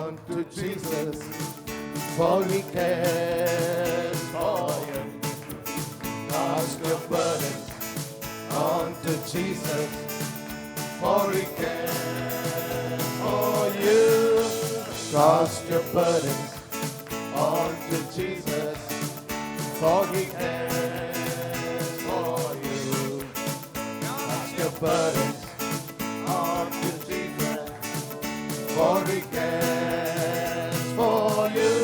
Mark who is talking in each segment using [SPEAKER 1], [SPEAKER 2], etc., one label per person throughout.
[SPEAKER 1] on to Jesus, for He cares for you. Cast your burdens on to Jesus, for He cares for you. Cast your burdens on to Jesus, for He cares for you. Cast your burdens on to Jesus, for He cares for you.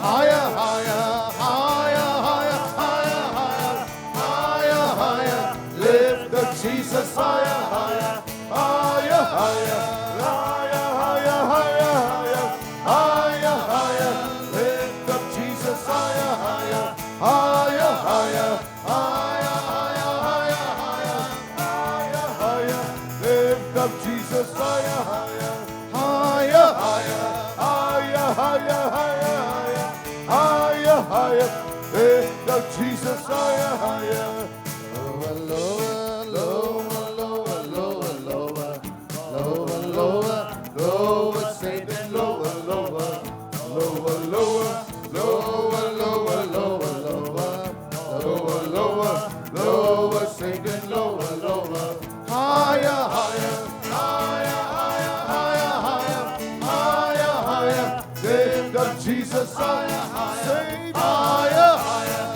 [SPEAKER 1] Higher, higher, higher, higher, higher, higher, higher, higher. Lift up Jesus higher, higher, higher, higher, higher, higher, higher, higher, higher. Lift up Jesus higher, higher, higher, higher, higher, higher, higher, higher, higher. Lift up Jesus higher, higher, higher, higher, higher, higher, higher, higher, higher. Lift up Jesus higher, higher. Lower, lower, lower, lower, lower, lower, lower, lower, Satan, lower, lower, lower, lower, lower, lower, lower, lower, lower, lower, Satan, lower, lower, higher, higher, higher, higher, higher, higher, higher, lift up Jesus higher, higher, higher, higher,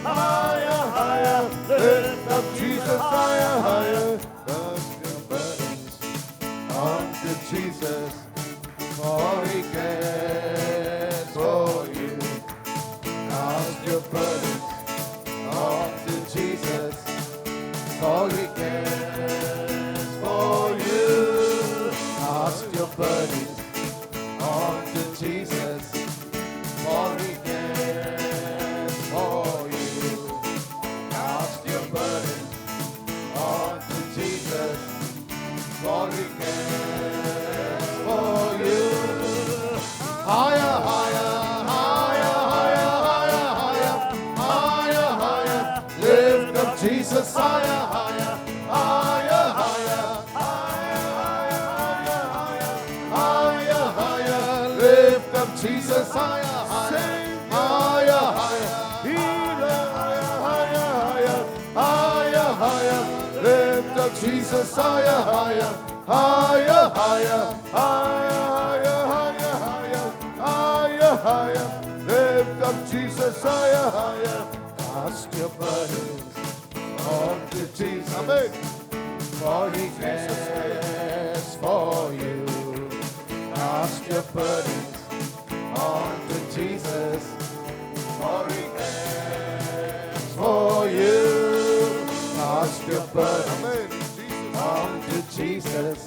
[SPEAKER 1] higher, higher, lift up Jesus higher, higher. Cast your burdens onto Jesus, for He cares for you. Cast your burdens onto Jesus, for He cares for you. Cast your burdens onto Jesus, for He cares for you. Cast your burdens onto Jesus, for He cares for you. Higher, higher, higher, higher, higher, higher, higher, higher. Lift up Jesus higher, higher, higher, higher, higher, higher, higher, higher. Lift up Jesus higher, higher, higher, higher. Healer, higher, higher, higher, higher, higher. Lift up Jesus higher, higher, higher, higher, higher, higher, higher, higher, higher. Lift up Jesus higher, higher. Cast your burdens onto Jesus, amen, for He cares for you. Cast your burdens onto Jesus, for He cares for you. Cast your burdens onto Jesus,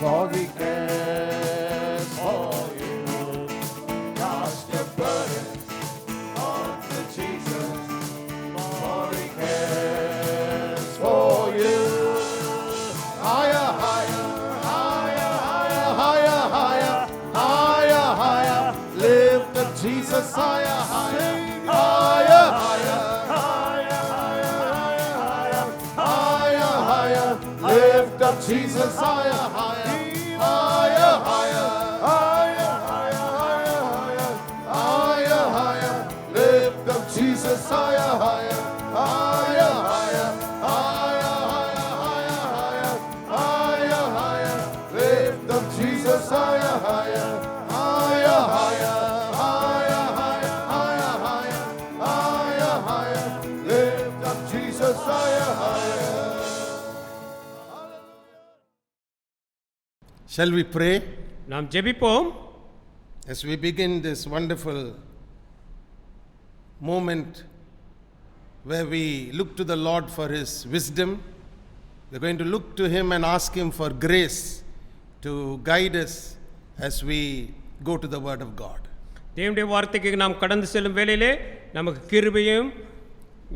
[SPEAKER 1] for He cares for you. Cast your burdens onto Jesus, for He cares for you. Higher, higher, higher, higher, higher, higher, higher. Lift up Jesus higher, higher, higher, higher, higher, higher, higher, higher. Lift up Jesus higher, higher, higher, higher, higher, higher, higher, higher, higher. Lift up Jesus higher, higher, higher, higher, higher, higher, higher, higher, higher. Lift up Jesus higher, higher, higher, higher, higher, higher, higher, higher, higher. Lift up Jesus higher, higher.
[SPEAKER 2] Shall we pray
[SPEAKER 3] நாம் ஜெபிப்போம்.
[SPEAKER 2] as we begin this wonderful moment where we look to the Lord for His wisdom? We're going to look to Him and ask Him for grace to guide us as we go to the Word of God.
[SPEAKER 3] தேவனுடைய வார்த்தைக்கு நாம் கடந்து செல்லும் வேளையிலே நமக்கு கிருபையும்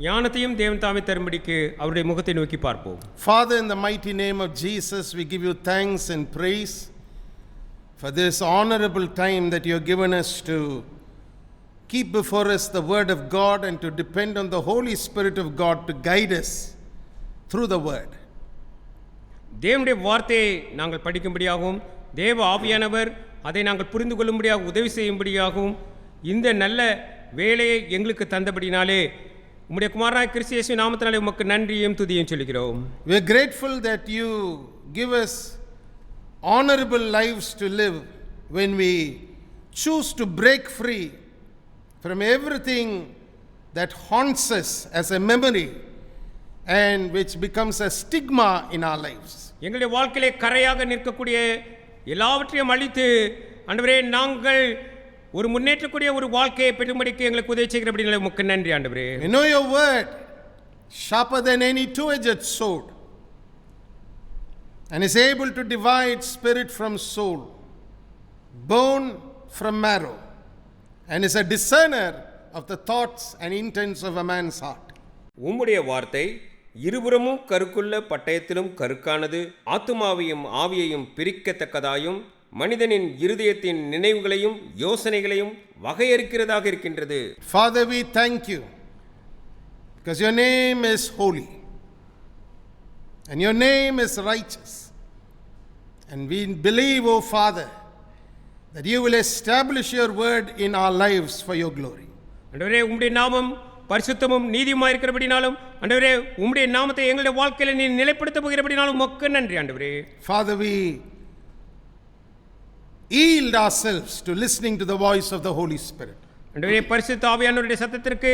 [SPEAKER 3] ஞானத்தையும் தேவன் தாமே தரும்படிக்கு அவருடைய முகத்தை நோக்கி பார்ப்போம்.
[SPEAKER 2] Father, in the mighty name of Jesus, we give you thanks and praise for this honorable time that you have given us to keep before us the Word of God and to depend on the Holy Spirit of God to guide us through the Word.
[SPEAKER 3] தேவனுடைய வார்த்தையை நாங்கள் படிக்கும்படியாகவும் தேவ ஆவியானவர் அதை நாங்கள் புரிந்து கொள்ளும்படியாக உதவி செய்யும்படியாகவும் இந்த நல்ல வேலையை எங்களுக்கு தந்தபடினாலே உம்முடைய குமாரனாகிய கிறிஸ்து இயேசுவின் நாமத்தினாலே உமக்கு நன்றியும் துதியும் சொல்கிறோம்.
[SPEAKER 2] We are grateful that you give us honorable lives to live when we choose to break free from everything that haunts us as a memory and which becomes a stigma in our lives.
[SPEAKER 3] எங்களுடைய வாழ்க்கையிலே கரையாக நிற்கக்கூடிய எல்லாவற்றையும் அழித்து ஆண்டவரே நாங்கள் ஒரு முன்னேற்றக்கூடிய ஒரு வாழ்க்கையை பெற்றும்படிக்கு எங்களுக்கு உதவி செய்கிறபடினாலே உமக்கு நன்றி ஆண்டவரே.
[SPEAKER 2] We know your word sharper than any two-edged sword and is able to divide spirit from soul, bone from marrow, and is a discerner of the thoughts and intents of a man's heart.
[SPEAKER 3] உம்முடைய வார்த்தை இருபுறமும் கருக்குள்ள பட்டயத்திலும் கருக்கானது, ஆத்துமாவையும் ஆவியையும் பிரிக்கத்தக்கதாயும் மனிதனின் இருதயத்தின் நினைவுகளையும் யோசனைகளையும் வகையறுக்கிறதாக இருக்கின்றது.
[SPEAKER 2] Father, we thank you because your name is holy and your name is righteous, and we believe, O Father, that you will establish your word in our lives for your glory.
[SPEAKER 3] ஆண்டவரே உம்முடைய நாமம் பரிசுத்தமும் நீதியுமாய் இருக்கிறபடினாலும் ஆண்டவரே உம்முடைய நாமத்தை எங்களுடைய வாழ்க்கையில நீ நிலைப்படுத்த போகிறபடினாலும் உமக்கு நன்றி ஆண்டவரே.
[SPEAKER 2] Father, we yield ourselves to listening to the voice of the Holy Spirit.
[SPEAKER 3] ஆண்டவரே பரிசுத்த ஆவியானவருடைய சத்தத்திற்கு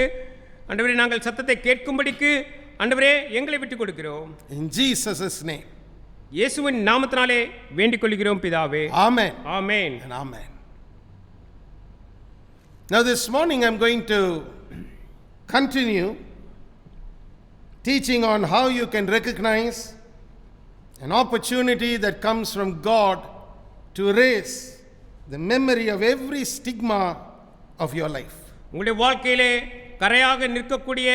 [SPEAKER 3] ஆண்டவரே நாங்கள் சத்தத்தை கேட்கும்படிக்கு ஆண்டவரே எங்களை விட்டுக் கொடுக்கிறோம்.
[SPEAKER 2] In Jesus' name.
[SPEAKER 3] இயேசுவின் நாமத்தினாலே வேண்டிக் கொள்கிறோம் பிதாவே.
[SPEAKER 2] Amen.
[SPEAKER 3] Amen.
[SPEAKER 2] And amen. Now this morning I'm going to continue teaching on how you can recognize an opportunity that comes from God to erase the memory of every stigma of your life.
[SPEAKER 3] உங்களுடைய வாழ்க்கையிலே கரையாக நிற்கக்கூடிய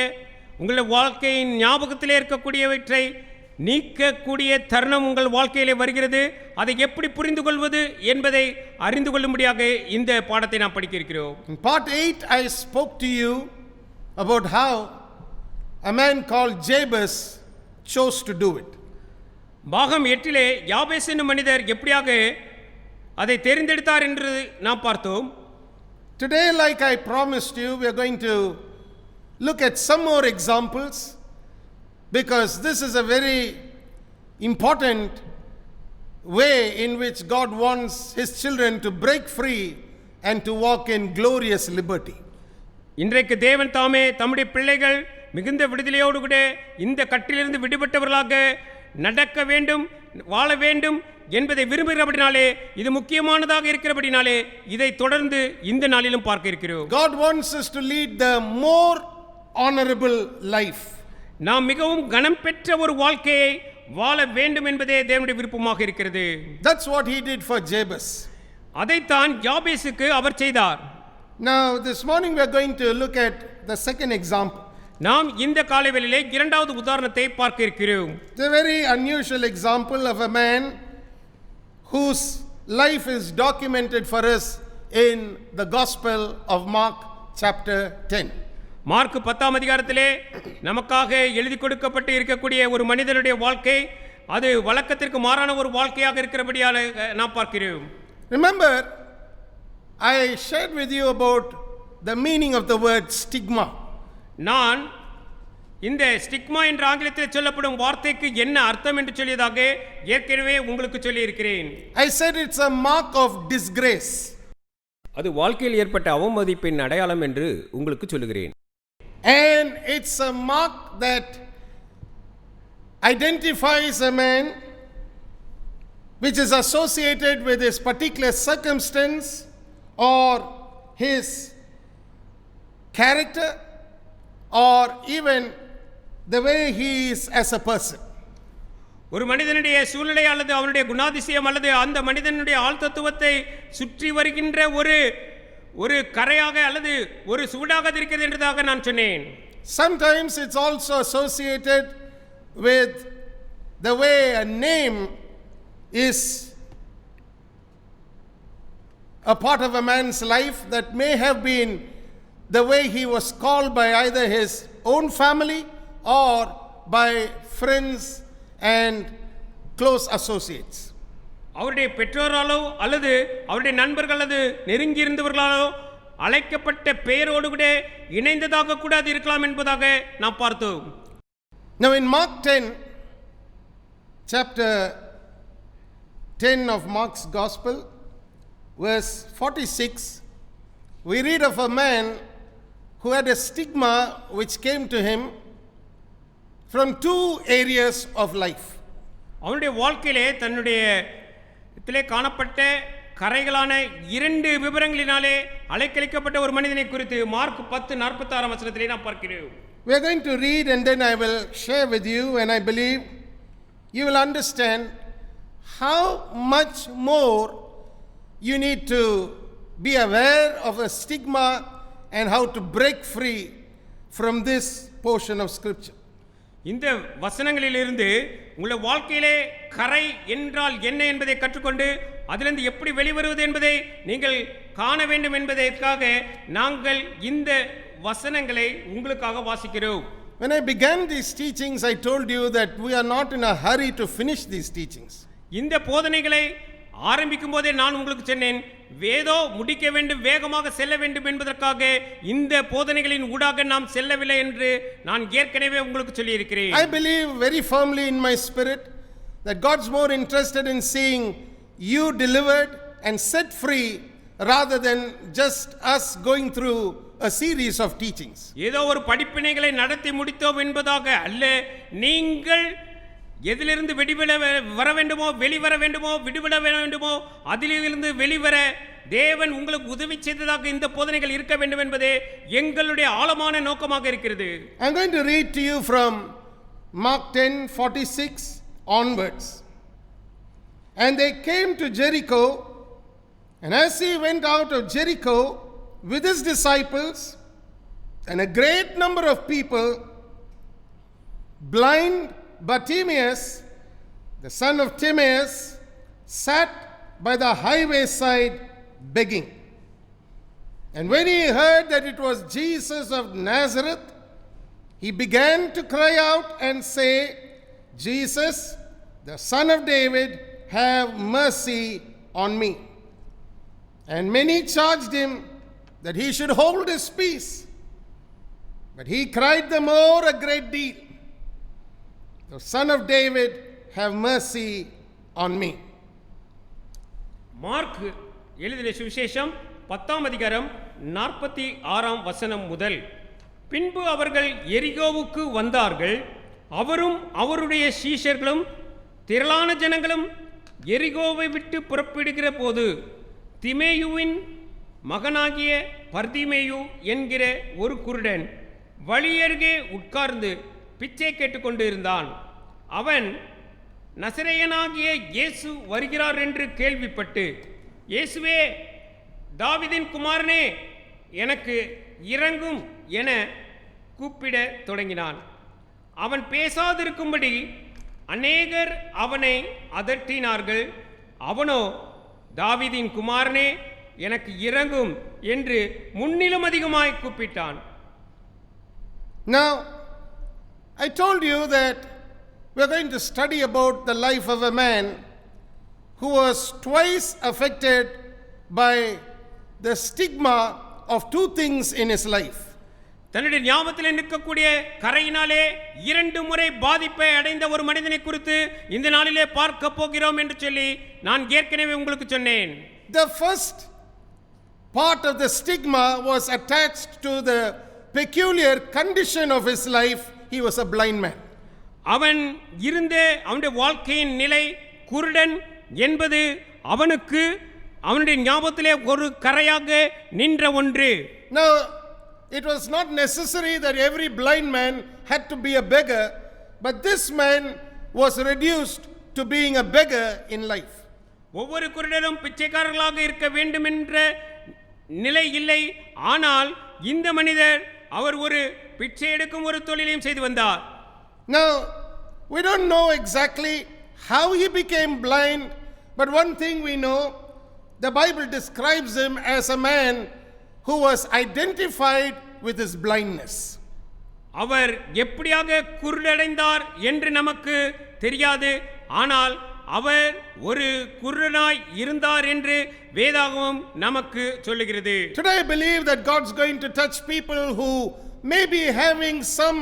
[SPEAKER 3] உங்களுடைய வாழ்க்கையின் ஞாபகத்திலே இருக்கக்கூடியவற்றை நீக்கக்கூடிய தருணம் உங்கள் வாழ்க்கையிலே வருகிறது. அதை எப்படி புரிந்து கொள்வது என்பதை அறிந்து கொள்ளும்படியாக இந்த பாடத்தை நாம் படிக்க இருக்கிறோம்.
[SPEAKER 2] In part 8 I spoke to you about how a man called Jabez chose to do it.
[SPEAKER 3] பாகம் 8 யாபேஸ் என்னும் மனிதர் எப்படியாக அதை தெரிந்தெடுத்தார் என்று நாம் பார்த்தோம்.
[SPEAKER 2] Today, like I promised you, we are going to look at some more examples because this is a very important way in which God wants his children to break free and to walk in glorious liberty.
[SPEAKER 3] இன்றைக்கு தேவன் தாமே தம்முடைய பிள்ளைகள் மிகுந்த விடுதலையோடு கூட இந்த கட்டிலிருந்து விடுபட்டவர்களாக நடக்க வேண்டும், வாழ வேண்டும் என்பதை விரும்புகிறபடினாலே இது முக்கியமானதாக இருக்கிறபடினாலே இதை தொடர்ந்து இந்த நாளிலும் பார்க்க இருக்கிறோம்.
[SPEAKER 2] God wants us to lead the more honorable life.
[SPEAKER 3] நாம் மிகவும் கனம் பெற்ற ஒரு வாழ்க்கையை வாழ வேண்டும் என்பதே தேவனுடைய விருப்பமாக இருக்கிறது.
[SPEAKER 2] That's what he did for Jabez.
[SPEAKER 3] அதைத்தான் யாபேசுக்கு அவர் செய்தார்.
[SPEAKER 2] Now this morning we are going to look at the second example.
[SPEAKER 3] நாம் இந்த காலைவேளையிலே இரண்டாவது உதாரணத்தை பார்க்க இருக்கிறோம்.
[SPEAKER 2] It's a very unusual example of a man whose life is documented for us in the Gospel of Mark chapter 10.
[SPEAKER 3] Mark 10ஆம் அதிகாரத்திலே நமக்காக எழுதி கொடுக்கப்பட்டு இருக்கக்கூடிய ஒரு மனிதனுடைய வாழ்க்கை அது வழக்கத்திற்கு மாறான ஒரு வாழ்க்கையாக இருக்கிறபடியால் நாம் பார்க்கிறோம்.
[SPEAKER 2] Remember, I shared with you about the meaning of the word stigma.
[SPEAKER 3] நான் இந்த ஸ்டிக்மா என்ற ஆங்கிலத்தில் சொல்லப்படும் வார்த்தைக்கு என்ன அர்த்தம் என்று சொல்லியதாக ஏற்கனவே உங்களுக்கு சொல்லி இருக்கிறேன்.
[SPEAKER 2] I said it's a mark of disgrace.
[SPEAKER 3] அது வாழ்க்கையில் ஏற்பட்ட அவமதிப்பின் அடையாளம் என்று உங்களுக்கு சொல்லுகிறேன்.
[SPEAKER 2] And it's a mark that identifies a man which is associated with his particular circumstance or his character or even the way he is as a person.
[SPEAKER 3] ஒரு மனிதனுடைய சூழ்நிலை அல்லது அவனுடைய குணாதிசயம் அல்லது அந்த மனிதனுடைய ஆழ்தத்துவத்தை சுற்றி வருகின்ற ஒரு கரையாக அல்லது ஒரு சூடாக இருக்கிறது என்றதாக நான் சொன்னேன்.
[SPEAKER 2] Sometimes it's also associated with the way a name is a part of a man's life that may have been the way he was called by either his own family or by friends and close associates.
[SPEAKER 3] அவருடைய பெற்றோராலோ அல்லது அவருடைய நண்பர்கள் அல்லது நெருங்கி இருந்தவர்களாலோ அழைக்கப்பட்ட பெயரோடு கூட இணைந்ததாக கூட அது இருக்கலாம் என்பதாக நாம் பார்த்தோம்.
[SPEAKER 2] Now in Mark 10, chapter 10 of Mark's Gospel, verse 46, we read of a man who had a stigma which came to him from two areas of life.
[SPEAKER 3] அவனுடைய வாழ்க்கையிலே தன்னுடைய இதிலே காணப்பட்ட கரைகளான இரண்டு விவரங்களினாலே அலைக்கழிக்கப்பட்ட ஒரு மனிதனை குறித்து மார்க் 10:46 வசனத்திலே நாம் பார்க்கிறோம்.
[SPEAKER 2] We are going to read and then I will share with you, and I believe you will understand how much more you need to be aware of a stigma and how to break free from this portion of scripture.
[SPEAKER 3] இந்த வசனங்களிலிருந்து உங்கள் வாழ்க்கையிலே கரை என்றால் என்ன என்பதை கற்றுக்கொண்டு அதிலிருந்து எப்படி வெளிவருவது என்பதை நீங்கள் காண வேண்டும் என்பதற்காக நாங்கள் இந்த வசனங்களை உங்களுக்காக வாசிக்கிறோம்.
[SPEAKER 2] When I began these teachings, I told you that we are not in a hurry to finish these teachings.
[SPEAKER 3] இந்த போதனைகளை ஆரம்பிக்கும் போதே நான் உங்களுக்கு சொன்னேன், வேதோ முடிக்க வேண்டும், வேகமாக செல்ல வேண்டும் என்பதற்காக இந்த போதனைகளின் ஊடாக நாம் செல்லவில்லை என்று நான் ஏற்கனவே உங்களுக்கு சொல்லி இருக்கிறேன்.
[SPEAKER 2] I believe very firmly in my spirit that God's more interested in seeing you delivered and set free rather than just us going through a series of teachings.
[SPEAKER 3] ஏதோ ஒரு படிப்பினைகளை நடத்தி முடித்தோம் என்பதாக அல்ல, நீங்கள் எதிலிருந்து வெளிவர வர வேண்டுமோ, வெளிவர வேண்டுமோ, விடுபட வேண்டுமோ, அதிலிருந்து வெளிவர தேவன் உங்களுக்கு உதவி செய்ததாக இந்த போதனைகள் இருக்க வேண்டும் என்பதே எங்களுடைய ஆழமான நோக்கமாக இருக்கிறது.
[SPEAKER 2] I'm going to read to you from Mark 10:46 onwards. And they came to Jericho, and as he went out of Jericho with his disciples and a great number of people, blind Bartimaeus, the son of Timaeus, sat by the highway side begging. And when he heard that it was Jesus of Nazareth, he began to cry out and say, Jesus, the son of David, have mercy on me. And many charged him that he should hold his peace. But he cried the more a great deal, the son of David, have mercy on me.
[SPEAKER 3] Mark எழுதின சுவிசேஷம் 10ஆம் அதிகாரம் 46ஆம் வசனம் முதல். பின்பு அவர்கள் எரிகோவுக்கு வந்தார்கள். அவரும் அவருடைய சீஷர்களும் திரளான ஜனங்களும் எரிகோவை விட்டு புறப்படுகிற போது திமேயுவின் மகனாகிய பர்திமேயு என்கிற ஒரு குருடன் வழியருகே உட்கார்ந்து பிச்சை கேட்டுக்கொண்டு இருந்தான். அவன் நசரேயனாகிய இயேசு வருகிறார் என்று கேள்விப்பட்டு, இயேசுவே, தாவீதின் குமாரனே, எனக்கு இரங்கும் என கூப்பிட தொடங்கினான். அவன் பேசாதிருக்கும்படி அநேகர் அவனை அதட்டினார்கள். அவனோ, தாவீதின் குமாரனே, எனக்கு இரங்கும் என்று முன்னிலும் அதிகமாய் கூப்பிட்டான்.
[SPEAKER 2] Now, I told you that we are going to study about the life of a man who was twice affected by the stigma of two things in his life.
[SPEAKER 3] தன்னுடைய ஞாபகத்தில் நிற்கக்கூடிய கரையினாலே 2 முறை பாதிப்பை அடைந்த ஒரு மனிதனை குறித்து இந்த நாளிலே பார்க்க போகிறோம் என்று சொல்லி நான் ஏற்கனவே உங்களுக்கு சொன்னேன்.
[SPEAKER 2] The first part of the stigma was attached to the peculiar condition of his life. He was a blind man.
[SPEAKER 3] அவன் இருந்த அவனுடைய வாழ்க்கையின் நிலை குருடன் என்பது அவனுக்கு அவனுடைய ஞாபகத்திலே ஒரு கரையாக நின்ற ஒன்று.
[SPEAKER 2] Now, it was not necessary that every blind man had to be a beggar, but this man was reduced to being a beggar in life.
[SPEAKER 3] ஒவ்வொரு குருடனும் பிச்சைக்காரர்களாக இருக்க வேண்டும் என்ற நிலை இல்லை. ஆனால் இந்த மனிதர் அவர் ஒரு பிச்சை எடுக்கும் ஒரு தொழிலையும் செய்து வந்தார்.
[SPEAKER 2] Now, we don't know exactly how he became blind, but one thing we know, the Bible describes him as a man who was identified with his blindness.
[SPEAKER 3] அவர் எப்படியாக குருடடைந்தார் என்று நமக்கு தெரியாது. ஆனால் அவர் ஒரு குருடனாய் இருந்தார் என்று வேதாகமம் நமக்கு சொல்லுகிறது.
[SPEAKER 2] Today I believe that God's going to touch people who may be having some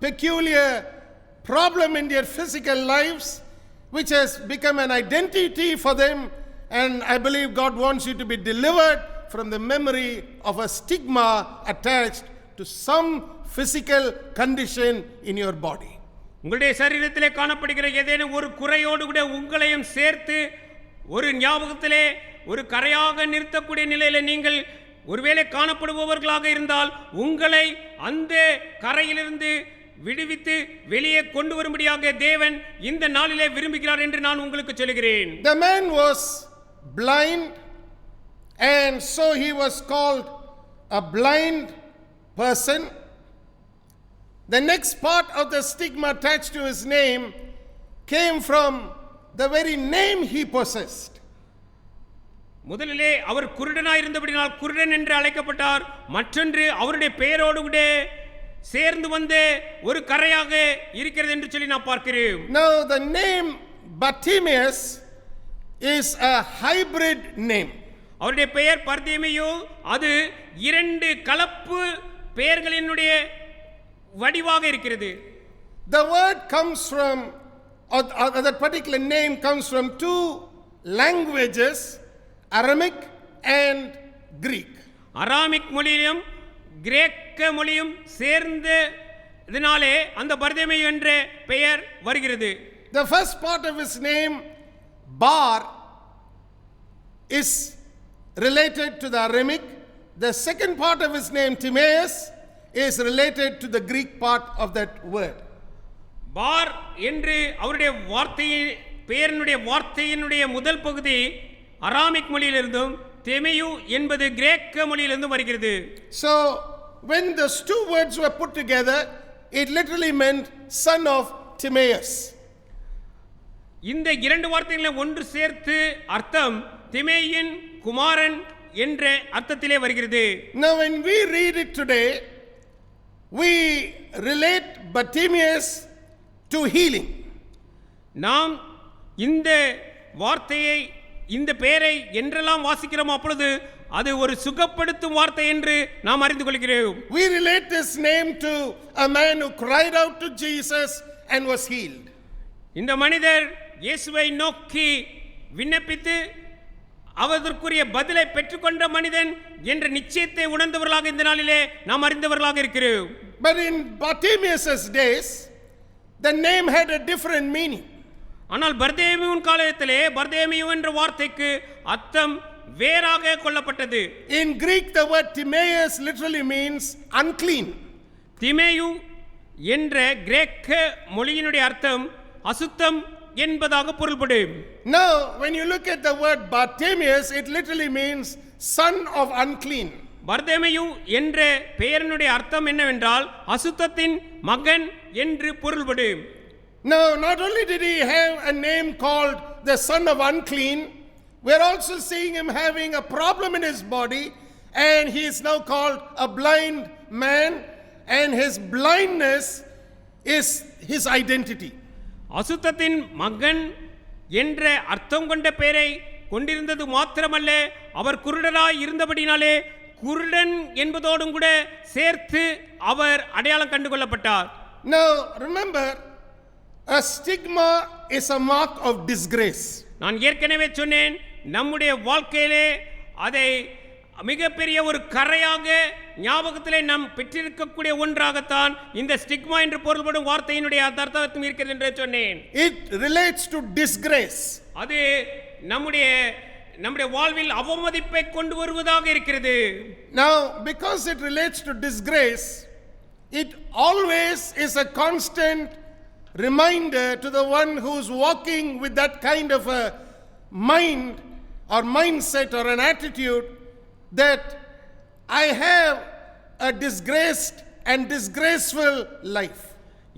[SPEAKER 2] peculiar problem in their physical lives which has become an identity for them, and I believe God wants you to be delivered from the memory of a stigma attached to some physical condition in your body.
[SPEAKER 3] உங்களுடைய சரீரத்திலே காணப்படுகிற ஏதேனும் ஒரு குறையோடு கூட உங்களையும் சேர்த்து ஒரு ஞாபகத்திலே ஒரு கரையாக நிறுத்தக்கூடிய நிலையில நீங்கள் ஒருவேளை காணப்படுபவர்களாக இருந்தால் உங்களை அந்த கரையிலிருந்து விடுவித்து வெளியே கொண்டு வரும்படியாக தேவன் இந்த நாளிலே விரும்புகிறார் என்று நான் உங்களுக்கு சொல்கிறேன்.
[SPEAKER 2] The man was blind, and so he was called a blind person. The next part of the stigma attached to his name came from the very name he possessed.
[SPEAKER 3] முதலிலே அவர் குருடனாய் இருந்தபடியால் குருடன் என்று அழைக்கப்பட்டார். மற்றொன்று அவருடைய பெயரோடு கூட சேர்ந்து வந்த ஒரு கரையாக இருக்கிறது என்று சொல்லி நான் பார்க்கிறேன்.
[SPEAKER 2] Now the name Bartimaeus is a hybrid name.
[SPEAKER 3] அவருடைய பெயர் பர்தேமியு, அது இரண்டு கலப்பு பெயர்களினுடைய வடிவாக இருக்கிறது.
[SPEAKER 2] The word comes from, or that particular name comes from two languages, Aramaic and Greek.
[SPEAKER 3] Aramaic மொழியும் கிரேக்க மொழியும் சேர்ந்ததினாலே அந்த பர்தேமியு என்ற பெயர் வருகிறது.
[SPEAKER 2] The first part of his name, Bar, is related to the Aramaic. The second part of his name, Timaeus, is related to the Greek part of that word.
[SPEAKER 3] பார் என்று அவருடைய வார்த்தையின் பெயரினுடைய வார்த்தையினுடைய முதல் பகுதி அராமிக் மொழியிலிருந்தும் தெமேயு என்பது கிரேக்க மொழியிலிருந்தும் வருகிறது.
[SPEAKER 2] So when those two words were put together, it literally meant son of Timaeus.
[SPEAKER 3] இந்த இரண்டு வார்த்தைகளை ஒன்று சேர்த்து அர்த்தம் திமேயின் குமாரன் என்ற அர்த்தத்திலே வருகிறது.
[SPEAKER 2] Now when we read it today, we relate Bartimaeus to healing.
[SPEAKER 3] நாம் இந்த வார்த்தையை இந்த பெயரை என்றெல்லாம் வாசிக்கிறோம் அப்பொழுது அது ஒரு சுகப்படுத்தும் வார்த்தை என்று நாம் அறிந்து கொள்கிறோம்.
[SPEAKER 2] We relate this name to a man who cried out to Jesus and was healed.
[SPEAKER 3] இந்த மனிதர் இயேசுவை நோக்கி விண்ணப்பித்து அவதற்குரிய பதிலை பெற்றுக்கொண்ட மனிதன் என்ற நிச்சயத்தை உணர்ந்தவர்களாக இந்த நாளிலே நாம் அறிந்தவர்களாக இருக்கிறோம்.
[SPEAKER 2] But in Bartimaeus' days, the name had a different meaning.
[SPEAKER 3] ஆனால் பர்தேமியுவின் காலத்திலே பர்தேமியு என்ற வார்த்தைக்கு அர்த்தம் வேறாக கொள்ளப்பட்டது.
[SPEAKER 2] In Greek, the word Timaeus literally means unclean.
[SPEAKER 3] திமேயு என்ற கிரேக்க மொழியினுடைய அர்த்தம் அசுத்தம் என்பதாக பொருள்படும்.
[SPEAKER 2] Now, when you look at the word Bartimaeus, it literally means son of unclean.
[SPEAKER 3] பர்தேமியு என்ற பெயரினுடைய அர்த்தம் என்னவென்றால் அசுத்தத்தின் மகன் என்று பொருள்படும்.
[SPEAKER 2] Now, not only did he have a name called the son of unclean, we are also seeing him having a problem in his body, and he is now called a blind man, and his blindness is his identity.
[SPEAKER 3] அசுத்தத்தின் மகன் என்ற அர்த்தம் கொண்ட பெயரை கொண்டிருந்தது மாத்திரமல்ல, அவர் குருடராய் இருந்தபடினாலே குருடன் என்பதோடும் கூட சேர்த்து அவர் அடையாளம் கண்டு கொள்ளப்பட்டார்.
[SPEAKER 2] Now, remember, a stigma is a mark of disgrace.
[SPEAKER 3] நான் ஏற்கனவே சொன்னேன், நம்முடைய வாழ்க்கையிலே அதை மிகப்பெரிய ஒரு கரையாக ஞாபகத்திலே நாம் பெற்றிருக்கக்கூடிய ஒன்றாகத்தான் இந்த ஸ்டிக்மா என்று பொருள்படும் வார்த்தையினுடைய அர்த்தம் இருக்கிறது என்று சொன்னேன்.
[SPEAKER 2] It relates to disgrace.
[SPEAKER 3] அது நம்முடைய வாழ்வில் அவமதிப்பை கொண்டு வருவதாக இருக்கிறது.
[SPEAKER 2] Now, because it relates to disgrace, it always is a constant reminder to the one who's walking with that kind of a mind or mindset or an attitude that I have a disgraced and disgraceful life.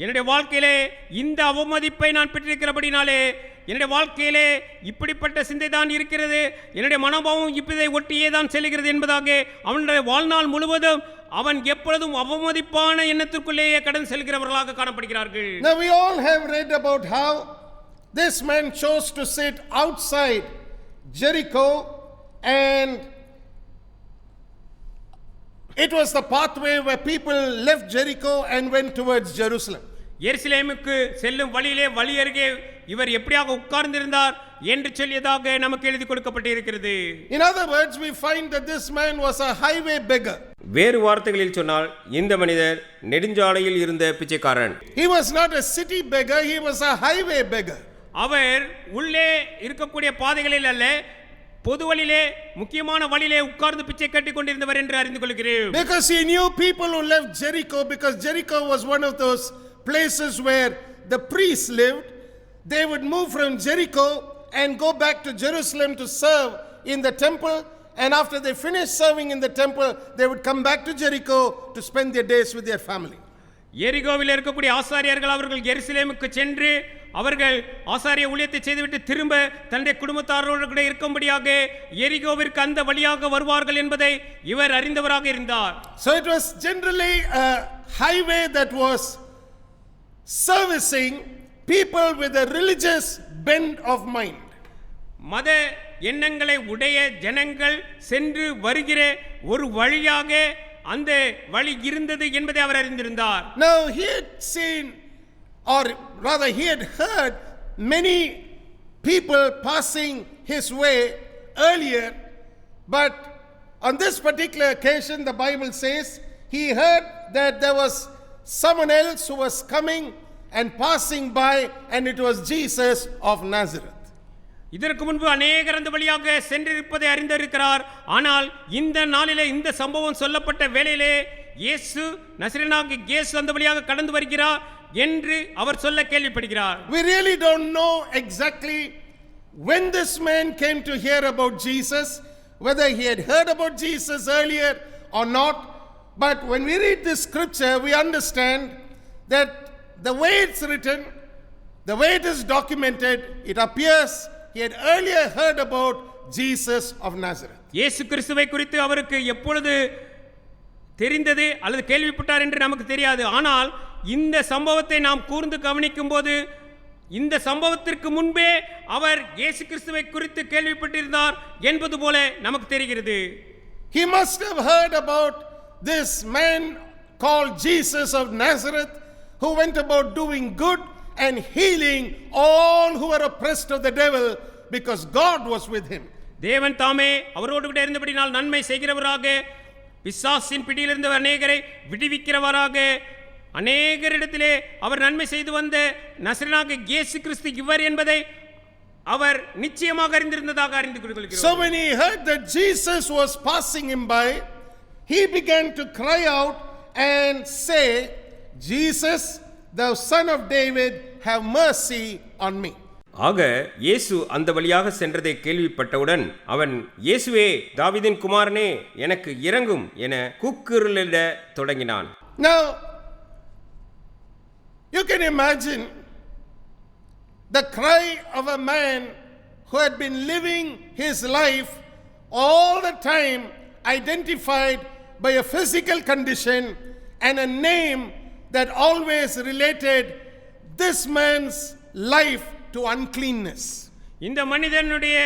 [SPEAKER 3] என்னுடைய வாழ்க்கையிலே இந்த அவமதிப்பை நான் பெற்றிருக்கிறபடினாலே என்னுடைய வாழ்க்கையிலே இப்படிப்பட்ட சிந்தை தான் இருக்கிறது, என்னுடைய மனோபாவம் இப்பதை ஒட்டியே தான் செல்கிறது என்பதாக அவனுடைய வாழ்நாள் முழுவதும் அவன் எப்பொழுதும் அவமதிப்பான எண்ணத்திற்குள்ளேயே கடந்து செல்கிறவர்களாக காணப்படுகிறார்கள்.
[SPEAKER 2] Now we all have read about how this man chose to sit outside Jericho, and it was the pathway where people left Jericho and went towards Jerusalem.
[SPEAKER 3] எருசலேமுக்கு செல்லும் வழியிலே வழி அருகே இவர் எப்படியாக உட்கார்ந்திருந்தார் என்று சொல்லியதாக நமக்கு எழுதி கொடுக்கப்பட்டிருக்கிறது.
[SPEAKER 2] In other words, we find that this man was a highway beggar.
[SPEAKER 3] வேறு வார்த்தைகளில் சொன்னால் இந்த மனிதர் நெடுஞ்சாலையில் இருந்த பிச்சைக்காரன்.
[SPEAKER 2] He was not a city beggar, he was a highway beggar.
[SPEAKER 3] அவர் உள்ளே இருக்கக்கூடிய பாதைகளில் அல்ல, பொதுவழியிலே முக்கியமான வழியிலே உட்கார்ந்து பிச்சை கட்டிக் கொண்டிருந்தவர் என்று அறிந்து கொள்கிறேன்.
[SPEAKER 2] Because he knew people who left Jericho, because Jericho was one of those places where the priests lived. They would move from Jericho and go back to Jerusalem to serve in the temple, and after they finished serving in the temple, they would come back to Jericho to spend their days with their family.
[SPEAKER 3] எரிகோவில் இருக்கக்கூடிய ஆசாரியர்கள் அவர்கள் எருசலேமுக்கு சென்று அவர்கள் ஆசாரிய ஊழியத்தை செய்துவிட்டு திரும்ப தன்னுடைய குடும்பத்தாரோடு கூட இருக்கும்படியாக எரிகோவிற்கு அந்த வழியாக வருவார்கள் என்பதை இவர் அறிந்தவராக இருந்தார்.
[SPEAKER 2] So it was generally a highway that was servicing people with a religious bent of mind.
[SPEAKER 3] மத எண்ணங்களை உடைய ஜனங்கள் சென்று வருகிற ஒரு வழியாக அந்த வழி இருந்தது என்பதை அவர் அறிந்திருந்தார்.
[SPEAKER 2] Now he had seen, or rather he had heard many people passing his way earlier, but on this particular occasion the Bible says he heard that there was someone else who was coming and passing by, and it was Jesus of Nazareth.
[SPEAKER 3] இதற்கு முன்பு அநேகர் அந்த வழியாக சென்றிருப்பதை அறிந்திருக்கிறார். ஆனால் இந்த நாளிலே இந்த சம்பவம் சொல்லப்பட்ட வேளையிலே இயேசு நசரேயனாகிய இயேசு அந்த வழியாக கடந்து வருகிறார் என்று அவர் சொல்ல கேள்விப்படுகிறார்.
[SPEAKER 2] We really don't know exactly when this man came to hear about Jesus, whether he had heard about Jesus earlier or not. But when we read this scripture, we understand that the way it's written, the way it is documented, it appears he had earlier heard about Jesus of Nazareth.
[SPEAKER 3] இயேசு கிறிஸ்துவை குறித்து அவருக்கு எப்பொழுது தெரிந்தது அல்லது கேள்விப்பட்டார் என்று நமக்கு தெரியாது. ஆனால் இந்த சம்பவத்தை நாம் கூர்ந்து கவனிக்கும் போது இந்த சம்பவத்திற்கு முன்பே அவர் இயேசு கிறிஸ்துவை குறித்து கேள்விப்பட்டிருந்தார் என்பது போல நமக்கு தெரிகிறது.
[SPEAKER 2] He must have heard about this man called Jesus of Nazareth, who went about doing good and healing all who were oppressed of the devil, because God was with him.
[SPEAKER 3] தேவன் தாமே அவரோடு கூட இருந்தபடியால் நன்மை செய்கிறவராக, பிசாசின் பிடியிலிருந்து அநேகரை விடுவிக்கிறவராக, அநேகரிடத்திலே அவர் நன்மை செய்து வந்த நசரேயனாகிய இயேசு கிறிஸ்து இவர் என்பதை அவர் நிச்சயமாக அறிந்திருந்ததாக அறிந்து கொள்கிறோம்.
[SPEAKER 2] So when he heard that Jesus was passing him by, he began to cry out and say, Jesus, thou son of David, have mercy on me.
[SPEAKER 3] ஆக இயேசு அந்த வழியாக சென்றதை கேள்விப்பட்டவுடன் அவன், இயேசுவே தாவீதின் குமாரனே எனக்கு இரங்கும் என கூக்குரலிட தொடங்கினான்.
[SPEAKER 2] Now you can imagine the cry of a man who had been living his life all the time identified by a physical condition and a name that always related this man's life to uncleanness.
[SPEAKER 3] இந்த மனிதனுடைய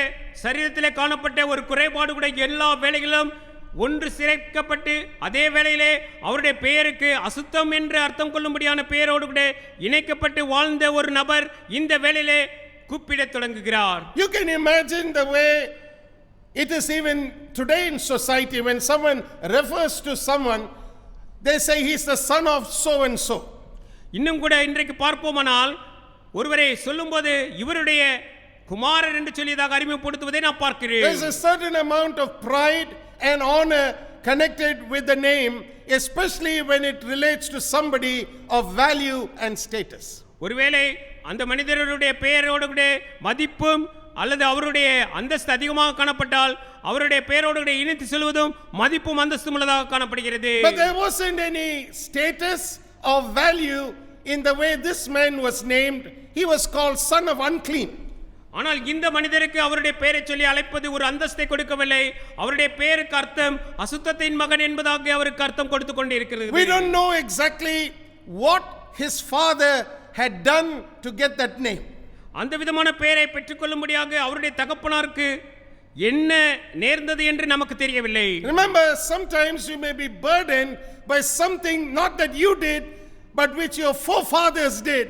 [SPEAKER 3] சரீரத்திலே காணப்பட்ட ஒரு குறைபாடு கூட எல்லா வேளைகளிலும் ஒன்று சேர்க்கப்பட்டு அதே வேளையிலே அவருடைய பெயருக்கு அசுத்தம் என்று அர்த்தம் கொள்ளும்படியான பெயரோடு கூட இணைக்கப்பட்டு வாழ்ந்த ஒரு நபர் இந்த வேளையிலே கூப்பிடத் தொடங்குகிறார்.
[SPEAKER 2] You can imagine the way it is even today in society. When someone refers to someone, they say he's the son of so and so.
[SPEAKER 3] இன்னும் கூட இன்றைக்கு பார்ப்போமானால் ஒருவரை சொல்லும்போது இவருடைய குமாரன் என்று சொல்லியதாக அறிமுகப்படுத்துவதை நான் பார்க்கிறேன்.
[SPEAKER 2] There's a certain amount of pride and honor connected with the name, especially when it relates to somebody of value and status.
[SPEAKER 3] ஒருவேளை அந்த மனிதருடைய பெயரோடு கூட மதிப்பும் அல்லது அவருடைய அந்தஸ்து அதிகமாக காணப்பட்டால் அவருடைய பெயரோடு கூட இணைத்து சொல்வதும் மதிப்பும் அந்தஸ்தும் உள்ளதாக காணப்படுகிறது.
[SPEAKER 2] But there wasn't any status or value in the way this man was named. He was called son of unclean.
[SPEAKER 3] ஆனால் இந்த மனிதருக்கு அவருடைய பெயரை சொல்லி அழைப்பது ஒரு அந்தஸ்தை கொடுக்கவில்லை. அவருடைய பெயருக்கு அர்த்தம் அசுத்தத்தின் மகன் என்பதாக அவருக்கு அர்த்தம் கொடுத்து கொண்டே இருக்கிறது.
[SPEAKER 2] We don't know exactly what his father had done to get that name.
[SPEAKER 3] அந்த விதமான பெயரை பெற்றுக்கொள்ளும்படியாக அவருடைய தகப்பனாருக்கு என்ன நேர்ந்தது என்று நமக்கு தெரியவில்லை.
[SPEAKER 2] Remember, sometimes you may be burdened by something not that you did, but which your forefathers did.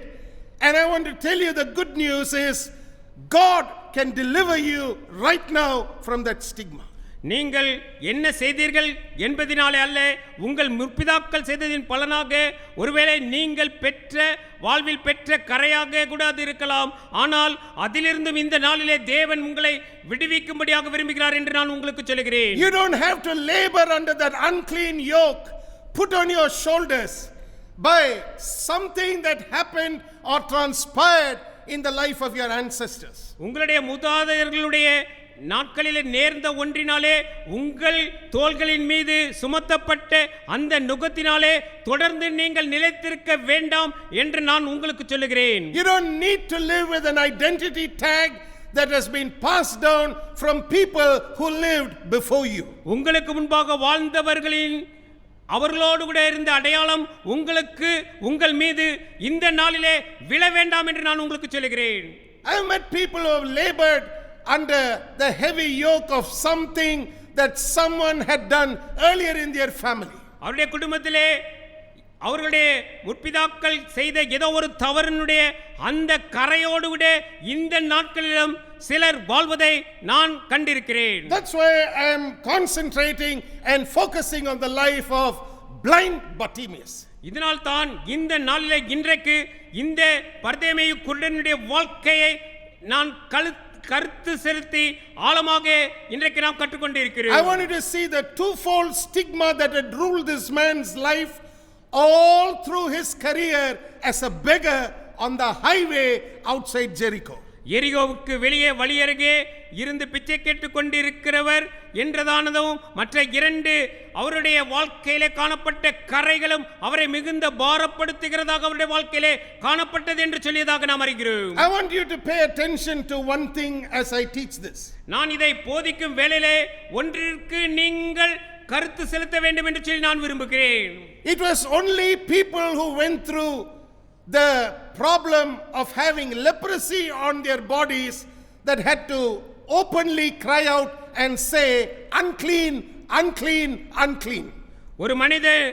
[SPEAKER 2] And I want to tell you the good news is God can deliver you right now from that stigma.
[SPEAKER 3] நீங்கள் என்ன செய்தீர்கள் என்பதினாலே அல்ல, உங்கள் முற்பிதாக்கள் செய்ததின் பலனாக ஒருவேளை நீங்கள் பெற்ற வாழ்வில் பெற்ற கரையாக கூட அது இருக்கலாம். ஆனால் அதிலிருந்தும் இந்த நாளிலே தேவன் உங்களை விடுவிக்கும்படியாக விரும்புகிறார் என்று நான் உங்களுக்கு சொல்கிறேன்.
[SPEAKER 2] You don't have to labor under that unclean yoke put on your shoulders by something that happened or transpired in the life of your ancestors.
[SPEAKER 3] உங்களுடைய மூதாதையர்களுடைய நாட்களிலே நேர்ந்த ஒன்றினாலே உங்கள் தோள்களின் மீது சுமத்தப்பட்ட அந்த நுகத்தினாலே தொடர்ந்து நீங்கள் நிலைத்திருக்க வேண்டாம் என்று நான் உங்களுக்கு சொல்லுகிறேன்.
[SPEAKER 2] You don't need to live with an identity tag that has been passed down from people who lived before you.
[SPEAKER 3] உங்களுக்கு முன்பாக வாழ்ந்தவர்களின் அவர்களோடு கூட இருந்த அடையாளம் உங்களுக்கு உங்கள் மீது இந்த நாளிலே விழ வேண்டாம் என்று நான் உங்களுக்கு சொல்லுகிறேன்.
[SPEAKER 2] I have met people who have labored under the heavy yoke of something that someone had done earlier in their family.
[SPEAKER 3] அவருடைய குடும்பத்திலே அவர்களுடைய முற்பிதாக்கள் செய்த ஏதோ ஒரு தவறினுடைய அந்த கரையோடு கூட இந்த நாட்களிலும் சிலர் வாழ்வதை நான் கண்டிருக்கிறேன்.
[SPEAKER 2] That's why I am concentrating and focusing on the life of blind Bartimaeus.
[SPEAKER 3] இதனால் தான் இந்த நாளிலே இன்றைக்கு இந்த பர்தேமேயு குருடனுடைய வாழ்க்கையை நான் கருத்து செலுத்தி ஆழமாக இன்றைக்கு நாம் கற்றுக்கொண்டிருக்கிறோம்.
[SPEAKER 2] I want you to see the twofold stigma that had ruled this man's life all through his career as a beggar on the highway outside Jericho.
[SPEAKER 3] எரிகோவுக்கு வெளியே வழியருகே இருந்து பிச்சை கேட்டுக் கொண்டிருக்கிறவர் என்றதானதும் மற்ற இரண்டு அவருடைய வாழ்க்கையிலே காணப்பட்ட கரைகளும் அவரை மிகுந்த பாரப்படுத்துகிறதாக அவருடைய வாழ்க்கையிலே காணப்பட்டது என்று சொல்லியதாக நாம் அறிகிறோம்.
[SPEAKER 2] I want you to pay attention to one thing as I teach this.
[SPEAKER 3] நான் இதை போதிக்கும் வேளையிலே ஒன்றிற்கு நீங்கள் கருத்து செலுத்த வேண்டும் என்று சொல்லி நான் விரும்புகிறேன்.
[SPEAKER 2] It was only people who went through the problem of having leprosy on their bodies that had to openly cry out and say unclean, unclean, unclean.
[SPEAKER 3] ஒரு மனிதன்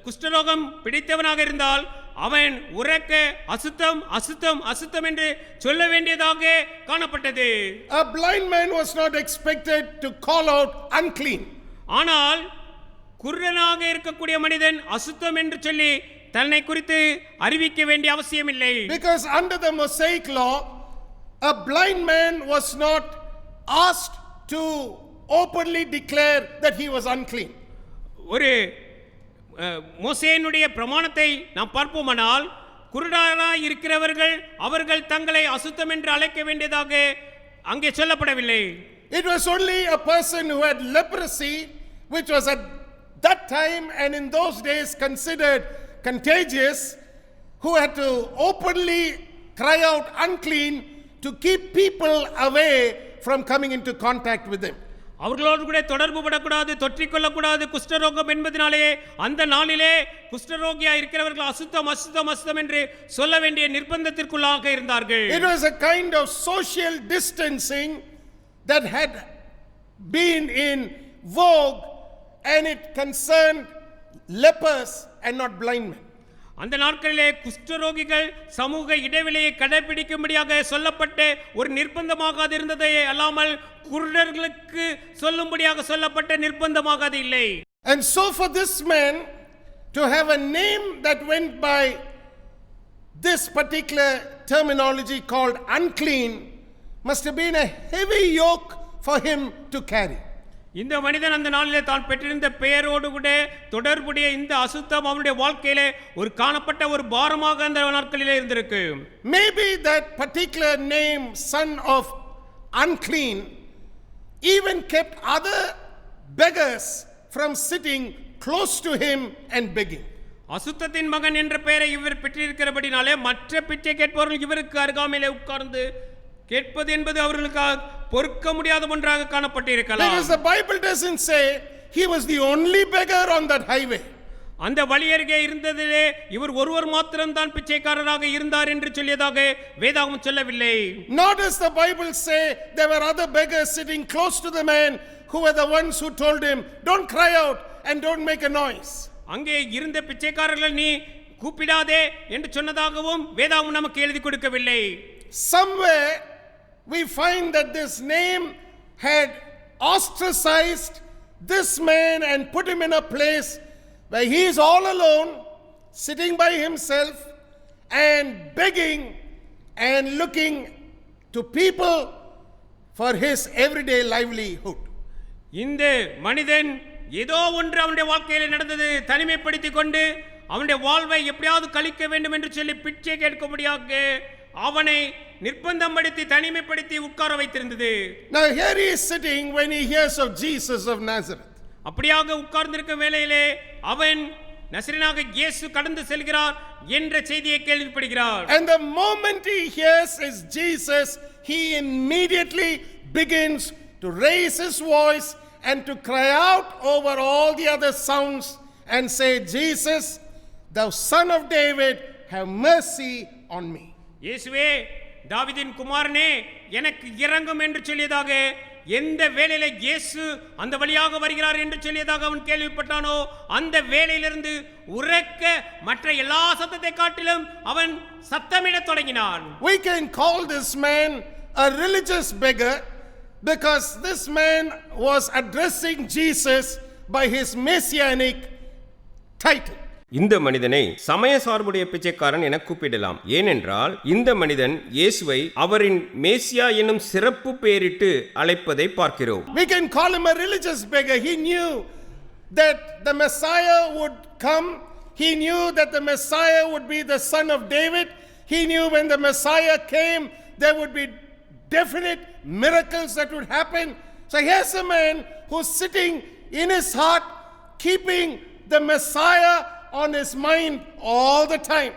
[SPEAKER 3] குஷ்டரோகம் பிடித்தவனாக இருந்தால் அவன் உரக்க அசுத்தம் அசுத்தம் அசுத்தம் என்று சொல்ல வேண்டியதாக காணப்பட்டது.
[SPEAKER 2] A blind man was not expected to call out unclean.
[SPEAKER 3] ஆனால் குருடனாக இருக்கக்கூடிய மனிதன் அசுத்தம் என்று சொல்லி தன்னை குறித்து அறிவிக்க வேண்டிய அவசியம் இல்லை.
[SPEAKER 2] Because under the Mosaic law, a blind man was not asked to openly declare that he was unclean.
[SPEAKER 3] ஒரு மோசேயினுடைய பிரமாணத்தை நாம் பார்ப்போமானால் குருடராய் இருக்கிறவர்கள் அவர்கள் தங்களை அசுத்தம் என்று அழைக்க வேண்டியதாக அங்கே சொல்லப்படவில்லை.
[SPEAKER 2] It was only a person who had leprosy, which was at that time and in those days considered contagious, who had to openly cry out unclean to keep people away from coming into contact with them.
[SPEAKER 3] அவர்களோடு கூட தொடர்பு படக்கூடாது, தொற்றிக்கொள்ளக்கூடாது குஷ்டரோகம் என்பதனாலே அந்த நாளிலே குஷ்டரோகியா இருக்கிறவர்கள் அசுத்தம் அசுத்தம் அசுத்தம் என்று சொல்ல வேண்டிய நிர்பந்தத்திற்குள்ளாக இருந்தார்கள்.
[SPEAKER 2] It was a kind of social distancing that had been in vogue, and it concerned lepers and not blind men.
[SPEAKER 3] அந்த நாட்களிலே குஷ்டரோகிகள் சமூக இடைவெளியை கடைபிடிக்கும்படியாக சொல்லப்பட்ட ஒரு நிர்பந்தமாக அது இருந்ததே அல்லாமல் குருடர்களுக்கு சொல்லும்படியாக சொல்லப்பட்ட நிர்பந்தமாக அது இல்லை.
[SPEAKER 2] And so for this man to have a name that went by this particular terminology called unclean must have been a heavy yoke for him to carry.
[SPEAKER 3] இந்த மனிதன் அந்த நாளிலே தான் பெற்றிருந்த பெயரோடு கூட தொடர்புடைய இந்த அசுத்தம் அவனுடைய வாழ்க்கையிலே ஒரு காணப்பட்ட ஒரு பாரமாக அந்த நாட்களிலே இருந்திருக்கு.
[SPEAKER 2] Maybe that particular name, son of unclean, even kept other beggars from sitting close to him and begging.
[SPEAKER 3] அசுத்தத்தின் மகன் என்ற பெயரை இவர் பெற்றிருக்கிறபடினாலே மற்ற பிச்சை கேட்பவர்கள் இவருக்கு அருகாமையிலே உட்கார்ந்து கேட்பது என்பது அவர்களுக்கு பொறுக்க முடியாத ஒன்றாக காணப்பட்டிருக்கலாம்.
[SPEAKER 2] Because the Bible doesn't say he was the only beggar on that highway.
[SPEAKER 3] அந்த வழி அருகே இருந்ததிலே இவர் ஒருவர் மாத்திரம்தான் பிச்சைக்காரராக இருந்தார் என்று சொல்லியதாக வேதாகமம் சொல்லவில்லை.
[SPEAKER 2] Nor does the Bible say there were other beggars sitting close to the man who were the ones who told him, don't cry out and don't make a noise.
[SPEAKER 3] அங்கே இருந்த பிச்சைக்காரர்கள் நீ கூப்பிடாதே என்று சொன்னதாகவும் வேதாகமம் நமக்கு எழுதி கொடுக்கவில்லை.
[SPEAKER 2] Somewhere we find that this name had ostracized this man and put him in a place where he is all alone, sitting by himself and begging and looking to people for his everyday livelihood.
[SPEAKER 3] இந்த மனிதன் ஏதோ ஒன்று அவனுடைய வாழ்க்கையில் நடந்தது, தனிமைப்படுத்திக் கொண்டு அவனுடைய வாழ்வை எப்படியாவது கழிக்க வேண்டும் என்று சொல்லி பிச்சை கேட்கும்படியாக அவனை நிர்பந்தப்படுத்தி தனிமைப்படுத்தி உட்கார வைத்திருந்தது.
[SPEAKER 2] Now here he is sitting when he hears of Jesus of Nazareth.
[SPEAKER 3] அப்படியாக உட்கார்ந்திருக்கும் வேளையிலே அவன் நசரேயனாக இயேசு கடந்து செல்கிறார் என்ற செய்தியை கேள்விப்படுகிறார்.
[SPEAKER 2] And the moment he hears is Jesus, he immediately begins to raise his voice and to cry out over all the other sounds and say, Jesus, thou son of David, have mercy on me.
[SPEAKER 3] இயேசுவே தாவீதின் குமாரனே எனக்கு இரங்கும் என்று சொல்லியதாக எந்த வேளையில இயேசு அந்த வழியாக வருகிறார் என்று சொல்லியதாக அவன் கேள்விப்பட்டானோ அந்த வேளையிலிருந்து உரக்க மற்ற எல்லா சத்தத்தை காட்டிலும் அவன் சத்தமிடத் தொடங்கினான்.
[SPEAKER 2] We can call this man a religious beggar because this man was addressing Jesus by his messianic title.
[SPEAKER 3] இந்த மனிதனை சமய சார்புடைய பிச்சைக்காரன் என கூப்பிடலாம். ஏனென்றால் இந்த மனிதன் இயேசுவை அவரின் மேசியா என்னும் சிறப்பு பெயரிட்டு அழைப்பதை பார்க்கிறோம்.
[SPEAKER 2] We can call him a religious beggar. He knew that the Messiah would come. He knew that the Messiah would be the son of David. He knew when the Messiah came, there would be definite miracles that would happen. So here's a man who's sitting in his heart, keeping the Messiah on his mind all the time.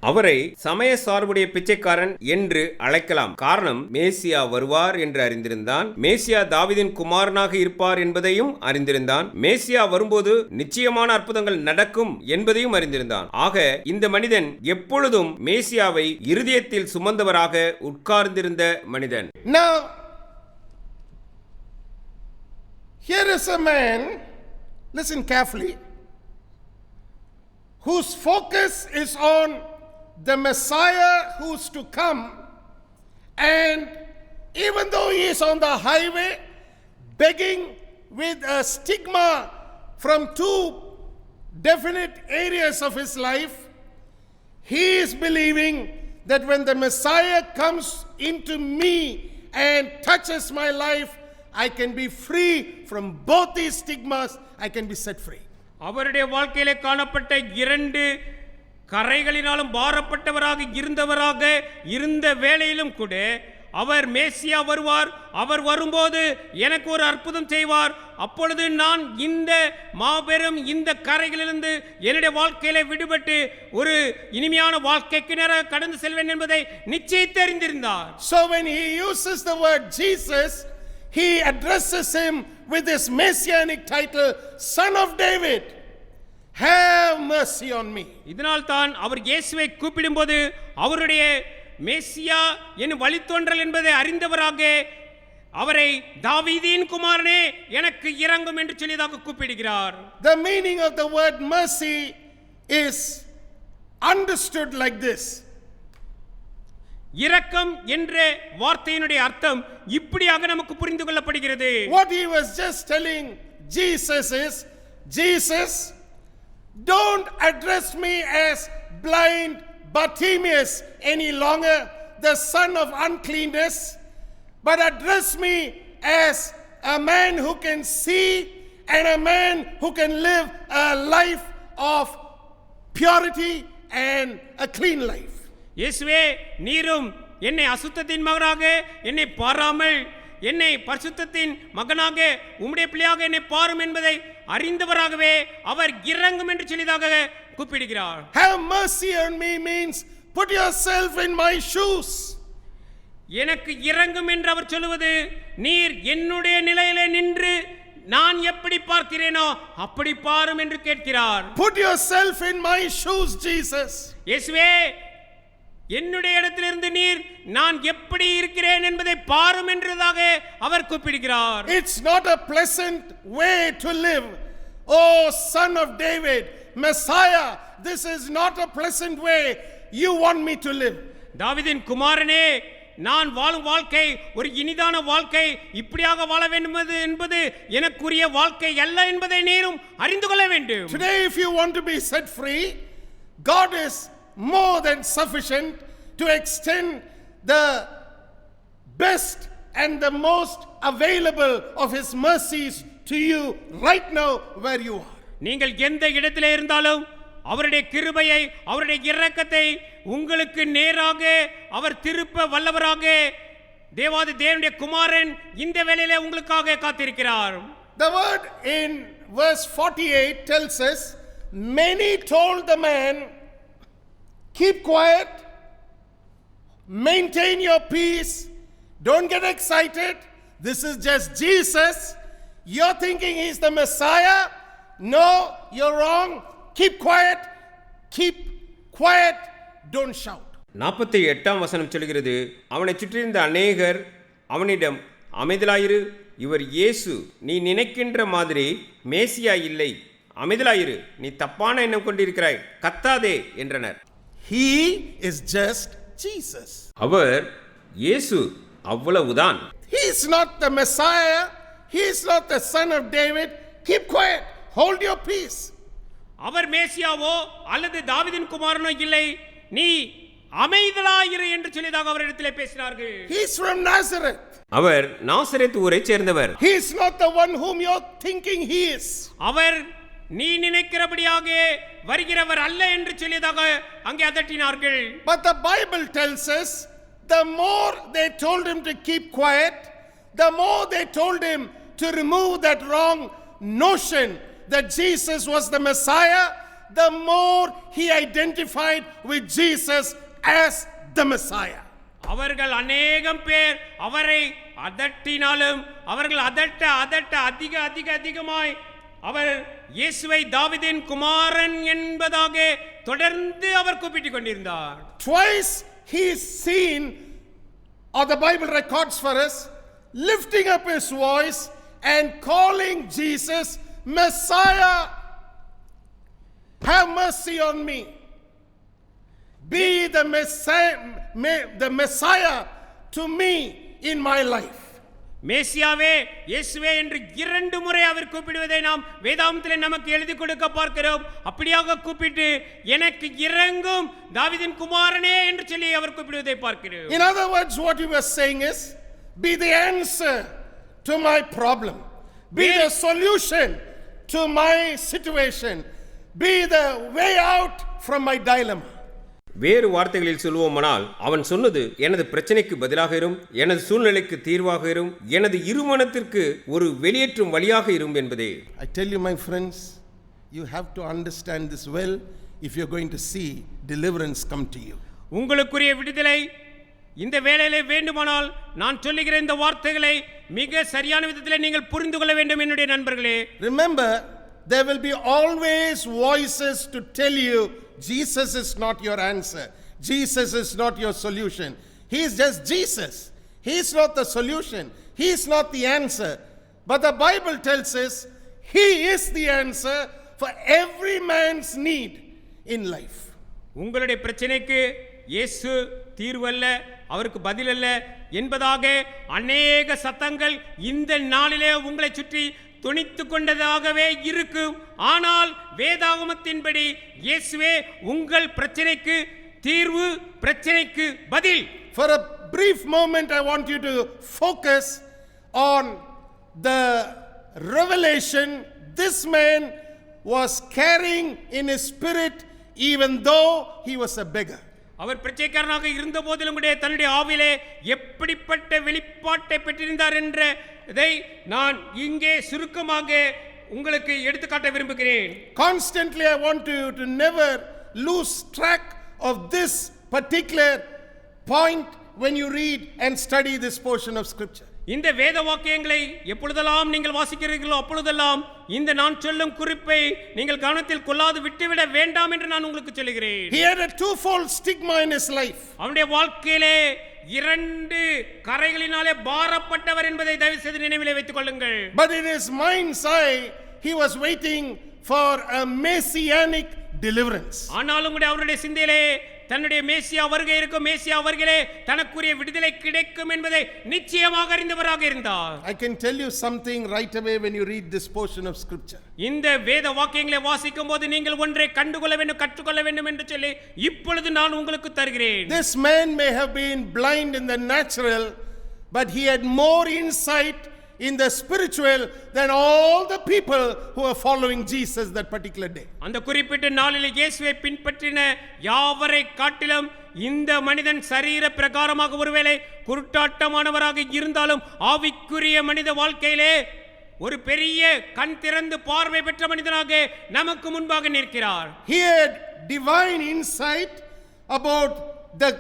[SPEAKER 3] அவரை சமய சார்புடைய பிச்சைக்காரன் என்று அழைக்கலாம். காரணம் மேசியா வருவார் என்று அறிந்திருந்தான். மேசியா தாவீதின் குமாரனாக இருப்பார் என்பதையும் அறிந்திருந்தான். மேசியா வரும்போது நிச்சயமான அற்புதங்கள் நடக்கும் என்பதையும் அறிந்திருந்தான். ஆக இந்த மனிதன் எப்பொழுதும் மேசியாவை இருதயத்தில் சுமந்தவராக உட்கார்ந்திருந்த மனிதன்.
[SPEAKER 2] Now here is a man, listen carefully, whose focus is on the Messiah who's to come, and even though he is on the highway begging with a stigma from two definite areas of his life, he is believing that when the Messiah comes into me and touches my life, I can be free from both these stigmas, I can be set free.
[SPEAKER 3] அவருடைய வாழ்க்கையிலே காணப்பட்ட இரண்டு கரைகளினாலும் பாரப்பட்டவராக இருந்த வேளையிலும் கூட அவர் மேசியா வருவார், அவர் வரும்போது எனக்கு ஒரு அற்புதம் செய்வார், அப்பொழுது நான் இந்த மாபெரும் இந்த கரைகளிலிருந்து என்னுடைய வாழ்க்கையில விடுபட்டு ஒரு இனிமையான வாழ்க்கைக்கு நேராக கடந்து செல்வேன் என்பதை நிச்சயித்து அறிந்திருந்தார்.
[SPEAKER 2] So when he uses the word Jesus, he addresses him with his messianic title, Son of David, have mercy on me.
[SPEAKER 3] இதனால் தான் அவர் இயேசுவை கூப்பிடும்போது அவருடைய மேசியா என்னும் வழித்தோன்றல் என்பதை அறிந்தவராக அவரை தாவீதின் குமாரனே எனக்கு இரங்கும் என்று சொல்லியதாக கூப்பிடுகிறார்.
[SPEAKER 2] The meaning of the word mercy is understood like this.
[SPEAKER 3] இரக்கம் என்ற வார்த்தையினுடைய அர்த்தம் இப்படியாக நமக்கு புரிந்து கொள்ளப்படுகிறது.
[SPEAKER 2] What he was just telling Jesus is, Jesus, don't address me as blind Bartimaeus any longer, the son of uncleanness, but address me as a man who can see and a man who can live a life of purity and a clean life.
[SPEAKER 3] இயேசுவே, நீரும் என்னை அசுத்தத்தின் மகனாக என்னை பாராமல் என்னை பரிசுத்தத்தின் மகனாக உம்முடைய பிள்ளையாக என்னை பாரும் என்பதை அறிந்தவராகவே அவர் இரங்கும் என்று சொல்லியதாக கூப்பிடுகிறார்.
[SPEAKER 2] Have mercy on me means put yourself in my shoes.
[SPEAKER 3] எனக்கு இரங்கும் என்று அவர் சொல்லுவது, நீர் என்னுடைய நிலையிலே நின்று நான் எப்படி பார்க்க பார்க்கிறேனோ அப்படி பாரும் என்று கேட்கிறார்.
[SPEAKER 2] Put yourself in my shoes, Jesus.
[SPEAKER 3] இயேசுவே, என்னுடைய இடத்திலிருந்து நீர் நான் எப்படி இருக்கிறேன் என்பதை பாரும் என்றதாக அவர் கூப்பிடுகிறார்.
[SPEAKER 2] It's not a pleasant way to live. Oh, son of David, Messiah, this is not a pleasant way you want me to live.
[SPEAKER 3] தாவீதின் குமாரனே, நான் வாழும் வாழ்க்கை ஒரு இனிதான வாழ்க்கை, இப்படியாக வாழ வேண்டும் என்பது எனக்குரிய வாழ்க்கை அல்ல என்பதை நீரும் அறிந்து கொள்ள வேண்டும்.
[SPEAKER 2] Today, if you want to be set free, God is more than sufficient to extend the best and the most available of his mercies to you right now where you are.
[SPEAKER 3] நீங்கள் எந்த இடத்திலே இருந்தாலும் அவருடைய கிருபையை, அவருடைய இரக்கத்தை உங்களுக்கு நேராக அவர் திருப்ப வல்லவராக தேவாதி தேவனுடைய குமாரன் இந்த வேளையிலே உங்களுக்காக காத்திருக்கிறார்.
[SPEAKER 2] The word in verse 48 tells us, many told the man, keep quiet, maintain your peace, don't get excited, this is just Jesus, you're thinking he's the Messiah, no, you're wrong, keep quiet, don't shout.
[SPEAKER 3] 48ஆம் வசனம் சொல்கிறது, அவனை சுற்றியிருந்த அநேகர் அவனிடம், அமைதலாயிரு, இவர் இயேசு, நீ நினைக்கின்ற மாதிரி மேசியா இல்லை, அமைதலாயிரு, நீ தப்பான எண்ணம் கொண்டிருக்கிறாய், கத்தாதே என்றனர்.
[SPEAKER 2] He is just Jesus.
[SPEAKER 3] அவர் இயேசு, அவ்வளவுதான்.
[SPEAKER 2] He is not the Messiah, he is not the son of David, keep quiet, hold your peace.
[SPEAKER 3] அவர் மேசியாவோ அல்லது தாவீதின் குமாரனோ இல்லை, நீ அமைதலாயிரு என்று சொல்லியதாக அவரிடத்திலே பேசினார்கள்.
[SPEAKER 2] He is from Nazareth.
[SPEAKER 3] அவர் நாசரேத் ஊரைச் சேர்ந்தவர்.
[SPEAKER 2] He is not the one whom you're thinking he is.
[SPEAKER 3] அவர் நீ நினைக்கிறபடியாக வருகிறவர் அல்ல என்று சொல்லியதாக அங்கே அதட்டினார்கள்.
[SPEAKER 2] But the Bible tells us, the more they told him to keep quiet, the more they told him to remove that wrong notion that Jesus was the Messiah, the more he identified with Jesus as the Messiah.
[SPEAKER 3] அவர்கள் அநேகம் பேர் அவரை அதட்டினாலும் அவர்கள் அதட்ட அதிகமாய் அவர் இயேசுவை தாவீதின் குமாரன் என்பதாக தொடர்ந்து அவர் கூப்பிட்டுக் கொண்டிருந்தார்.
[SPEAKER 2] Twice he is seen, or the Bible records for us, lifting up his voice and calling Jesus Messiah. Have mercy on me. Be the Messiah to me in my life.
[SPEAKER 3] மேசியாவே, இயேசுவே என்று 2 முறை அவர் கூப்பிடுவதை நாம் வேதாகமத்திலே நமக்கு எழுதி கொடுக்க பார்க்கிறோம். அப்படியாக கூப்பிட்டு எனக்கு இறங்கும் தாவீதின் குமாரனே என்று சொல்லி அவர் கூப்பிடுவதை பார்க்கிறோம்.
[SPEAKER 2] In other words, what he was saying is, be the answer to my problem, be the solution to my situation, be the way out from my dilemma.
[SPEAKER 3] வேறு வார்த்தைகளில் சொல்வோமானால் அவன் சொன்னது, எனது பிரச்சனைக்கு பதிலாக இரும், எனது சூழ்நிலைக்கு தீர்வாக இரும், எனது இருமனத்திற்கு ஒரு வெளியேற்றும் வழியாக இரும் என்பதே.
[SPEAKER 2] I tell you, my friends, you have to understand this well if you're going to see deliverance come to you.
[SPEAKER 3] உங்களுக்குரிய விடுதலை இந்த வேளையிலே வேண்டுமானால் நான் சொல்லுகிற இந்த வார்த்தைகளை மிக சரியான விதத்திலே நீங்கள் புரிந்து கொள்ள வேண்டும் என்னுடைய நண்பர்களே.
[SPEAKER 2] Remember, there will be always voices to tell you Jesus is not your answer, Jesus is not your solution. He is just Jesus. He is not the solution, he is not the answer. But the Bible tells us he is the answer for every man's need in life.
[SPEAKER 3] உங்களுடைய பிரச்சனைக்கு இயேசு தீர்வல்ல, அவருக்கு பதில் அல்ல என்பதாக அநேக சத்தங்கள் இந்த நாளிலே உங்களை சுற்றி துணித்து கொண்டதாகவே இருக்கும். ஆனால் வேதாகமத்தின்படி இயேசுவே உங்கள் பிரச்சனைக்கு தீர்வு, பிரச்சனைக்கு பதில்.
[SPEAKER 2] For a brief moment I want you to focus on the revelation this man was carrying in his spirit even though he was a beggar.
[SPEAKER 3] அவர் பிரச்சனைக்காரனாக இருந்த போதிலும் கூட தன்னுடைய ஆவிலே எப்படிப்பட்ட வெளிப்பாட்டை பெற்றிருந்தார் என்றதை நான் இங்கே சுருக்கமாக உங்களுக்கு எடுத்துக்காட்ட விரும்புகிறேன்.
[SPEAKER 2] Constantly I want you to never lose track of this particular point when you read and study this portion of scripture.
[SPEAKER 3] இந்த வேத வாக்கியங்களை எப்பொழுதெல்லாம் நீங்கள் வாசிக்கிறீர்களோ அப்பொழுதெல்லாம் இந்த நான் சொல்லும் குறிப்பை நீங்கள் கவனத்தில் கொள்ளாது விட்டுவிட வேண்டாம் என்று நான் உங்களுக்கு சொல்கிறேன்.
[SPEAKER 2] He had a twofold stigma in his life.
[SPEAKER 3] அவனுடைய வாழ்க்கையிலே இரண்டு கரைகளினாலே பாரப்பட்டவர் என்பதை தயவு செய்து நினைவிலே வைத்துக் கொள்ளுங்கள்.
[SPEAKER 2] But in his mind's eye, he was waiting for a messianic deliverance.
[SPEAKER 3] ஆனாலும் கூட அவருடைய சிந்தையிலே தன்னுடைய மேசியா வருகை இருக்கும், மேசியா வருகையிலே தனக்குரிய விடுதலை கிடைக்கும் என்பதை நிச்சயமாக அறிந்தவராக இருந்தார்.
[SPEAKER 2] I can tell you something right away when you read this portion of scripture.
[SPEAKER 3] இந்த வேத வாக்கியங்களை வாசிக்கும் போது நீங்கள் ஒன்றை கண்டுகொள்ள வேண்டும், கற்றுக்கொள்ள வேண்டும் என்று சொல்லி இப்பொழுது நான் உங்களுக்கு தருகிறேன்.
[SPEAKER 2] This man may have been blind in the natural, but he had more insight in the spiritual than all the people who are following Jesus that particular day.
[SPEAKER 3] அந்த குறிப்பிட்ட நாளில் இயேசுவை பின்பற்றின யாவரை காட்டிலும் இந்த மனிதன் சரீர பிரகாரமாக ஒருவேளை குருட்டாட்டமானவராக இருந்தாலும் ஆவிக்குரிய மனித வாழ்க்கையிலே ஒரு பெரிய கண் திறந்து பார்வை பெற்ற மனிதனாக நமக்கு முன்பாக நிற்கிறார்.
[SPEAKER 2] He had divine insight about the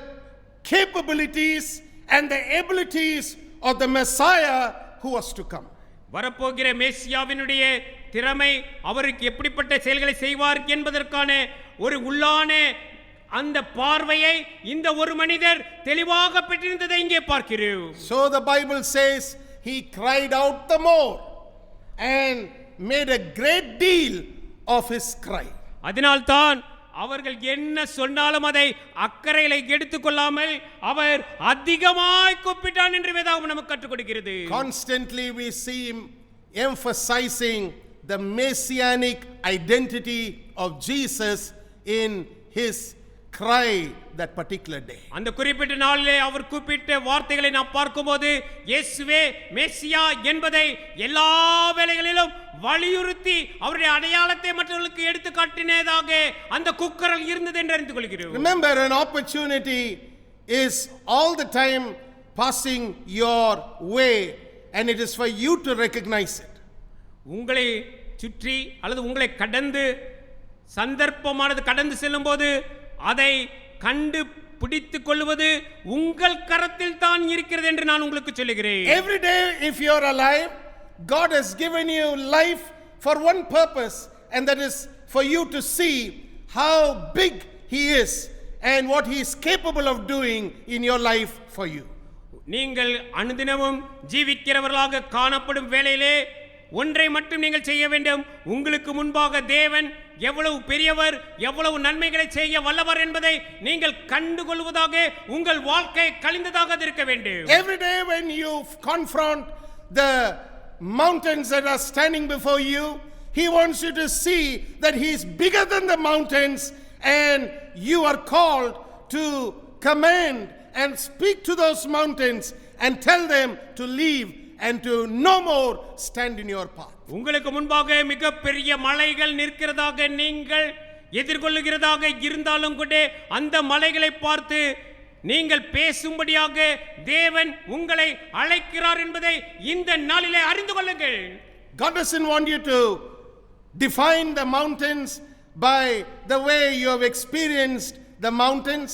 [SPEAKER 2] capabilities and the abilities of the Messiah who was to come.
[SPEAKER 3] வரப்போகிற மேசியாவினுடைய திறமை, அவருக்கு எப்படிப்பட்ட செயல்களை செய்வார் என்பதற்கான ஒரு உள்ளான அந்த பார்வையை இந்த ஒரு மனிதர் தெளிவாக பெற்றிருந்ததை இங்கே பார்க்கிறோம்.
[SPEAKER 2] So the Bible says he cried out the more and made a great deal of his cry.
[SPEAKER 3] அதனால்தான் அவர்கள் என்ன சொன்னாலும் அதை அக்கறையில எடுத்துக்கொள்ளாமல் அவர் அதிகமாய் கூப்பிட்டான் என்று வேதாகமம் நமக்கு கற்றுக் கொடுக்கிறது.
[SPEAKER 2] Constantly we see him emphasizing the messianic identity of Jesus in his cry that particular day.
[SPEAKER 3] அந்த குறிப்பிட்ட நாளிலே அவர் கூப்பிட்ட வார்த்தைகளை நாம் பார்க்கும்போது இயேசுவே மேசியா என்பதை எல்லா வேளைகளிலும் வலியுறுத்தி அவருடைய அடையாளத்தை மற்றவர்களுக்கு எடுத்து காட்டினதாக அந்த குக்கரல் இருந்தது என்று அறிந்து கொள்கிறோம்.
[SPEAKER 2] Remember, an opportunity is all the time passing your way and it is for you to recognize it.
[SPEAKER 3] உங்களை சுற்றி அல்லது உங்களை கடந்து சந்தர்ப்பமானது கடந்து செல்லும் போது அதை கண்டு பிடித்துக் கொள்வது உங்கள் கரத்தில் தான் இருக்கிறது என்று நான் உங்களுக்கு சொல்லுகிறேன்.
[SPEAKER 2] Every day if you are alive, God has given you life for one purpose, and that is for you to see how big he is and what he is capable of doing in your life for you.
[SPEAKER 3] நீங்கள் அனுதினமும் ஜீவிக்கிறவர்களாக காணப்படும் வேளையிலே ஒன்றை மட்டும் நீங்கள் செய்ய வேண்டும். உங்களுக்கு முன்பாக தேவன் எவ்வளவு பெரியவர், எவ்வளவு நன்மைகளை செய்ய வல்லவர் என்பதை நீங்கள் கண்டுகொள்வதாக உங்கள் வாழ்க்கை கழிந்ததாக இருக்க வேண்டும்.
[SPEAKER 2] Every day when you confront the mountains that are standing before you, he wants you to see that he is bigger than the mountains, and you are called to command and speak to those mountains and tell them to leave and to no more stand in your path.
[SPEAKER 3] உங்களுக்கு முன்பாக மிகப்பெரிய மலைகள் நிற்கிறதாக நீங்கள் எதிர்கொள்ளுகிறதாக இருந்தாலும் கூட அந்த மலைகளை பார்த்து நீங்கள் பேசும்படியாக தேவன் உங்களை அழைக்கிறார் என்பதை இந்த நாளிலே அறிந்து கொள்ளுங்கள்.
[SPEAKER 2] God doesn't want you to define the mountains by the way you have experienced the mountains.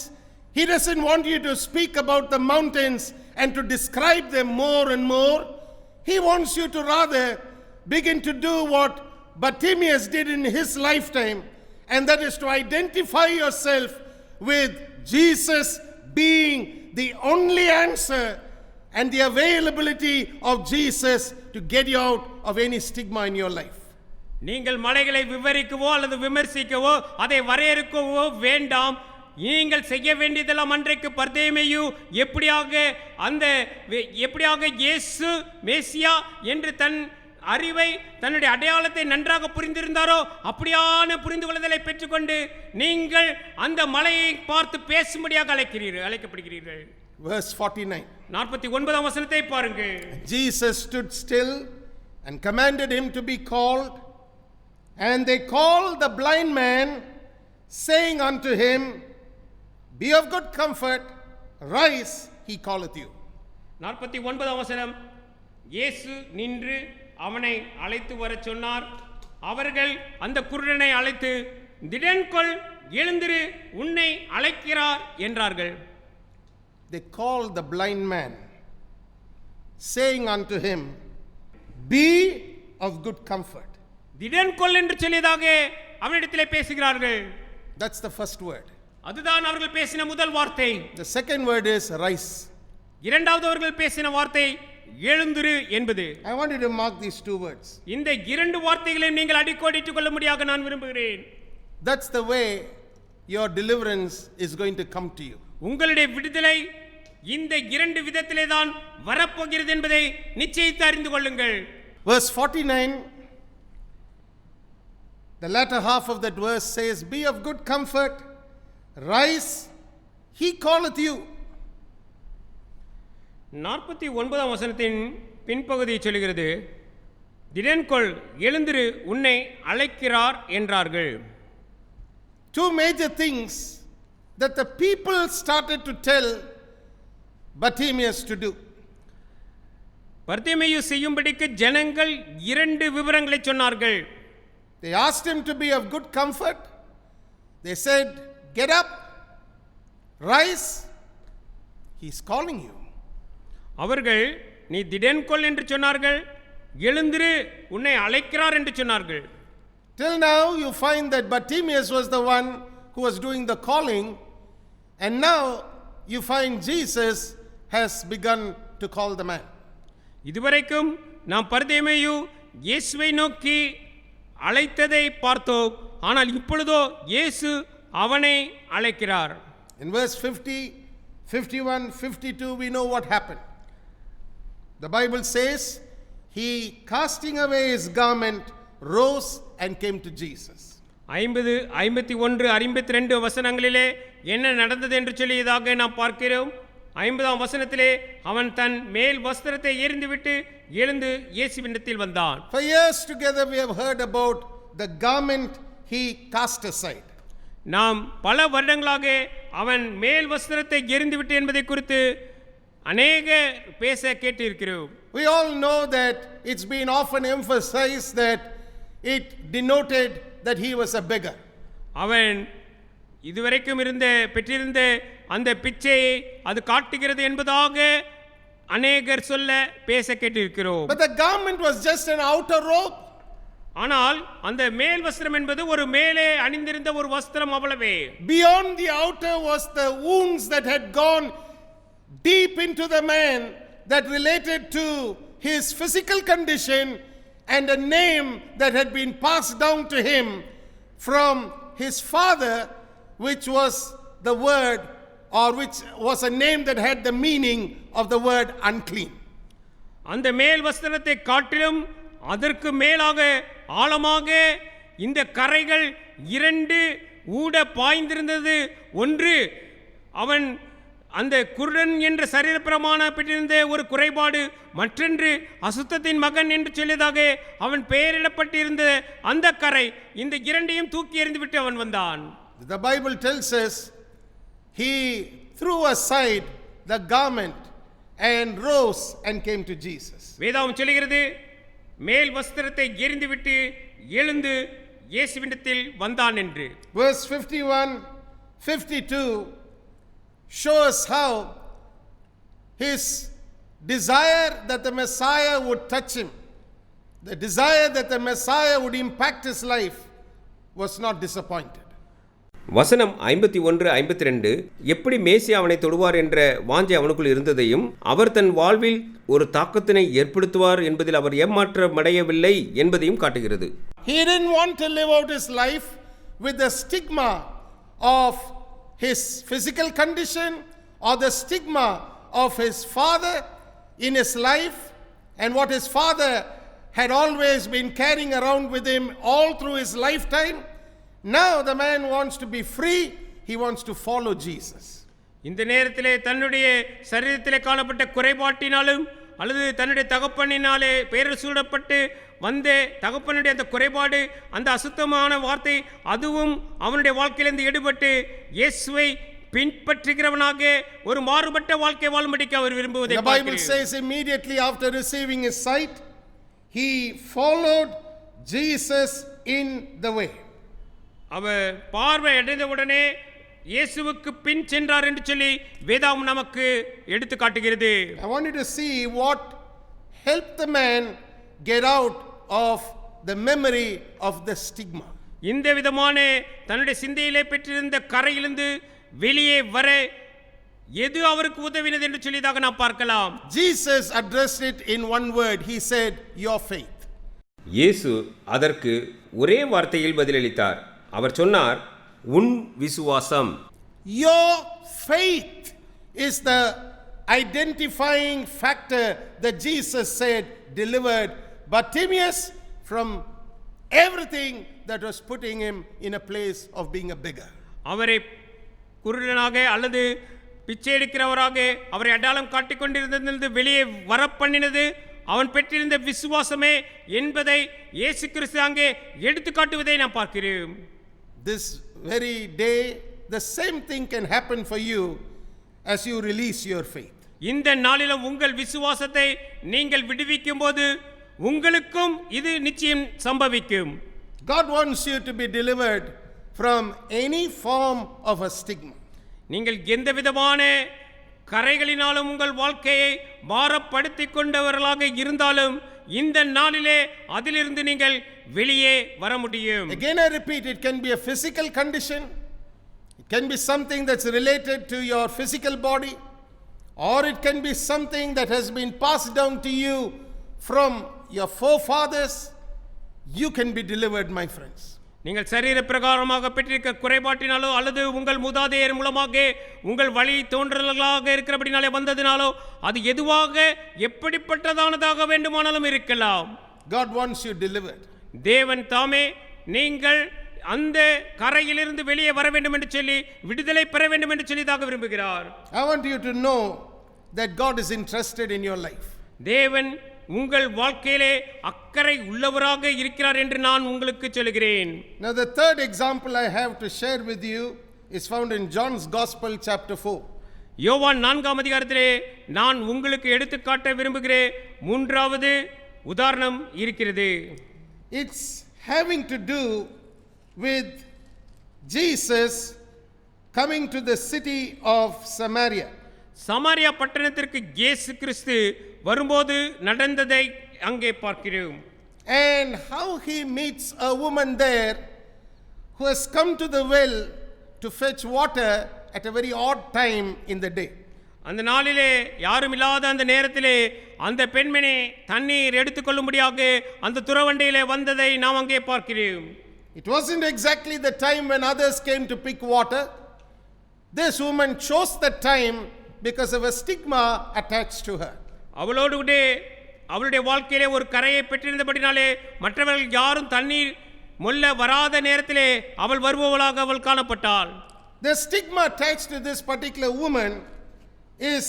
[SPEAKER 2] He doesn't want you to speak about the mountains and to describe them more and more. He wants you to rather begin to do what Bartimaeus did in his lifetime, and that is to identify yourself with Jesus being the only answer and the availability of Jesus to get you out of any stigma in your life.
[SPEAKER 3] நீங்கள் மலைகளை விவரிக்கவோ அல்லது விமர்சிக்கவோ அதை வரையறுக்கவோ வேண்டாம். நீங்கள் செய்ய வேண்டியதெல்லாம் அன்றைக்கு பர்தேமேயு எப்படியாக இயேசு மேசியா என்று தன் அறிவை தன்னுடைய அடையாளத்தை நன்றாக புரிந்திருந்தாரோ அப்படியான புரிந்து கொள்ளுதலை பெற்றுக்கொண்டு நீங்கள் அந்த மலையை பார்த்து பேசும்படியாக அழைக்கப்படுகிறீர்கள்.
[SPEAKER 2] Verse 49.
[SPEAKER 3] 49ஆம் வசனத்தை பாருங்கள்.
[SPEAKER 2] Jesus stood still and commanded him to be called, and they called the blind man, saying unto him, Be of good comfort, rise, he calleth you.
[SPEAKER 3] 49ஆம் வசனம். இயேசு நின்று அவனை அழைத்து வரச் சொன்னார். அவர்கள் அந்த குருடனை அழைத்து, திடன்கொள், எழுந்திரு, உன்னை அழைக்கிறார் என்றார்கள்.
[SPEAKER 2] They called the blind man. saying unto him, Be of good comfort.
[SPEAKER 3] திடன் கொள் என்று சொல்லியதாக அவனிடத்திலே பேசுகிறார்கள்.
[SPEAKER 2] That's the first word.
[SPEAKER 3] அதுதான் அவர்கள் பேசின முதல் வார்த்தை.
[SPEAKER 2] The second word is rise.
[SPEAKER 3] இரண்டாவது அவர்கள் பேசின வார்த்தை எழுந்திரு என்பது.
[SPEAKER 2] I want you to mark these two words.
[SPEAKER 3] இந்த இரண்டு வார்த்தைகளையும் நீங்கள் அடிக்கோடிட்டுக் கொள்ளும்படியாக நான் விரும்புகிறேன்.
[SPEAKER 2] That's the way your deliverance is going to come to you.
[SPEAKER 3] உங்களுடைய விடுதலை இந்த இரண்டு விதத்திலே தான் வரப்போகிறது என்பதை நிச்சயித்து அறிந்து கொள்ளுங்கள்.
[SPEAKER 2] Verse 49, the latter half of that verse says, Be of good comfort, rise, he calleth you.
[SPEAKER 3] 49ஆம் வசனத்தின் பின்பகுதியை சொல்கிறது, திடன் கொள், எழுந்திரு, உன்னை அழைக்கிறார் என்றார்கள்.
[SPEAKER 2] Two major things that the people started to tell Bartimaeus to do.
[SPEAKER 3] Bartimaeus செய்யும்படிக்கு ஜனங்கள் இரண்டு விவரங்களை சொன்னார்கள்.
[SPEAKER 2] They asked him to be of good comfort. They said, Get up, rise, he's calling you.
[SPEAKER 3] அவர்கள் நீ திடன் கொள் என்று சொன்னார்கள், எழுந்திரு, உன்னை அழைக்கிறார் என்று சொன்னார்கள்.
[SPEAKER 2] Till now you find that Bartimaeus was the one who was doing the calling, and now you find Jesus has begun to call the man.
[SPEAKER 3] இதுவரைக்கும் நாம் பர்திமேயு இயேசுவை நோக்கி அழைத்ததை பார்த்தோம். ஆனால் இப்பொழுதோ இயேசு அவனை அழைக்கிறார்.
[SPEAKER 2] In verse 50, 51, 52 we know what happened. The Bible says he, casting away his garment, rose and came to Jesus.
[SPEAKER 3] 50, 51, 52 வசனங்களிலே என்ன நடந்தது என்று சொல்லியதாக நாம் பார்க்கிறோம். 50ஆம் வசனத்திலே அவன் தன் மேல் வஸ்திரத்தை எறிந்துவிட்டு எழுந்து இயேசுவினிடத்தில் வந்தான்.
[SPEAKER 2] For years together we have heard about the garment he cast aside.
[SPEAKER 3] நாம் பல வருடங்களாக அவன் மேல் வஸ்திரத்தை எறிந்துவிட்டு என்பதை குறித்து அநேக பேச கேட்டிருக்கிறோம்.
[SPEAKER 2] We all know that it's been often emphasized that it denoted that he was a beggar.
[SPEAKER 3] அவன் இதுவரைக்கும் பெற்றிருந்த அந்த பிச்சையை அது காட்டுகிறது என்பதாக அநேகர் சொல்ல பேச கேட்டிருக்கிறோம்.
[SPEAKER 2] But the garment was just an outer robe.
[SPEAKER 3] ஆனால் அந்த மேல் வஸ்திரம் என்பது ஒரு மேலே அணிந்திருந்த ஒரு வஸ்திரம் அவ்வளவே.
[SPEAKER 2] Beyond the outer was the wounds that had gone deep into the man that related to his physical condition and a name that had been passed down to him from his father, which was the word, or which was a name that had the meaning of the word unclean.
[SPEAKER 3] அந்த மேல் வஸ்திரத்தை காட்டிலும் அதற்கு மேலாக ஆழமாக இந்த கரைகள் இரண்டு ஊட பாய்ந்திருந்தது. ஒன்று, அவன் அந்த குருடன் என்ற சரீரப்பிரமாண பெற்றிருந்த ஒரு குறைபாடு, மற்றொன்று அசுத்தத்தின் மகன் என்று சொல்லியதாக அவன் பெயரிடப்பட்டிருந்த அந்த கரை. இந்த இரண்டையும் தூக்கி எறிந்துவிட்டு அவன் வந்தான்.
[SPEAKER 2] The Bible tells us he threw aside the garment and rose and came to Jesus.
[SPEAKER 3] வேதாகம் சொல்கிறது மேல் வஸ்திரத்தை எறிந்துவிட்டு எழுந்து இயேசுவினிடத்தில் வந்தான் என்று.
[SPEAKER 2] Verse 51, 52 show us how his desire that the Messiah would touch him, the desire that the Messiah would impact his life, was not disappointed.
[SPEAKER 4] வசனம் 51, 52 எப்படி மேசியா அவனை தொடுவார் என்ற வாஞ்சை அவனுக்குள் இருந்ததையும் அவர் தன் வாழ்வில் ஒரு தாக்கத்தினை ஏற்படுத்துவார் என்பதில் அவர் ஏமாற்றமடையவில்லை என்பதையும் காட்டுகிறது.
[SPEAKER 2] He didn't want to live out his life with the stigma of his physical condition or the stigma of his father in his life and what his father had always been carrying around with him all through his lifetime. Now the man wants to be free. He wants to follow Jesus.
[SPEAKER 3] இந்த நேரத்திலே தன்னுடைய சரீரத்திலே காணப்பட்ட குறைபாட்டினாலும் அல்லது தன்னுடைய தகப்பனினாலே பெயர் சூடப்பட்டு வந்த தகப்பனுடைய அந்த குறைபாடு, அந்த அசுத்தமான வார்த்தை, அதுவும் அவனுடைய வாழ்க்கையிலிருந்து எடுபட்டு இயேசுவை பின்பற்றுகிறவனாக ஒரு மாறுபட்ட வாழ்க்கை வாழும்படிக்கு அவர் விரும்புவதை
[SPEAKER 2] The Bible says immediately after receiving his sight, he followed Jesus in the way.
[SPEAKER 3] அவர் பார்வை அடைந்தவுடனே இயேசுவுக்கு பின் சென்றார் என்று சொல்லி வேதாகம் நமக்கு எடுத்து காட்டுகிறது.
[SPEAKER 2] I want you to see what help the man get out of the memory of the stigma.
[SPEAKER 3] இந்த விதமான தன்னுடைய சிந்தையிலே பெற்றிருந்த கரையிலிருந்து வெளியே வர எது அவருக்கு உதவினது என்று சொல்லியதாக நாம் பார்க்கலாம்.
[SPEAKER 2] Jesus addressed it in one word. He said, your faith.
[SPEAKER 4] இயேசு அதற்கு ஒரே வார்த்தையில் பதிலளித்தார். அவர் சொன்னார், உன் விசுவாசம்.
[SPEAKER 2] Your faith is the identifying factor that Jesus said delivered Bartimaeus from everything that was putting him in a place of being a beggar.
[SPEAKER 3] அவரை குருடனாக அல்லது பிச்சை எடுக்கிறவராக அவரை அடையாளம் காட்டிக் கொண்டிருந்ததிலிருந்து வெளியே வரப்பண்ணினது அவன் பெற்றிருந்த விசுவாசமே என்பதை இயேசு கிறிஸ்து அங்கே எடுத்து காட்டுவதை நாம் பார்க்கிறோம்.
[SPEAKER 2] This very day the same thing can happen for you as you release your faith.
[SPEAKER 3] இந்த நாளிலும் உங்கள் விசுவாசத்தை நீங்கள் விடுவிக்கும் போது உங்களுக்கும் இது நிச்சயம் சம்பவிக்கும்.
[SPEAKER 2] God wants you to be delivered from any form of a stigma.
[SPEAKER 3] நீங்கள் எந்த விதமான கரைகளினாலும் உங்கள் வாழ்க்கையை பாரப்படுத்திக் கொண்டவர்களாக இருந்தாலும் இந்த நாளிலே அதிலிருந்து நீங்கள் வெளியே வர முடியும்.
[SPEAKER 2] Again I repeat, it can be a physical condition, it can be something that's related to your physical body, or it can be something that has been passed down to you from your forefathers. You can be delivered, my friends.
[SPEAKER 3] நீங்கள் சரீர பிரகாரமாக பெற்றிருக்க குறைபாட்டினாலோ அல்லது உங்கள் மூதாதையர் மூலமாக உங்கள் வழி தோன்றல்களாக இருக்கிறபடினாலே வந்ததினாலோ அது எதுவாக எப்படிப்பட்டதானதாக வேண்டுமானாலும் இருக்கலாம்.
[SPEAKER 2] God wants you delivered.
[SPEAKER 3] தேவன் தாமே நீங்கள் அந்த கரையிலிருந்து வெளியே வர வேண்டும் என்று சொல்லி விடுதலை பெற வேண்டும் என்று சொல்லிதாக விரும்புகிறார்.
[SPEAKER 2] I want you to know that God is interested in your life.
[SPEAKER 3] தேவன் உங்கள் வாழ்க்கையிலே அக்கறை உள்ளவராக இருக்கிறார் என்று நான் உங்களுக்கு சொல்கிறேன்.
[SPEAKER 2] Now the third example I have to share with you is found in John's Gospel chapter 4.
[SPEAKER 3] யோவான் 4ஆம் அதிகாரத்திலே நான் உங்களுக்கு எடுத்துக்காட்ட விரும்புகிற மூன்றாவது உதாரணம் இருக்கிறது.
[SPEAKER 2] It's having to do with Jesus coming to the city of Samaria.
[SPEAKER 3] Samariya பட்டணத்திற்கு இயேசு கிறிஸ்து வரும்போது நடந்ததை அங்கே பார்க்கிறோம்.
[SPEAKER 2] And how he meets a woman there who has come to the well to fetch water at a very odd time in the day.
[SPEAKER 3] அந்த நாளிலே யாரும் இல்லாத அந்த நேரத்திலே அந்த பெண்மணி தண்ணீர் எடுத்துக்கொள்ளும்படியாக அந்த துறவண்டையிலே வந்ததை நாம் அங்கே பார்க்கிறோம்.
[SPEAKER 2] It wasn't exactly the time when others came to pick water. This woman chose the time because of a stigma attached to her.
[SPEAKER 3] அவளோடு கூட அவளுடைய வாழ்க்கையிலே ஒரு கரையை பெற்றிருந்தபடினாலே மற்றவர்கள் யாரும் தண்ணீர் மொல்ல வராத நேரத்திலே அவள் வருபவளாக அவள் காணப்பட்டாள்.
[SPEAKER 2] The stigma attached to this particular woman is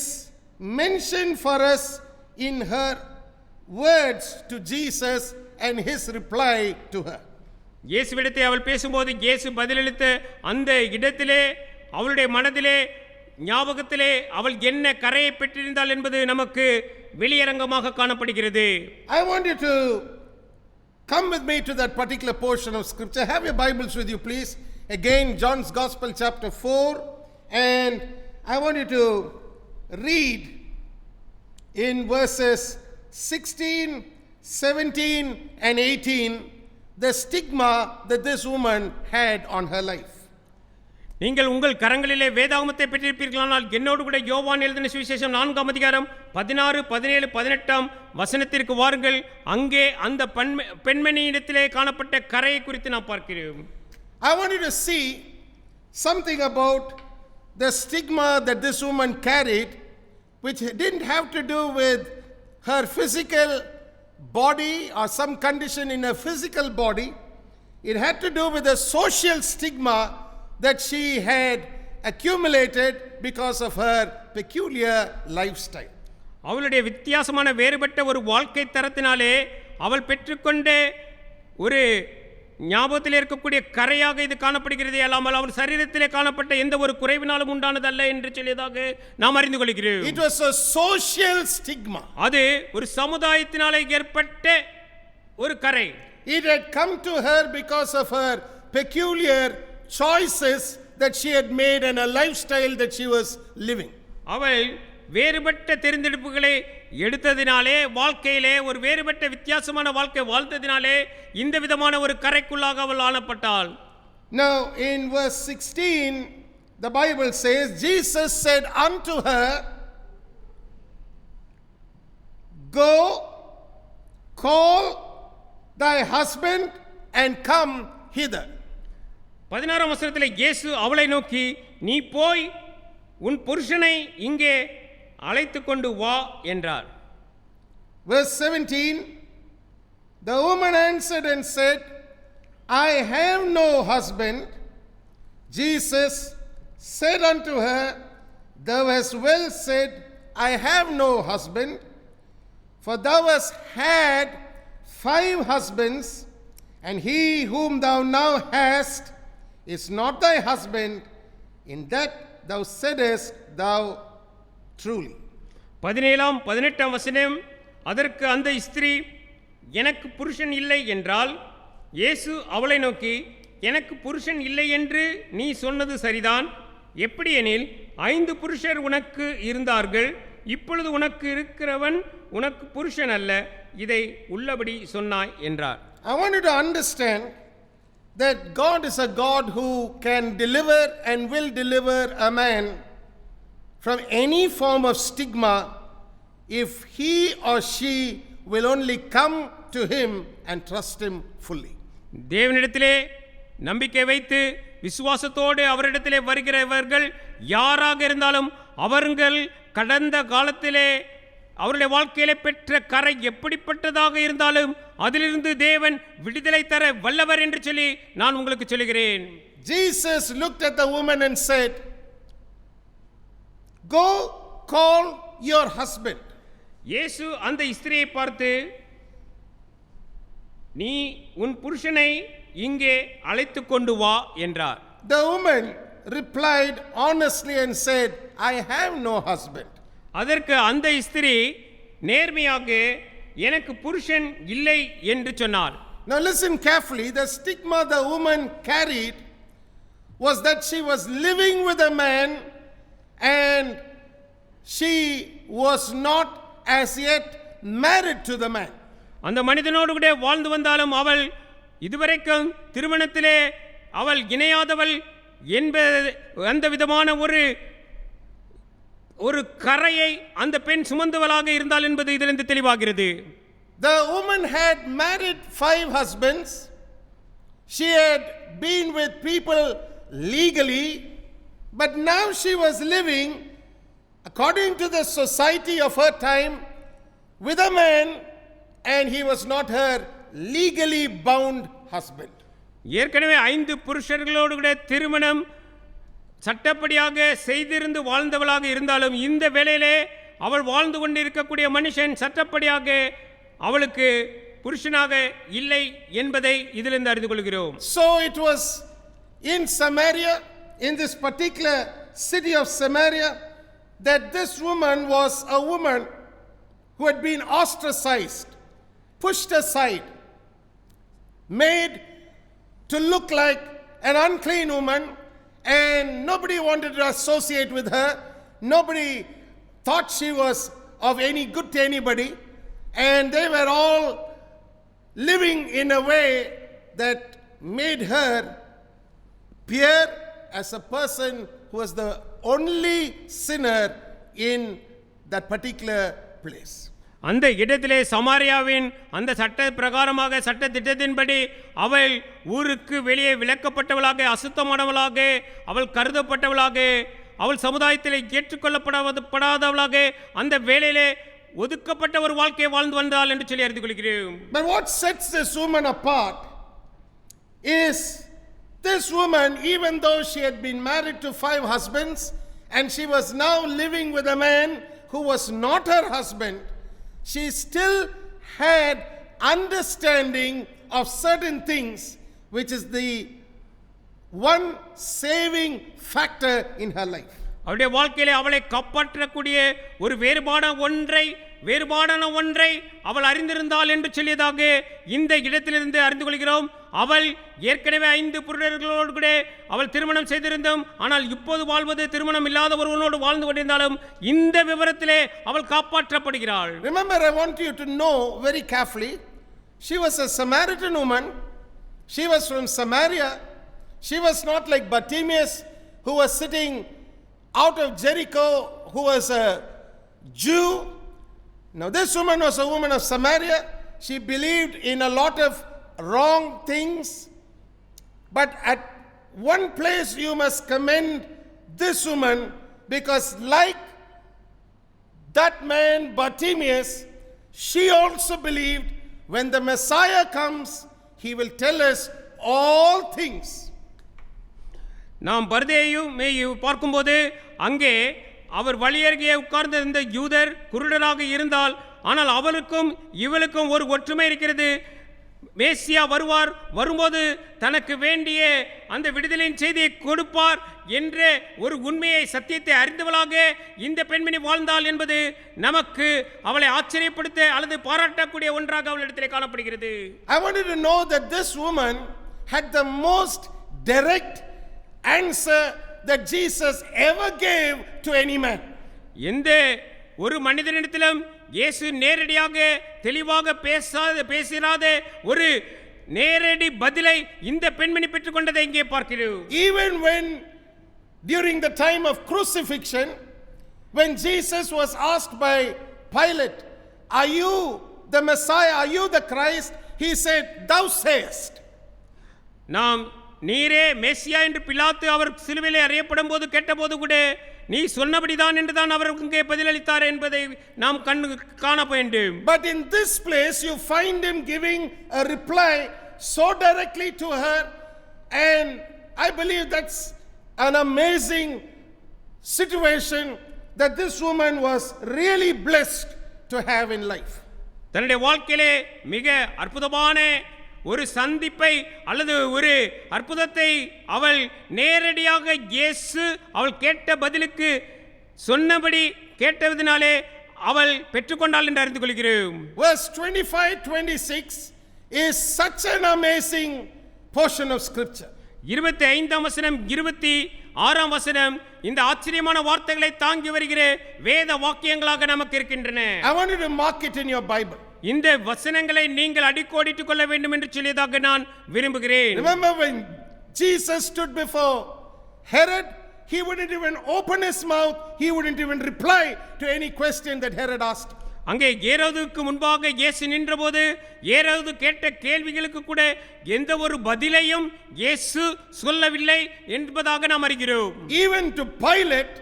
[SPEAKER 2] mentioned for us in her words to Jesus and his reply to her.
[SPEAKER 3] இயேசுவிடத்தை அவள் பேசும்போது இயேசு பதிலளித்த அந்த இடத்திலே அவளுடைய மனதிலே ஞாபகத்திலே அவள் என்ன கரையை பெற்றிருந்தாள் என்பது நமக்கு வெளியரங்கமாக காணப்படுகிறது.
[SPEAKER 2] I want you to come with me to that particular portion of scripture. Have your Bibles with you, please. Again, John's Gospel chapter 4, and I want you to read in verses 16, 17 and 18 the stigma that this woman had on her life.
[SPEAKER 3] நீங்கள் உங்கள் கரங்களிலே வேதாகமத்தை பெற்றிருப்பீர்களானால் என்னோடு கூட யோவான் எழுதின சுவிசேஷம் 4ஆம் அதிகாரம் 16, 17, 18 வசனத்திற்கு வாருங்கள். அங்கே அந்த பெண்மணியிடத்திலே காணப்பட்ட கரையை குறித்து நாம் பார்க்கிறோம்.
[SPEAKER 2] I want you to see something about the stigma that this woman carried, which didn't have to do with her physical body or some condition in her physical body. It had to do with a social stigma that she had accumulated because of her peculiar lifestyle.
[SPEAKER 3] அவளுடைய வித்தியாசமான வேறுபட்ட ஒரு வாழ்க்கை தரத்தினாலே அவள் பெற்றுக்கொண்ட ஒரு ஞாபகத்தில் இருக்கக்கூடிய கரையாக இது காணப்படுகிறது. அல்லாமல் அவள் சரீரத்திலே காணப்பட்ட எந்த ஒரு குறைவினாலும் உண்டானதல்ல என்று சொல்லியதாக நாம் அறிந்து கொள்கிறோம்.
[SPEAKER 2] It was a social stigma.
[SPEAKER 3] அது ஒரு சமுதாயத்தினாலே ஏற்பட்ட ஒரு கரை.
[SPEAKER 2] It had come to her because of her peculiar choices that she had made and a lifestyle that she was living.
[SPEAKER 3] அவள் வேறுபட்ட தெரிந்தெடுப்புகளை எடுத்ததினாலே, வாழ்க்கையிலே ஒரு வேறுபட்ட வித்தியாசமான வாழ்க்கை வாழ்ந்ததினாலே இந்த விதமான ஒரு கரைக்குள்ளாக அவள் ஆளப்பட்டாள்.
[SPEAKER 2] Now in verse 16 the Bible says, Jesus said unto her, Go, call thy husband and come hither.
[SPEAKER 3] 16ஆம் வசனத்திலே இயேசு அவளை நோக்கி, நீ போய் உன் புருஷனை இங்கே அழைத்து கொண்டு வா என்றார்.
[SPEAKER 2] Verse 17, the woman answered and said, I have no husband. Jesus said unto her, Thou hast well said, I have no husband, for thou hast had 5 husbands, and he whom thou now hast is not thy husband. In that thou saidest thou truly.
[SPEAKER 3] 17ஆம் 18ஆம் வசனம், அதற்கு அந்த ஸ்திரீ, எனக்கு புருஷன் இல்லை என்றால், இயேசு அவளை நோக்கி, எனக்கு புருஷன் இல்லை என்று நீ சொன்னது சரிதான். எப்படியெனில் 5 புருஷர் உனக்கு இருந்தார்கள், இப்பொழுது உனக்கு இருக்கிறவன் உனக்கு புருஷன் அல்ல, இதை உள்ளபடி சொன்னாய் என்றார்.
[SPEAKER 2] I want you to understand that God is a God who can deliver and will deliver a man from any form of stigma if he or she will only come to him and trust him fully.
[SPEAKER 3] தேவனிடத்திலே நம்பிக்கை வைத்து விசுவாசத்தோடு அவரிடத்திலே வருகிறவர்கள் யாராக இருந்தாலும் அவர்கள் கடந்த காலத்திலே அவருடைய வாழ்க்கையிலே பெற்ற கரை எப்படிப்பட்டதாக இருந்தாலும் அதிலிருந்து தேவன் விடுதலை தர வல்லவர் என்று சொல்லி நான் உங்களுக்கு சொல்கிறேன்.
[SPEAKER 2] Jesus looked at the woman and said, Go call your husband.
[SPEAKER 3] இயேசு அந்த ஸ்திரியை பார்த்து, நீ உன் புருஷனை இங்கே அழைத்து கொண்டு வா என்றார்.
[SPEAKER 2] The woman replied honestly and said, I have no husband.
[SPEAKER 3] அதற்கு அந்த ஸ்திரீ நேர்மையாக, எனக்கு புருஷன் இல்லை என்று சொன்னார்.
[SPEAKER 2] Now listen carefully. The stigma the woman carried was that she was living with a man and she was not as yet married to the man.
[SPEAKER 3] அந்த மனிதனோடு கூட வாழ்ந்து வந்தாலும் அவள் இதுவரைக்கும் திருமணத்திலே அவள் இணையாதவள் என்பது அந்த விதமான ஒரு கரையை அந்த பெண் சுமந்தவளாக இருந்தாள் என்பது இதிலிருந்து தெளிவாகிறது.
[SPEAKER 2] The woman had married 5 husbands. She had been with people legally, but now she was living according to the society of her time with a man, and he was not her legally bound husband.
[SPEAKER 3] ஏற்கனவே 5 புருஷர்களோடு கூட திருமணம் சட்டப்படியாக செய்திருந்து வாழ்ந்தவளாக இருந்தாலும் இந்த வேளையிலே அவள் வாழ்ந்து கொண்டிருக்கக்கூடிய மனுஷன் சட்டப்படியாக அவளுக்கு புருஷனாக இல்லை என்பதை இதிலிருந்து அறிந்து கொள்கிறோம்.
[SPEAKER 2] So it was in Samaria, in this particular city of Samaria, that this woman was a woman who had been ostracized, pushed aside, made to look like an unclean woman, and nobody wanted to associate with her. Nobody thought she was of any good to anybody, and they were all living in a way that made her appear as a person who was the only sinner in that particular place.
[SPEAKER 3] அந்த இடத்திலே சமாரியாவின் அந்த சட்ட பிரகாரமாக சட்ட திட்டத்தின்படி அவள் ஊருக்கு வெளியே விலக்கப்பட்டவளாக, அசுத்தமானவளாக அவள் கருதப்பட்டவளாக, அவள் சமுதாயத்திலே ஏற்றுக்கொள்ளப்படாதவளாக அந்த வேளையிலே ஒதுக்கப்பட்ட ஒரு வாழ்க்கையை வாழ்ந்து வந்தாள் என்று சொல்லி அறிந்து கொள்கிறேன்.
[SPEAKER 2] But what sets this woman apart is this woman, even though she had been married to 5 husbands and she was now living with a man who was not her husband, she still had understanding of certain things, which is the one saving factor in her life.
[SPEAKER 3] அவளுடைய வாழ்க்கையிலே அவளை காப்பாற்றக்கூடிய ஒரு வேறுபான ஒன்றை வேறுபாடான ஒன்றை அவள் அறிந்திருந்தாள் என்று சொல்லியதாக இந்த இடத்திலிருந்து அறிந்து கொள்கிறோம். அவள் ஏற்கனவே 5 புருடர்களோடு கூட அவள் திருமணம் செய்திருந்தும், ஆனால் இப்போது வாழ்வது திருமணம் இல்லாத ஒருவனோடு வாழ்ந்து கொண்டிருந்தாலும் இந்த விவரத்திலே அவள் காப்பாற்றப்படுகிறாள்.
[SPEAKER 2] Remember, I want you to know very carefully, she was a Samaritan woman. She was from Samaria. She was not like Bartimaeus, who was sitting out of Jericho, who was a Jew. Now this woman was a woman of Samaria. She believed in a lot of wrong things. But at one place you must commend this woman, because like that man Bartimaeus, she also believed when the Messiah comes, he will tell us all things.
[SPEAKER 3] நாம் பர்தேயு பார்க்கும்போது அங்கே அவர் வழியருகே உட்கார்ந்திருந்த யூதர் குருடராக இருந்தால், ஆனால் அவளுக்கும் இவளுக்கும் ஒரு ஒற்றுமை இருக்கிறது. மேசியா வருவார், வரும்போது தனக்கு வேண்டிய அந்த விடுதலையின் செய்தியை கொடுப்பார் என்ற ஒரு உண்மையை, சத்தியத்தை அறிந்தவளாக இந்த பெண்மணி வாழ்ந்தாள் என்பது நமக்கு அவளை ஆச்சரியப்படுத்த அல்லது பாராட்டக்கூடிய ஒன்றாக அவளிடத்திலே காணப்படுகிறது.
[SPEAKER 2] I want you to know that this woman had the most direct answer that Jesus ever gave to any man.
[SPEAKER 3] எந்த ஒரு மனிதனிடத்திலும் இயேசு நேரடியாக தெளிவாக பேசிராத ஒரு நேரடி பதிலை இந்த பெண்மணி பெற்றுக்கொண்டதை இங்கே பார்க்கிறோம்.
[SPEAKER 2] Even when during the time of crucifixion, when Jesus was asked by Pilate, are you the Messiah, are you the Christ, he said, thou sayest.
[SPEAKER 3] நாம் நீரே மேசியா என்று பிலாத்து அவர் சிலுவையிலே அறையப்படும் போது கேட்டபோது கூட நீ சொன்னபடிதான் என்றுதான் அவர் இங்கே பதிலளித்தார் என்பதை நாம் காண வேண்டும்.
[SPEAKER 2] But in this place you find him giving a reply so directly to her, and I believe that's an amazing situation that this woman was really blessed to have in life.
[SPEAKER 3] தன்னுடைய வாழ்க்கையிலே மிக அற்புதமான ஒரு சந்திப்பை அல்லது ஒரு அற்புதத்தை அவள் நேரடியாக இயேசு அவள் கேட்ட பதிலுக்கு சொன்னபடி கேட்டதினாலே அவள் பெற்றுக்கொண்டாள் என்று அறிந்து கொள்கிறோம்.
[SPEAKER 2] Verse 25-26 is such an amazing portion of scripture.
[SPEAKER 3] 25ஆம் வசனம் 26ஆம் வசனம் இந்த ஆச்சரியமான வார்த்தைகளை தாங்கி வருகிற வேத வாக்கியங்களாக நமக்கு இருக்கின்றன.
[SPEAKER 2] I want you to mark it in your Bible.
[SPEAKER 3] இந்த வசனங்களை நீங்கள் அடிக்கோடிட்டுக் கொள்ள வேண்டும் என்று சொல்லியதாக நான் விரும்புகிறேன்.
[SPEAKER 2] Remember when Jesus stood before Herod, he wouldn't even open his mouth, he wouldn't even reply to any question that Herod asked.
[SPEAKER 3] அங்கே ஏரோதுக்கு முன்பாக இயேசு நின்றபோது ஏரோது கேட்ட கேள்விகளுக்கு கூட எந்த ஒரு பதிலையும் இயேசு சொல்லவில்லை என்பதாக நாம் அறிகிறோம்.
[SPEAKER 2] Even to Pilate,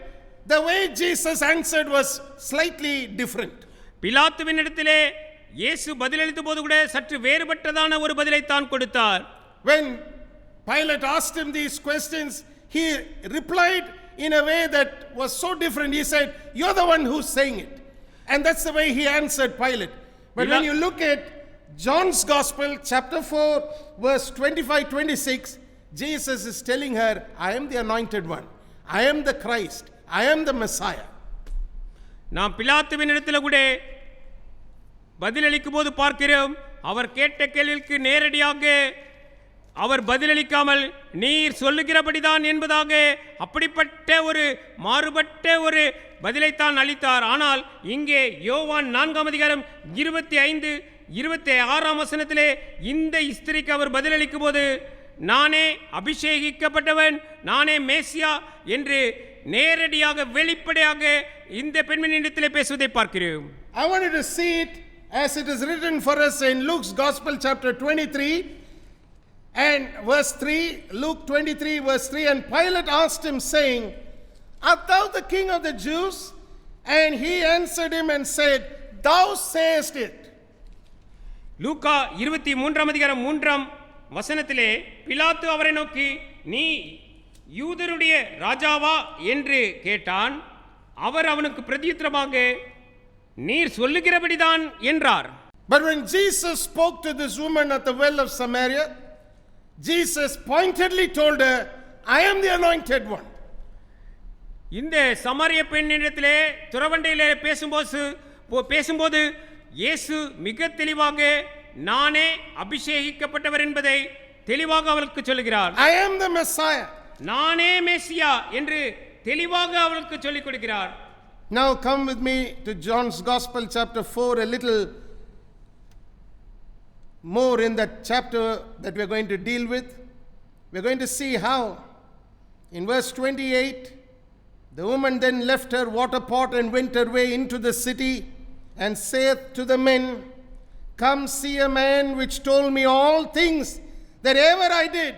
[SPEAKER 2] the way Jesus answered was slightly different.
[SPEAKER 3] பிலாத்துவின் இடத்திலே இயேசு பதிலளித்த போது கூட சற்று வேறுபட்டதான ஒரு பதிலை தான் கொடுத்தார்.
[SPEAKER 2] When Pilate asked him these questions, he replied in a way that was so different. He said, "You're the one who's saying it." And that's the way he answered Pilate. But when you look at John's Gospel, chapter 4, verse 25-26, Jesus is telling her, I am the anointed one. I am the Christ. I am the Messiah.
[SPEAKER 3] நாம் பிலாத்துவின் இடத்துல கூட பதிலளிக்கும் போது பார்க்கிறோம், அவர் கேட்ட கேள்விக்கு நேரடியாக அவர் பதிலளிக்காமல் நீர் சொல்லுகிறபடிதான் என்பதாக அப்படிப்பட்ட ஒரு மாறுபட்ட ஒரு பதிலைத்தான் அளித்தார். ஆனால் இங்கே யோவான் 4ஆம் அதிகாரம் 25-26ஆம் வசனத்திலே இந்த ஸ்திரீக்கு அவர் பதிலளிக்கும் போது நானே அபிஷேகிக்கப்பட்டவன், நானே மேசியா என்று நேரடியாக வெளிப்படையாக இந்த பெண்மணியிடத்திலே பேசுவதை பார்க்கிறோம்.
[SPEAKER 2] I want you to see it as it is written for us in Luke's Gospel, chapter 23 and verse 3. Luke 23 verse 3. And Pilate asked him, saying, Art thou the king of the Jews? And he answered him and said, Thou sayest it.
[SPEAKER 3] லூக்கா 23ஆம் அதிகாரம் 3ஆம் வசனத்திலே பிலாத்து அவரை நோக்கி நீ யூதருடைய ராஜாவா என்று கேட்டான். அவர் அவனுக்கு பிரதியுத்தரமாக நீர் சொல்லுகிறபடிதான் என்றார்.
[SPEAKER 2] But when Jesus spoke to this woman at the well of Samaria, Jesus pointedly told her, I am the anointed one.
[SPEAKER 3] இந்த சமாரிய பெண்ணிடத்திலே துறவண்டையிலே பேசும்போது பேசும்போது இயேசு மிக தெளிவாக நானே அபிஷேகிக்கப்பட்டவர் என்பதை தெளிவாக அவளுக்கு சொல்கிறார்.
[SPEAKER 2] I am the Messiah.
[SPEAKER 3] நானே மேசியா என்று தெளிவாக அவளுக்கு சொல்லிக் கொடுக்கிறார்.
[SPEAKER 2] Now come with me to John's Gospel chapter 4, a little more in that chapter that we are going to deal with. We are going to see how in verse 28 the woman then left her water pot and went her way into the city and saith to the men, come see a man which told me all things that ever I did.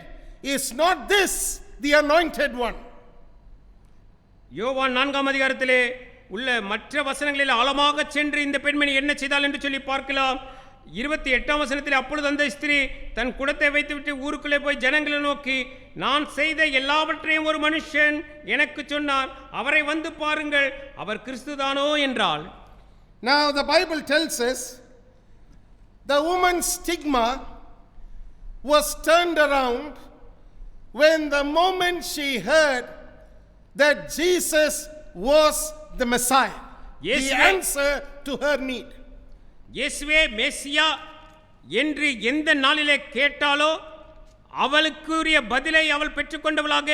[SPEAKER 2] Is not this the anointed one?
[SPEAKER 3] யோவான் 4ஆம் அதிகாரத்திலே உள்ள மற்ற வசனங்களில் ஆழமாக சென்று இந்த பெண்மணி என்ன செய்தாள் என்று சொல்லி பார்க்கலாம். 28ஆம் வசனத்தில் அப்பொழுது அந்த ஸ்திரீ தன் குடத்தை வைத்துவிட்டு ஊருக்குள்ளே போய் ஜனங்களை நோக்கி, நான் செய்த எல்லாவற்றையும் ஒரு மனுஷன் எனக்கு சொன்னார், அவரை வந்து பாருங்கள், அவர் கிறிஸ்துதானோ என்றாள்.
[SPEAKER 2] Now the Bible tells us the woman's stigma was turned around when the moment she heard that Jesus was the Messiah, the answer to her need.
[SPEAKER 3] இயேசுவே மேசியா என்று எந்த நாளிலே கேட்டாலோ அவளுக்குரிய பதிலை அவள் பெற்றுக்கொண்டவளாக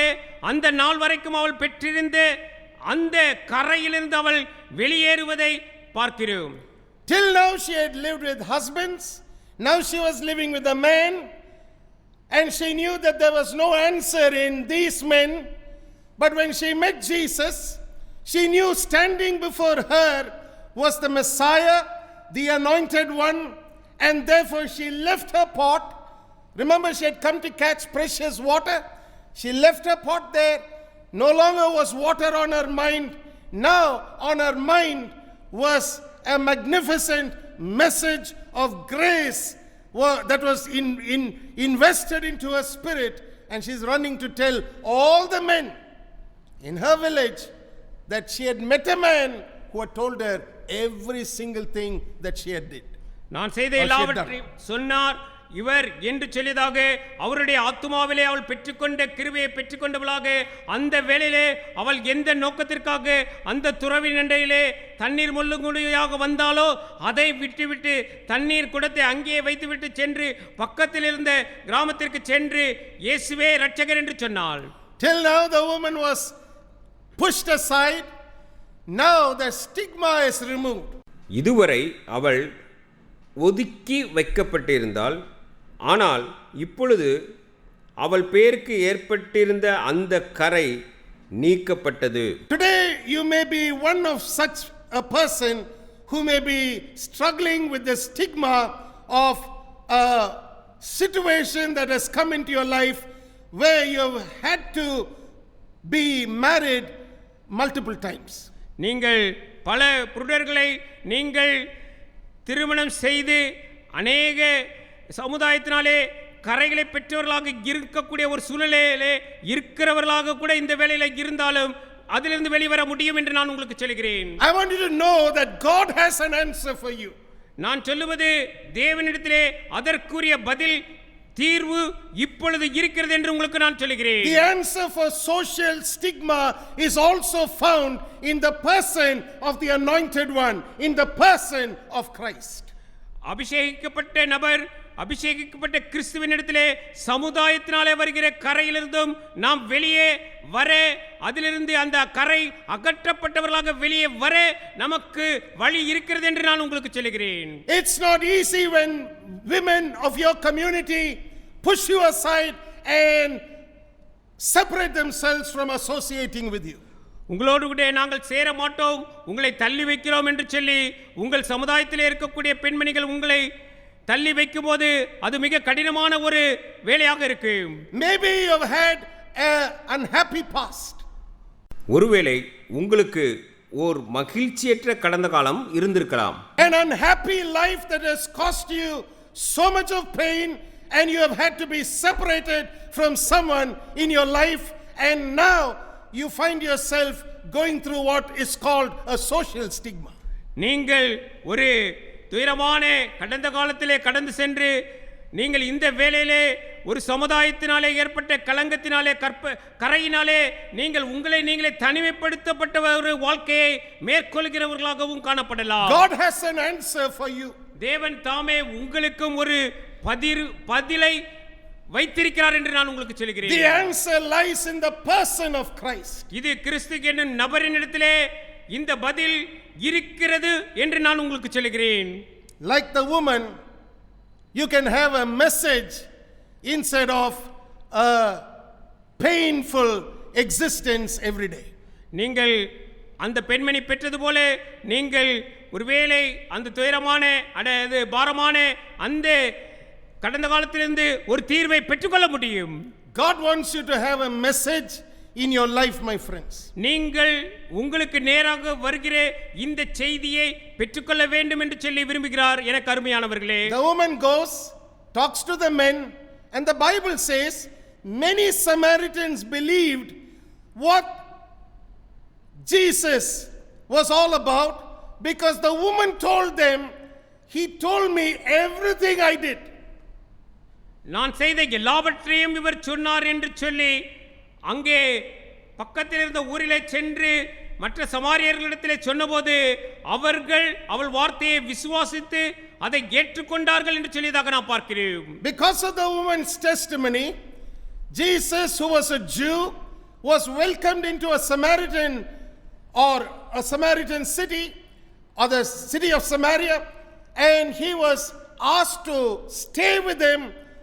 [SPEAKER 3] அந்த நாள் வரைக்கும் அவள் பெற்றிருந்த அந்த கரையிலிருந்து அவள் வெளியேறுவதை பார்க்கிறோம்.
[SPEAKER 2] Till now she had lived with husbands, now she was living with a man, and she knew that there was no answer in these men. But when she met Jesus, she knew standing before her was the Messiah, the anointed one, and therefore she left her pot. Remember, she had come to catch precious water. She left her pot there. No longer was water on her mind. Now on her mind was a magnificent message of grace that was invested into her spirit, and she's running to tell all the men in her village that she had met a man who had told her every single thing that she had did.
[SPEAKER 3] நான் செய்த எல்லாவற்றையும் சொன்னார் இவர் என்று சொல்லியதாக அவருடைய ஆத்துமாவிலே அவள் பெற்றுக்கொண்ட கிருபையை பெற்றுக்கொண்டவளாக அந்த வேளையிலே அவள் எந்த நோக்கத்திற்காக அந்த துறவின் அண்டையிலே தண்ணீர் முள்ளுங்குடியாக வந்தாலோ அதை விட்டுவிட்டு தண்ணீர் குடத்தை அங்கே வைத்துவிட்டு சென்று பக்கத்தில் இருந்த கிராமத்திற்கு சென்று இயேசுவே இரட்சகர் என்று சொன்னாள்.
[SPEAKER 2] Till now the woman was pushed aside. Now the stigma is removed.
[SPEAKER 4] இதுவரை அவள் ஒதுக்கி வைக்கப்பட்டிருந்தாள். ஆனால் இப்பொழுது அவள் பேருக்கு ஏற்பட்டிருந்த அந்த கரை நீக்கப்பட்டது.
[SPEAKER 2] Today you may be one of such a person who may be struggling with the stigma of a situation that has come into your life where you have had to be married multiple times.
[SPEAKER 3] நீங்கள் பல புருடர்களை நீங்கள் திருமணம் செய்து அநேக சமுதாயத்தினாலே கரைகளை பெற்றவர்களாக இருக்கக்கூடிய ஒரு சூழ்நிலையிலே இருக்கிறவர்களாக கூட இந்த வேளையில இருந்தாலும் அதிலிருந்து வெளிவர முடியும் என்று நான் உங்களுக்கு சொல்கிறேன்.
[SPEAKER 2] I want you to know that God has an answer for you.
[SPEAKER 3] நான் சொல்லுவது தேவனிடத்திலே அதற்குரிய பதில் தீர்வு இப்பொழுது இருக்கிறது என்று உங்களுக்கு நான் சொல்கிறேன்.
[SPEAKER 2] The answer for social stigma is also found in the person of the anointed one, in the person of Christ.
[SPEAKER 3] அபிஷேகிக்கப்பட்ட நபர் அபிஷேகிக்கப்பட்ட கிறிஸ்துவினிடத்திலே சமுதாயத்தினாலே வருகிற கரையிலிருந்தும் நாம் வெளியே வர அதிலிருந்து அந்த கரை அகற்றப்பட்டவர்களாக வெளியே வர நமக்கு வழி இருக்கிறது என்று நான் உங்களுக்கு சொல்கிறேன்.
[SPEAKER 2] It's not easy when women of your community push you aside and separate themselves from associating with you.
[SPEAKER 3] உங்களோடு கூட நாங்கள் சேர மாட்டோம், உங்களை தள்ளி வைக்கிறோம் என்று சொல்லி உங்கள் சமுதாயத்திலே இருக்கக்கூடிய பெண்மணிகள் உங்களை தள்ளி வைக்கும் போது அது மிக கடினமான ஒரு வேலையாக இருக்கு.
[SPEAKER 2] Maybe you have had an unhappy past.
[SPEAKER 4] ஒருவேளை உங்களுக்கு ஒரு மகிழ்ச்சியற்ற கடந்த காலம் இருந்திருக்கலாம்.
[SPEAKER 2] An unhappy life that has cost you so much of pain and you have had to be separated from someone in your life, and now you find yourself going through what is called a social stigma.
[SPEAKER 3] நீங்கள் ஒரு துயரமான கடந்த காலத்திலே கடந்து சென்று நீங்கள் இந்த வேளையிலே ஒரு சமுதாயத்தினாலே ஏற்பட்ட கலங்கத்தினாலே கரையினாலே நீங்கள் உங்களை நீங்களே தனிமைப்படுத்தப்பட்ட ஒரு வாழ்க்கையை மேற்கொள்கிறவர்களாகவும் காணப்படலாம்.
[SPEAKER 2] God has an answer for you.
[SPEAKER 3] தேவன் தாமே உங்களுக்கும் ஒரு பதிலை வைத்திருக்கிறார் என்று நான் உங்களுக்கு சொல்கிறேன்.
[SPEAKER 2] The answer lies in the person of Christ.
[SPEAKER 3] இது கிறிஸ்து என்னும் நபரினிடத்திலே இந்த பதில் இருக்கிறது என்று நான் உங்களுக்கு சொல்கிறேன்.
[SPEAKER 2] Like the woman, you can have a message instead of a painful existence every day.
[SPEAKER 3] நீங்கள் அந்த பெண்மணி பெற்றது போல நீங்கள் ஒருவேளை அந்த துயரமான அதாவது பாரமான அந்த கடந்த காலத்திலிருந்து ஒரு தீர்வை பெற்றுக்கொள்ள முடியும்.
[SPEAKER 2] God wants you to have a message in your life, my friends.
[SPEAKER 3] நீங்கள் உங்களுக்கு நேராக வருகிற இந்த செய்தியை பெற்றுக்கொள்ள வேண்டும் என்று சொல்லி விரும்புகிறார் எனக்கு அருமையானவர்களே.
[SPEAKER 2] The woman goes, talks to the men, and the Bible says many Samaritans believed what Jesus was all about because the woman told them, he told me everything I did.
[SPEAKER 3] நான் செய்த எல்லாவற்றையும் இவர் சொன்னார் என்று சொல்லி அங்கே பக்கத்தில் இருந்த ஊரிலே சென்று மற்ற சமாரியர்களிடத்திலே சொன்னபோது அவள் வார்த்தையை விசுவாசித்து அதை ஏற்றுக்கொண்டார்கள் என்று சொல்லியதாக நான் பார்க்கிறேன்.
[SPEAKER 2] Because of the woman's testimony, Jesus, who was a Jew, was welcomed into a Samaritan city or the city of Samaria, and he was asked to stay with them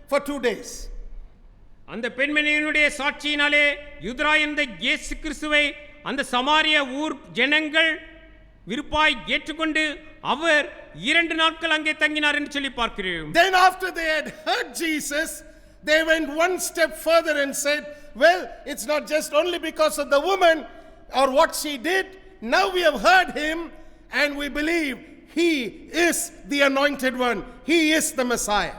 [SPEAKER 2] for 2 days.
[SPEAKER 3] அந்த பெண்மணியினுடைய சாட்சியினாலே யூதரா என்ற இயேசு கிறிஸ்துவை அந்த சமாரிய ஊர் ஜனங்கள் விருப்பாய் ஏற்றுக்கொண்டு அவர் 2 நாட்கள் அங்கே தங்கினார் என்று சொல்லி பார்க்கிறோம்.
[SPEAKER 2] Then after they had heard Jesus, they went one step further and said, well, it's not just only because of the woman or what she did. Now we have heard him and we believe he is the anointed one. He is the Messiah.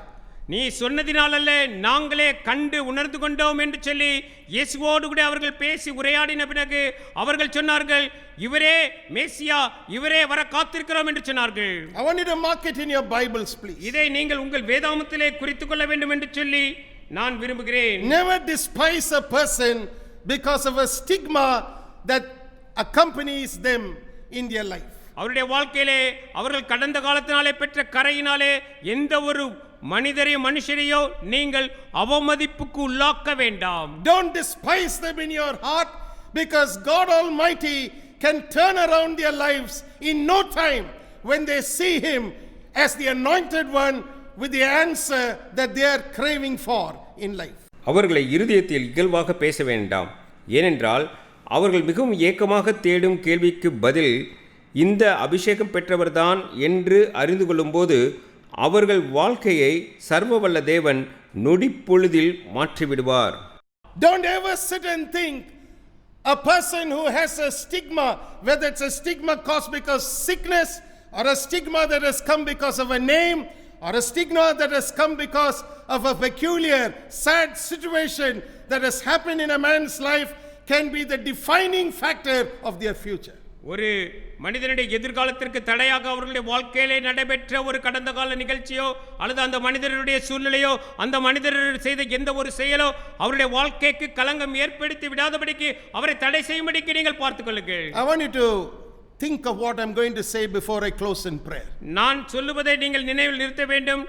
[SPEAKER 3] நீ சொன்னதினாலல்ல நாங்களே கண்டு உணர்ந்து கொண்டோம் என்று சொல்லி இயேசுவோடு கூட அவர்கள் பேசி உரையாடின பிறகு அவர்கள் சொன்னார்கள், இவரே மேசியா, இவரே வர காத்திருக்கிறோம் என்று சொன்னார்கள்.
[SPEAKER 2] I want you to mark it in your Bibles, please.
[SPEAKER 3] இதை நீங்கள் உங்கள் வேதாகமத்திலே குறித்துக் கொள்ள வேண்டும் என்று சொல்லி நான் விரும்புகிறேன்.
[SPEAKER 2] Never despise a person because of a stigma that accompanies them in their life.
[SPEAKER 3] அவருடைய வாழ்க்கையிலே அவர்கள் கடந்த காலத்தினாலே பெற்ற கரையினாலே எந்த ஒரு மனுஷரையோ நீங்கள் அவமதிப்புக்கு உள்ளாக்க வேண்டாம்.
[SPEAKER 2] Don't despise them in your heart because God Almighty can turn around their lives in no time when they see him as the anointed one with the answer that they are craving for in life.
[SPEAKER 4] அவர்களை இருதயத்தில் இகழ்வாக பேச வேண்டாம். ஏனென்றால் அவர்கள் மிகவும் ஏக்கமாக தேடும் கேள்விக்கு பதில் இந்த அபிஷேகம் பெற்றவர்தான் என்று அறிந்து கொள்ளும்போது அவர்கள் வாழ்க்கையை சர்வவல்ல தேவன் நொடிப்பொழுதில் மாற்றிவிடுவார்.
[SPEAKER 2] Don't ever sit and think a person who has a stigma, whether it's a stigma caused because sickness or a stigma that has come because of a name or a stigma that has come because of a peculiar sad situation that has happened in a man's life can be the defining factor of their future.
[SPEAKER 3] ஒரு மனிதனுடைய எதிர்காலத்திற்கு தடையாக அவர்களுடைய வாழ்க்கையிலே நடைபெற்ற ஒரு கடந்த கால நிகழ்ச்சியோ அல்லது அந்த மனிதனுடைய சூழ்நிலையோ அந்த மனிதர் செய்த எந்த ஒரு செயலோ அவருடைய வாழ்க்கைக்கு களங்கம் ஏற்படுத்தி விடாதபடிக்கு அவரை தடை செய்யும்படிக்கு நீங்கள் பார்த்துக் கொள்ளுங்கள்.
[SPEAKER 2] I want you to think of what I'm going to say before I close in prayer.
[SPEAKER 3] நான் சொல்லுவதை நீங்கள் நினைவில் நிறுத்த வேண்டும்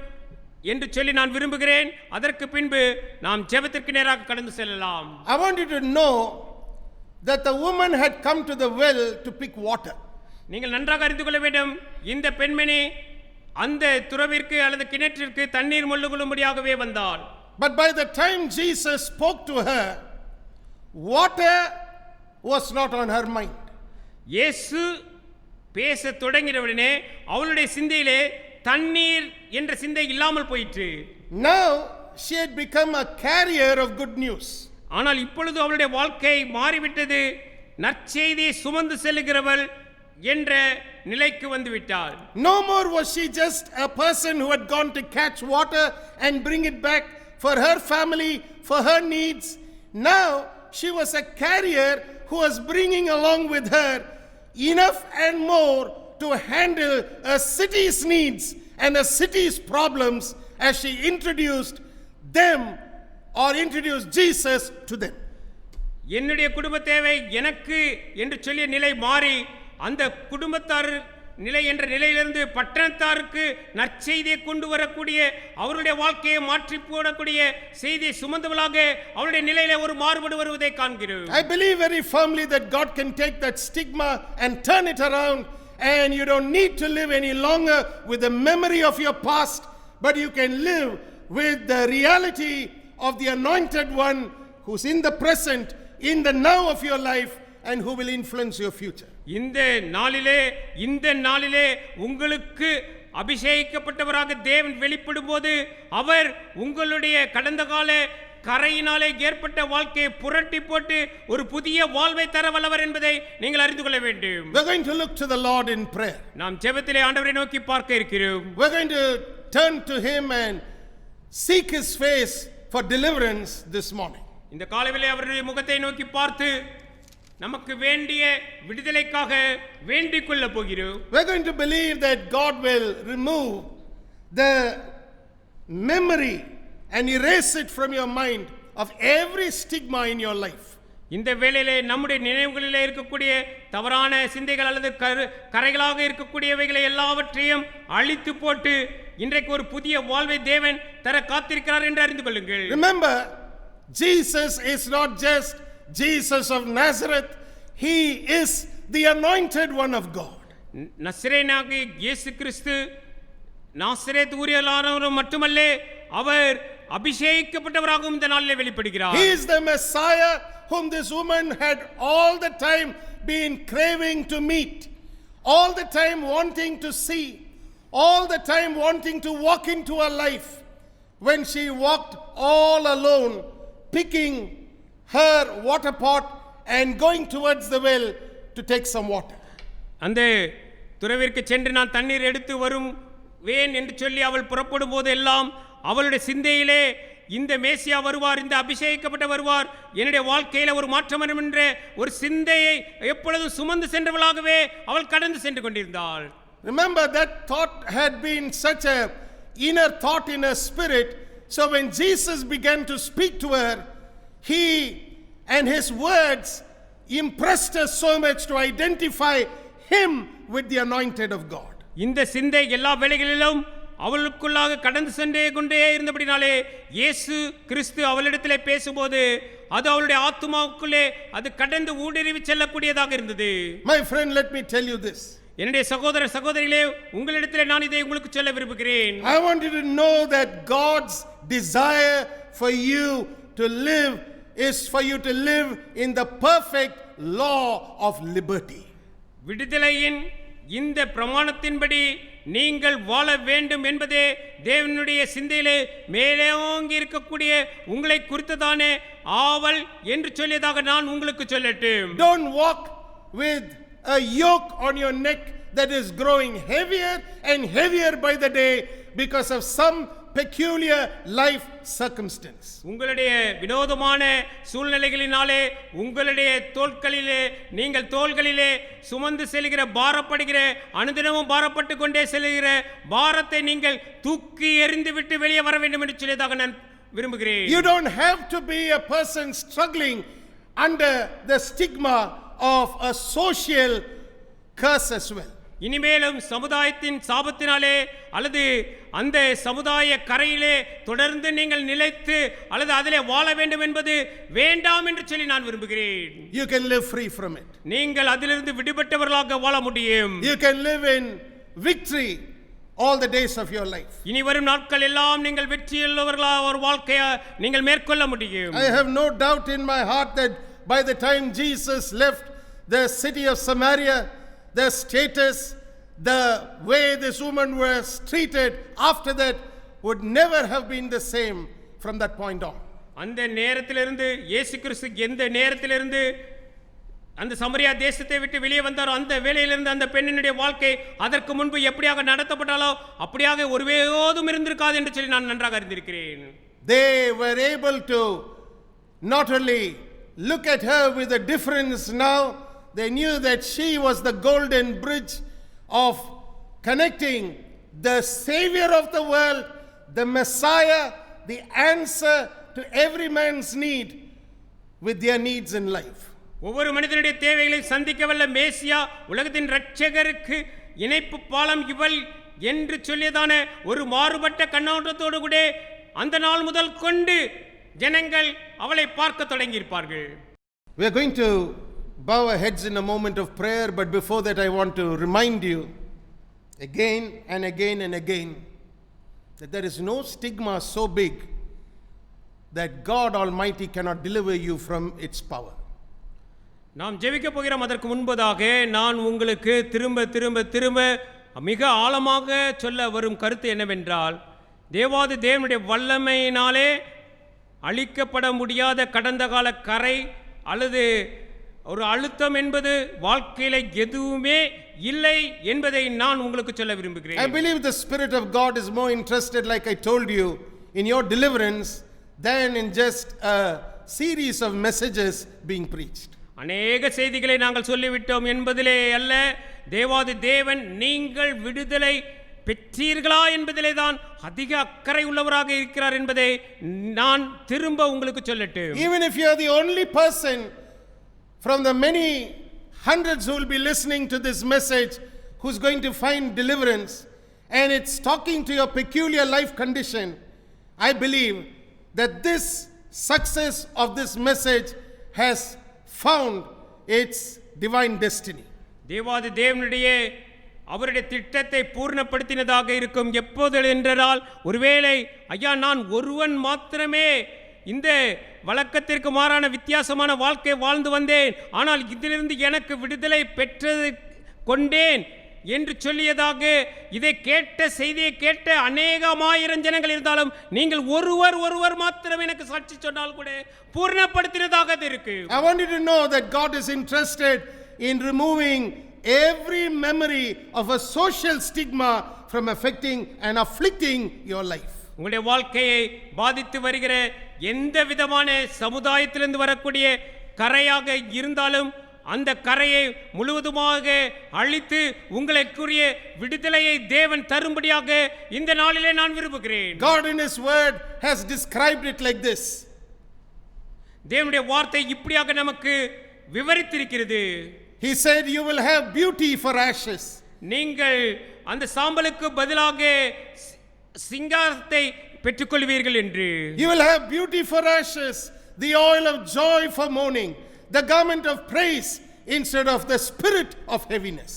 [SPEAKER 3] என்று சொல்லி நான் விரும்புகிறேன். அதற்கு பின்பு நாம் ஜெபத்திற்கு நேராக கடந்து செல்லலாம்.
[SPEAKER 2] I want you to know that the woman had come to the well to pick water.
[SPEAKER 3] நீங்கள் நன்றாக அறிந்து கொள்ள வேண்டும், இந்த பெண்மணி அந்த துறவிற்கு அல்லது கிணற்றிற்கு தண்ணீர் மொண்டு கொள்ளும்படியாகவே வந்தாள்.
[SPEAKER 2] But by the time Jesus spoke to her, water was not on her mind.
[SPEAKER 3] இயேசு பேச தொடங்கினவுடனே அவளுடைய சிந்தையிலே தண்ணீர் என்ற சிந்தை இல்லாமல் போயிற்று.
[SPEAKER 2] Now she had become a carrier of good news.
[SPEAKER 3] ஆனால் இப்பொழுது அவளுடைய வாழ்க்கை மாறிவிட்டது. நற்செய்தியை சுமந்து செல்லுகிறவள் என்ற நிலைக்கு வந்துவிட்டாள்.
[SPEAKER 2] No more was she just a person who had gone to catch water and bring it back for her family, for her needs. Now she was a carrier who was bringing along with her enough and more to handle a city's needs and a city's problems as she introduced them or introduced Jesus to them.
[SPEAKER 3] என்னுடைய குடும்ப தேவை எனக்கு என்று சொல்லிய நிலை மாறி அந்த குடும்பத்தார் நிலை என்ற நிலையிலிருந்து பட்டணத்தாருக்கு நற்செய்தியை கொண்டு வரக்கூடிய அவருடைய வாழ்க்கையை மாற்றி போடக்கூடிய செய்தியை சுமந்தவளாக அவருடைய நிலையில ஒரு மாறுபடு வருவதை காண்கிறோம்.
[SPEAKER 2] I believe very firmly that God can take that stigma and turn it around, and you don't need to live any longer with the memory of your past, but you can live with the reality of the anointed one who's in the present, in the now of your life, and who will influence your future.
[SPEAKER 3] இந்த நாளிலே உங்களுக்கு அபிஷேகிக்கப்பட்டவராக தேவன் வெளிப்படும் போது அவர் உங்களுடைய கடந்த கால கரையினாலே ஏற்பட்ட வாழ்க்கையை புரட்டி போட்டு ஒரு புதிய வாழ்வை தர வல்லவர் என்பதை நீங்கள் அறிந்து கொள்ள வேண்டும்.
[SPEAKER 2] We're going to look to the Lord in prayer.
[SPEAKER 3] நாம் ஜெபத்திலே ஆண்டவரை நோக்கி பார்க்க இருக்கிறோம்.
[SPEAKER 2] We're going to turn to him and seek his face for deliverance this morning.
[SPEAKER 3] இந்த காலையிலே அவருடைய முகத்தை நோக்கி பார்த்து நமக்கு வேண்டிய விடுதலைக்காக வேண்டிக் கொள்ள போகிறோம்.
[SPEAKER 2] We're going to believe that God will remove the memory and erase it from your mind of every stigma in your life.
[SPEAKER 3] இந்த வேளையிலே நம்முடைய நினைவுகளிலே இருக்கக்கூடிய தவறான சிந்தைகள் அல்லது கரைகளாக இருக்கக்கூடியவைகளை எல்லாவற்றையும் அழித்து போட்டு இன்றைக்கு ஒரு புதிய வாழ்வை தேவன் தர காத்திருக்கிறார் என்று அறிந்து கொள்ளுங்கள்.
[SPEAKER 2] Remember, Jesus is not just Jesus of Nazareth, he is the anointed one of God.
[SPEAKER 3] நசரேயனாகிய இயேசு கிறிஸ்து நாசரேத் ஊரிலானவர் மட்டுமல்ல, அவர் அபிஷேகிக்கப்பட்டவராகவும் இந்த நாளிலே வெளிப்படுகிறார்.
[SPEAKER 2] He is the Messiah whom this woman had all the time been craving to meet, all the time wanting to see, all the time wanting to walk into her life. When she walked all alone, picking her water pot and going towards the well to take some water.
[SPEAKER 3] அந்த துறவிற்கு சென்று நான் தண்ணீர் எடுத்து வரும் van என்று சொல்லி அவள் புறப்படும் போது எல்லாம் அவளுடைய சிந்தையிலே இந்த மேசியா வருவார், இந்த அபிஷேகிக்கப்பட்ட வருவார், என்னுடைய வாழ்க்கையில ஒரு மாற்றம் வரும் என்ற ஒரு சிந்தையை எப்பொழுதும் சுமந்து சென்றவளாகவே அவள் கடந்து சென்று கொண்டிருந்தாள்.
[SPEAKER 2] Remember, that thought had been such a inner thought in her spirit, so when Jesus began to speak to her, he and his words impressed her so much to identify him with the anointed of God.
[SPEAKER 3] இந்த சிந்தை எல்லா வேளைகளிலும் அவளுக்குள்ளாக கடந்து சென்றே கொண்டே இருந்தபடினாலே இயேசு கிறிஸ்து அவளிடத்திலே பேசும்போது அது அவளுடைய ஆத்துமாவுக்குள்ளே அது கடந்து ஊடுருவி செல்லக்கூடியதாக இருந்தது.
[SPEAKER 2] My friend, let me tell you this.
[SPEAKER 3] என்னுடைய சகோதர சகோதரிகளே, உங்களிடத்திலே நான் இதை உங்களுக்கு சொல்ல விரும்புகிறேன்.
[SPEAKER 2] I want you to know that God's desire for you to live is for you to live in the perfect law of liberty.
[SPEAKER 3] விடுதலையின் இந்த பிரமாணத்தின்படி நீங்கள் வாழ வேண்டும் என்பதே தேவனுடைய சிந்தையிலே மேலோங்கி இருக்கக்கூடிய உங்களை குறித்ததானே ஆவல் என்று சொல்லியதாக நான் உங்களுக்கு சொல்லட்டும்.
[SPEAKER 2] Don't walk with a yoke on your neck that is growing heavier and heavier by the day because of some peculiar life circumstance.
[SPEAKER 3] உங்களுடைய வினோதமான சூழ்நிலைகளினாலே உங்களுடைய நீங்கள் தோள்களிலே சுமந்து செல்கிற பாரப்படுகிற அனுதினமும் பாரப்பட்டு கொண்டே செல்கிற பாரத்தை நீங்கள் தூக்கி எறிந்து விட்டு வெளியே வர வேண்டும் என்று சொல்லியதாக நான் விரும்புகிறேன்.
[SPEAKER 2] You don't have to be a person struggling under the stigma of a social curse as well.
[SPEAKER 3] இனிமேலும் சமுதாயத்தின் சாபத்தினாலே அல்லது அந்த சமுதாய கரையிலே தொடர்ந்து நீங்கள் நிலைத்து அல்லது அதிலே வாழ வேண்டும் என்பது வேண்டாம் என்று சொல்லி நான் விரும்புகிறேன்.
[SPEAKER 2] You can live free from it.
[SPEAKER 3] நீங்கள் அதிலிருந்து விடுபட்டவர்களாக வாழ முடியும்.
[SPEAKER 2] You can live in victory all the days of your life.
[SPEAKER 3] இனி வரும் நாட்கள் எல்லாம் நீங்கள் வெற்றியுள்ளவர்களாக ஒரு வாழ்க்கையை நீங்கள் மேற்கொள்ள முடியும்.
[SPEAKER 2] I have no doubt in my heart that by the time Jesus left the city of Samaria, the status, the way this woman was treated after that would never have been the same from that point on.
[SPEAKER 3] அந்த நேரத்திலிருந்து இயேசு கிறிஸ்து எந்த நேரத்திலிருந்து அந்த சமரியா தேசத்தை விட்டு வெளியே வந்தாரோ அந்த வேளையிலிருந்து அந்த பெண்ணினுடைய வாழ்க்கை அதற்கு முன்பு எப்படியாக நடத்தப்பட்டாலோ அப்படியாக ஒருவேதும் இருந்திருக்காது என்று சொல்லி நான் நன்றாக அறிந்திருக்கிறேன்.
[SPEAKER 2] They were able to not only look at her with a difference now, they knew that she was the golden bridge of connecting the Savior of the world, the Messiah, the answer to every man's need with their needs in life.
[SPEAKER 3] ஒவ்வொரு மனிதனுடைய தேவைகளை சந்திக்க வல்ல மேசியா, உலகத்தின் இரட்சகருக்கு இணைப்பு பாலம் இவள் என்று சொல்லியதான ஒரு மாறுபட்ட கண்ணோட்டத்தோடு கூட அந்த நாள் முதல் கொண்டு ஜனங்கள் அவளை பார்க்க தொடங்கியிருப்பார்கள்.
[SPEAKER 2] We are going to bow our heads in a moment of prayer, but before that I want to remind you again and again and again that there is no stigma so big that God Almighty cannot deliver you from its power.
[SPEAKER 3] நாம் ஜெபிக்க போகிறோம். அதற்கு முன்பதாக நான் உங்களுக்கு திரும்ப திரும்ப திரும்ப மிக ஆழமாக சொல்ல வரும் கருத்து என்னவென்றால், தேவாதி தேவனுடைய வல்லமையினாலே அழிக்கப்பட முடியாத கடந்த கால கரை அல்லது ஒரு அழுத்தம் என்பது வாழ்க்கையில எதுவுமே இல்லை என்பதை நான் உங்களுக்கு சொல்ல விரும்புகிறேன்.
[SPEAKER 2] I believe the Spirit of God is more interested, like I told you, in your deliverance than in just a series of messages being preached.
[SPEAKER 3] அநேக செய்திகளை நாங்கள் சொல்லிவிட்டோம் என்பதிலே அல்ல, தேவாதி தேவன் நீங்கள் விடுதலை பெற்றீர்களா என்பதிலே தான் அதிக அக்கறை உள்ளவராக இருக்கிறார் என்பதை நான் திரும்ப உங்களுக்கு சொல்லட்டும்.
[SPEAKER 2] Even if you are the only person from the many hundreds who will be listening to this message who's going to find deliverance, and it's talking to your peculiar life condition, I believe that this success of this message has found its divine destiny.
[SPEAKER 3] தேவாதி தேவனுடைய அவருடைய திட்டத்தை பூர்ணப்படுத்தினதாக இருக்கும். எப்போது என்றால், ஒருவேளை ஐயா நான் ஒருவன் மாத்திரமே இந்த வழக்கத்திற்கு மாறான வித்தியாசமான வாழ்க்கை வாழ்ந்து வந்தேன், ஆனால் இதிலிருந்து எனக்கு விடுதலை பெற்றது கொண்டேன் என்று சொல்லியதாக இதை கேட்ட செய்தியை கேட்ட அநேகமாயிரம் ஜனங்கள் இருந்தாலும் நீங்கள் ஒருவர் மாத்திரம் எனக்கு சாட்சி சொன்னால் கூட பூர்ணப்படுத்தினதாக இருக்கு.
[SPEAKER 2] I want you to know that God is interested in removing every memory of a social stigma from affecting and afflicting your life.
[SPEAKER 3] உங்களுடைய வாழ்க்கையை பாதித்து வருகிற எந்த விதமான சமுதாயத்திலிருந்து வரக்கூடிய கரையாக இருந்தாலும் அந்த கரையை முழுவதுமாக அழித்து உங்களுக்குரிய விடுதலையை தேவன் தரும்படியாக இந்த நாளிலே நான் விரும்புகிறேன்.
[SPEAKER 2] God in His Word has described it like this.
[SPEAKER 3] தேவனுடைய வார்த்தை இப்படியாக நமக்கு விவரித்திருக்கிறது.
[SPEAKER 2] He said, you will have beauty for ashes.
[SPEAKER 3] நீங்கள் அந்த சாம்பலுக்கு பதிலாக சிங்காரத்தை பெற்றுக்கொள்வீர்கள் என்று.
[SPEAKER 2] You will have beauty for ashes, the oil of joy for mourning, the garment of praise instead of the spirit of heaviness.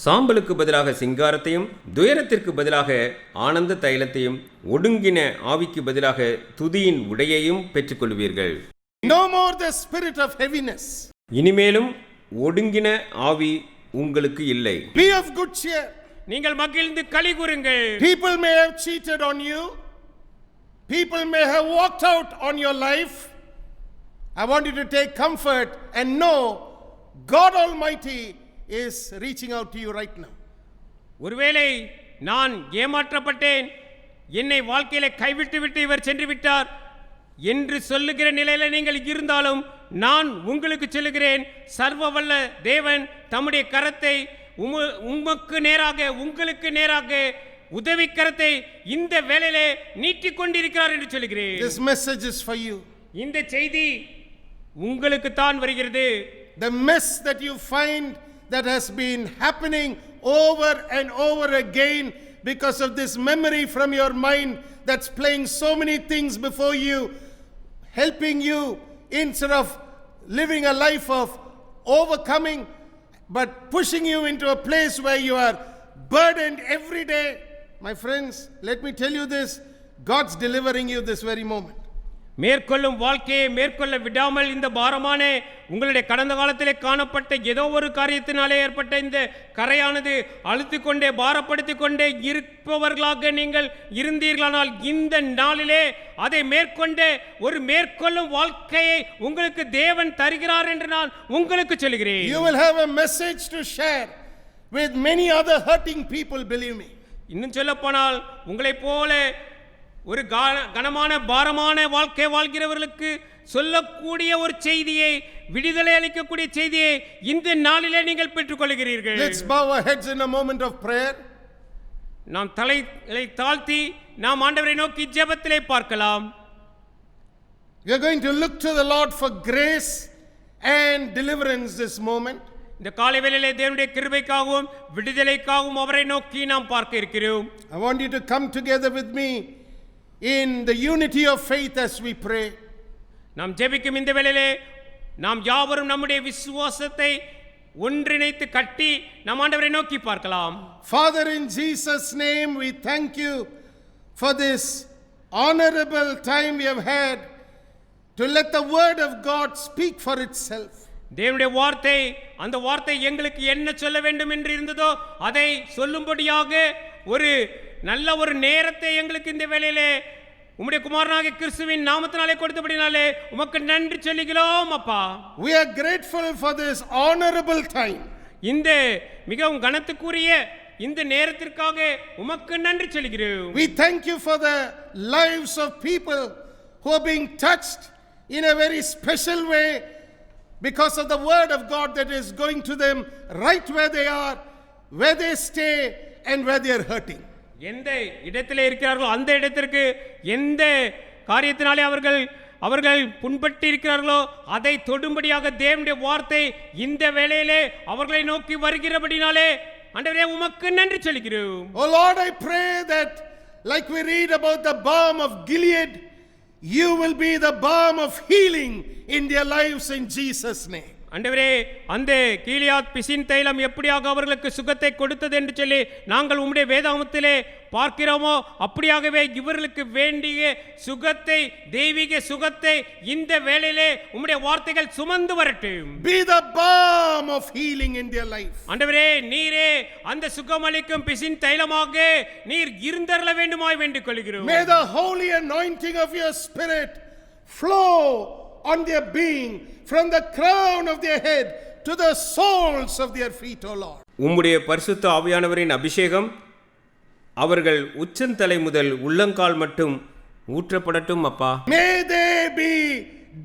[SPEAKER 4] சாம்பலுக்கு பதிலாக சிங்காரத்தையும், துயரத்திற்கு பதிலாக ஆனந்த தைலத்தையும், ஒடுங்கின ஆவிக்கு பதிலாக துதியின் உடையையும் பெற்றுக்கொள்வீர்கள்.
[SPEAKER 2] No more the spirit of heaviness.
[SPEAKER 4] இனிமேலும் ஒடுங்கின ஆவி உங்களுக்கு இல்லை.
[SPEAKER 2] Be of good cheer.
[SPEAKER 3] நீங்கள் மகிழ்ந்து களி கூறுங்கள்.
[SPEAKER 2] People may have cheated on you. People may have walked out on your life. I want you to take comfort and know God Almighty is reaching out to you right now.
[SPEAKER 3] ஒருவேளை நான் ஏமாற்றப்பட்டேன், என்னை வாழ்க்கையில கைவிட்டு விட்டு இவர் சென்று விட்டார் என்று சொல்லுகிற நிலையில நீங்கள் இருந்தாலும் நான் உங்களுக்கு சொல்லுகிறேன், சர்வ வல்ல தேவன் தம்முடைய கரத்தை உமக்கு நேராக உங்களுக்கு நேராக உதவி கரத்தை இந்த வேளையிலே நீட்டிக் கொண்டிருக்கிறார் என்று சொல்லுகிறேன்.
[SPEAKER 2] This message is for you.
[SPEAKER 3] இந்த செய்தி உங்களுக்கு தான் வருகிறது.
[SPEAKER 2] The mess that you find that has been happening over and over again because of this memory from your mind that's playing so many things before you, helping you instead of living a life of overcoming, but pushing you into a place where you are burdened every day. My friends, let me tell you this, God's delivering you this very moment.
[SPEAKER 3] மேற்கொள்ளும் வாழ்க்கையை மேற்கொள்ள விடாமல் இந்த பாரமான உங்களுடைய கடந்த காலத்திலே காணப்பட்ட ஏதோ ஒரு காரியத்தினாலே ஏற்பட்ட இந்த கரையானது அழுத்திக் கொண்டே பாரப்படுத்திக் கொண்டே இருப்பவர்களாக நீங்கள் இருந்தீர்களானால் இந்த நாளிலே அதை மேற்கொண்டே ஒரு மேற்கொள்ளும் வாழ்க்கையை உங்களுக்கு தேவன் தருகிறார் என்று நான் உங்களுக்கு சொல்கிறேன்.
[SPEAKER 2] You will have a message to share with many other hurting people, believe me.
[SPEAKER 3] இன்னும் சொல்ல போனால் உங்களைப் போல ஒரு கனமான பாரமான வாழ்க்கை வாழ்கிறவர்களுக்கு சொல்லக்கூடிய ஒரு செய்தியை, விடுதலை அளிக்கக்கூடிய செய்தியை இந்த நாளிலே நீங்கள் பெற்றுக்கொள்கிறீர்கள்.
[SPEAKER 2] Let's bow our heads in a moment of prayer.
[SPEAKER 3] நாம் தலைகளை தாழ்த்தி நாம் ஆண்டவரை நோக்கி ஜெபத்திலே பார்க்கலாம்.
[SPEAKER 2] We are going to look to the Lord for grace and deliverance this moment.
[SPEAKER 3] இந்த காலை வேளையிலே தேவனுடைய கிருபைக்காகவும் விடுதலைக்காகவும் அவரை நோக்கி நாம் பார்க்க இருக்கிறோம்.
[SPEAKER 2] I want you to come together with me in the unity of faith as we pray.
[SPEAKER 3] நாம் ஜெபிக்கும் இந்த வேளையிலே நாம் யாவரும் நம்முடைய விசுவாசத்தை ஒன்றிணைத்து கட்டி நம் ஆண்டவரை நோக்கி பார்க்கலாம்.
[SPEAKER 2] Father, in Jesus' name, we thank you for this honorable time we have had to let the word of God speak for itself.
[SPEAKER 3] தேவனுடைய வார்த்தை, அந்த வார்த்தை எங்களுக்கு என்ன சொல்ல வேண்டும் என்று இருந்ததோ அதை சொல்லும்படியாக ஒரு நல்ல ஒரு நேரத்தை எங்களுக்கு இந்த வேளையிலே உம்முடைய குமாரனாகிய கிறிஸ்துவின் நாமத்தினாலே கொடுத்தபடினாலே உமக்கு நன்றி சொல்லுகிறோம் அப்பா.
[SPEAKER 2] We are grateful for this honorable time.
[SPEAKER 3] இந்த மிகவும் கனத்துக்குரிய இந்த நேரத்திற்காக உமக்கு நன்றி சொல்லுகிறோம்.
[SPEAKER 2] We thank you for the lives of people who are being touched in a very special way because of the word of God that is going to them right where they are, where they stay and where they are hurting.
[SPEAKER 3] எந்த இடத்திலே இருக்கிறார்களோ அந்த இடத்திற்கு எந்த காரியத்தினாலே அவர்கள் புண்பட்டு இருக்கிறார்களோ அதை தொடும்படியாக தேவனுடைய வார்த்தை இந்த வேளையிலே அவர்களை நோக்கி வருகிறபடினாலே ஆண்டவரே உமக்கு நன்றி சொல்கிறோம்.
[SPEAKER 2] Oh Lord, I pray that like we read about the balm of Gilead, you will be the balm of healing in their lives in Jesus' name.
[SPEAKER 3] ஆண்டவரே, அந்த கீலியாத் பிசின் தைலம் எப்படியாக அவர்களுக்கு சுகத்தை கொடுத்தது என்று சொல்லி நாங்கள் உம்முடைய வேதாகமத்திலே பார்க்கிறோமோ அப்படியாகவே இவர்களுக்கு வேண்டிய சுகத்தை, தெய்வீக சுகத்தை இந்த வேளையிலே உம்முடைய வார்த்தைகள் சுமந்து வரட்டும்.
[SPEAKER 2] Be the balm of healing in their life.
[SPEAKER 3] ஆண்டவரே, நீரே அந்த சுகமளிக்கும் பிசின் தைலமாக நீர் இருந்தருள வேண்டுமாய் வேண்டிக் கொள்கிறோம்.
[SPEAKER 2] May the holy anointing of your spirit flow on their being from the crown of their head to the soles of their feet, O Lord.
[SPEAKER 4] உம்முடைய பரிசுத்த ஆவியானவரின் அபிஷேகம் அவர்கள் உச்சந்தலை முதல் உள்ளங்கால் மட்டும் ஊற்றப்படட்டும் அப்பா.
[SPEAKER 2] May they be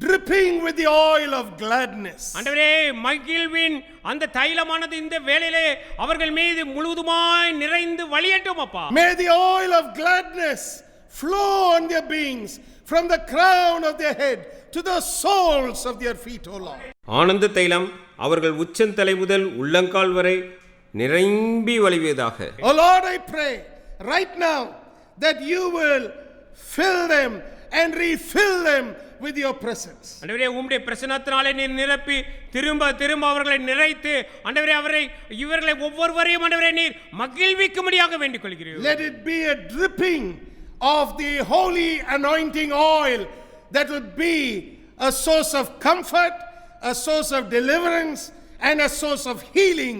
[SPEAKER 2] dripping with the oil of gladness.
[SPEAKER 3] ஆண்டவரே, மகிழ்வின் அந்த தைலமானது இந்த வேளையிலே அவர்கள் மீது முழுவதுமாய் நிறைந்து வழியட்டும் அப்பா.
[SPEAKER 2] May the oil of gladness flow on their beings from the crown of their head to the soles of their feet, O Lord.
[SPEAKER 4] ஆனந்த தைலம் அவர்கள் உச்சந்தலை முதல் உள்ளங்கால் வரை நிரம்பி வழிவதாக.
[SPEAKER 2] Oh Lord, I pray right now that you will fill them and refill them with your presence.
[SPEAKER 3] ஆண்டவரே, உம்முடைய பிரசன்னத்தினாலே நீர் நிரப்பி திரும்ப திரும்ப அவர்களை நிறைத்து ஆண்டவரே இவர்களை ஒவ்வொருவரையும் ஆண்டவரே நீர் மகிழ்விக்கும்படியாக வேண்டிக் கொள்கிறேன்.
[SPEAKER 2] Let it be a dripping of the holy anointing oil that will be a source of comfort, a source of deliverance and a source of healing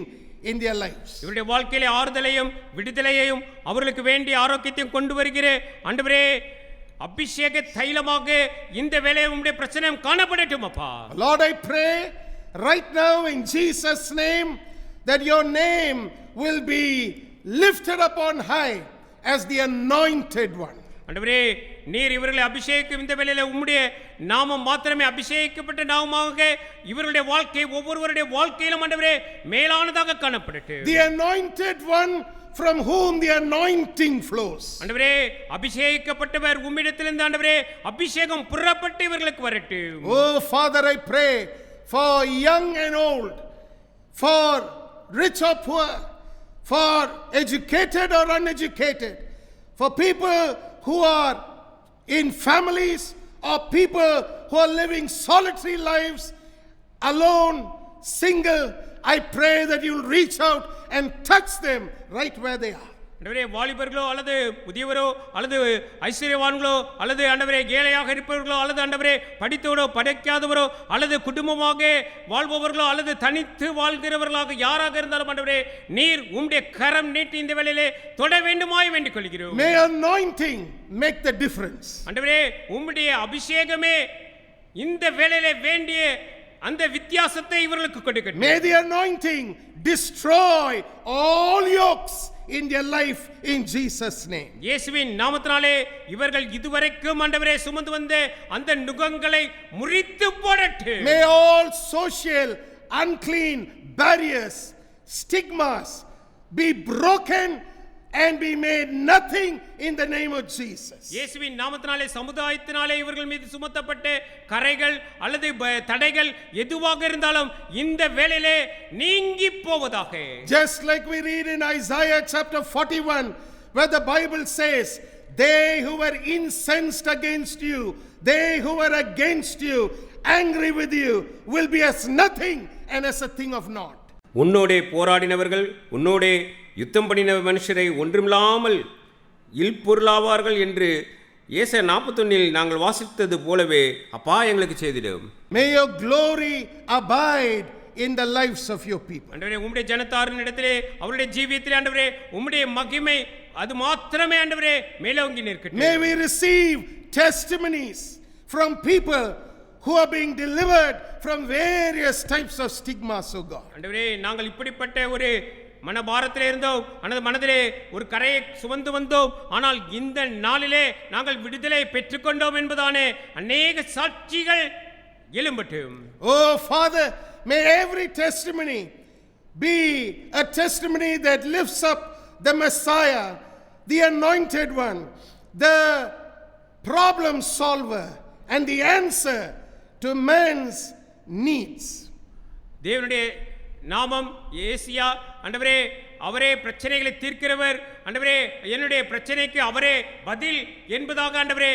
[SPEAKER 2] in their lives.
[SPEAKER 3] இவருடைய வாழ்க்கையிலே ஆறுதலையும் விடுதலையையும் அவர்களுக்கு வேண்டிய ஆரோக்கியத்தையும் கொண்டு வருகிற ஆண்டவரே அபிஷேக தைலமாக இந்த வேளையில் உம்முடைய பிரசன்னம் காணப்படட்டும் அப்பா.
[SPEAKER 2] Lord, I pray right now in Jesus' name that your name will be lifted up on high as the anointed one.
[SPEAKER 3] ஆண்டவரே, நீர் இவர்களை அபிஷேகிக்கும் இந்த வேளையிலே உம்முடைய நாமம் மாத்திரமே அபிஷேகிக்கப்பட்ட நாமமாக இவருடைய வாழ்க்கை ஒவ்வொருவருடைய வாழ்க்கையிலும் ஆண்டவரே மேலானதாக காணப்படட்டும்.
[SPEAKER 2] The anointed one from whom the anointing flows.
[SPEAKER 3] ஆண்டவரே, அபிஷேகிக்கப்பட்டவர் உம்மிடத்திலிருந்து ஆண்டவரே அபிஷேகம் புறப்பட்டு இவர்களுக்கு வரட்டும்.
[SPEAKER 2] Oh Father, I pray for young and old, for rich or poor, for educated or uneducated, for people who are in families or people who are living solitary lives, alone, single. I pray that you will reach out and touch them right where they are.
[SPEAKER 3] ஆண்டவரே, வாலிபர்களோ அல்லது முதியவரோ அல்லது ஐஸ்வர்யவான்களோ அல்லது ஆண்டவரே ஏழையாக இருப்பவர்களோ அல்லது ஆண்டவரே படித்தவரோ படிக்காதவரோ அல்லது குடும்பமாக வாழ்பவர்களோ அல்லது தனித்து வாழ்கிறவர்களாக யாராக இருந்தாலும் ஆண்டவரே நீர் உம்முடைய கரம் நீட்டி இந்த வேளையிலே தொட வேண்டுமாய் வேண்டிக் கொள்கிறோம்.
[SPEAKER 2] May anointing make the difference.
[SPEAKER 3] ஆண்டவரே, உம்முடைய அபிஷேகமே இந்த வேளையிலே வேண்டிய அந்த வித்தியாசத்தை இவர்களுக்கு கொடுக்கட்டும்.
[SPEAKER 2] May the anointing destroy all yokes in their life in Jesus' name.
[SPEAKER 3] இயேசுவின் நாமத்தினாலே இவர்கள் இதுவரைக்கும் ஆண்டவரே சுமந்து வந்த அந்த நுகங்களை முறித்து போடட்டும்.
[SPEAKER 2] May all social unclean barriers, stigmas be broken and be made nothing in the name of Jesus.
[SPEAKER 3] இயேசுவின் நாமத்தினாலே சமுதாயத்தினாலே இவர்கள் மீது சுமத்தப்பட்ட கரைகள் அல்லது தடைகள் எதுவாக இருந்தாலும் இந்த வேளையிலே நீங்கி போவதாக.
[SPEAKER 2] Just like we read in Isaiah chapter 41 where the Bible says, they who were incensed against you, they who were against you, angry with you, will be as nothing and as a thing of naught.
[SPEAKER 4] உன்னோடே போராடினவர்கள் உன்னோடே யுத்தம் பண்ணின மனுஷரை ஒன்றுமில்லாமல் இல்பொருளாவார்கள் என்று ஏசாயா 41 நாங்கள் வாசித்தது போலவே அப்பா எங்களுக்கு செய்திடும்.
[SPEAKER 2] May your glory abide in the lives of your people.
[SPEAKER 3] ஆண்டவரே உம்முடைய ஜனத்தாரின் இடத்திலே அவருடைய ஜீவியத்திலே ஆண்டவரே உம்முடைய மகிமை அது மாத்திரமே ஆண்டவரே மேலோங்கி நிற்கட்டும்.
[SPEAKER 2] May we receive testimonies from people who are being delivered from various types of stigmas, oh God.
[SPEAKER 3] ஆண்டவரே நாங்கள் இப்படிப்பட்ட ஒரு மனபாரத்திலே இருந்தோம், அந்த மனதிலே ஒரு கரையை சுமந்து வந்தோம், ஆனால் இந்த நாளிலே நாங்கள் விடுதலை பெற்றுக்கொண்டோம் என்பதானே அநேக சாட்சிகள் எழும்பட்டும்.
[SPEAKER 2] Oh Father, may every testimony be a testimony that lifts up the Messiah, the anointed one, the problem solver and the answer to man's needs.
[SPEAKER 3] தேவனுடைய நாமம் ஏசியா ஆண்டவரே அவரே பிரச்சனைகளை தீர்க்கிறவர், ஆண்டவரே என்னுடைய பிரச்சனைக்கு அவரே பதில் என்பதாக ஆண்டவரே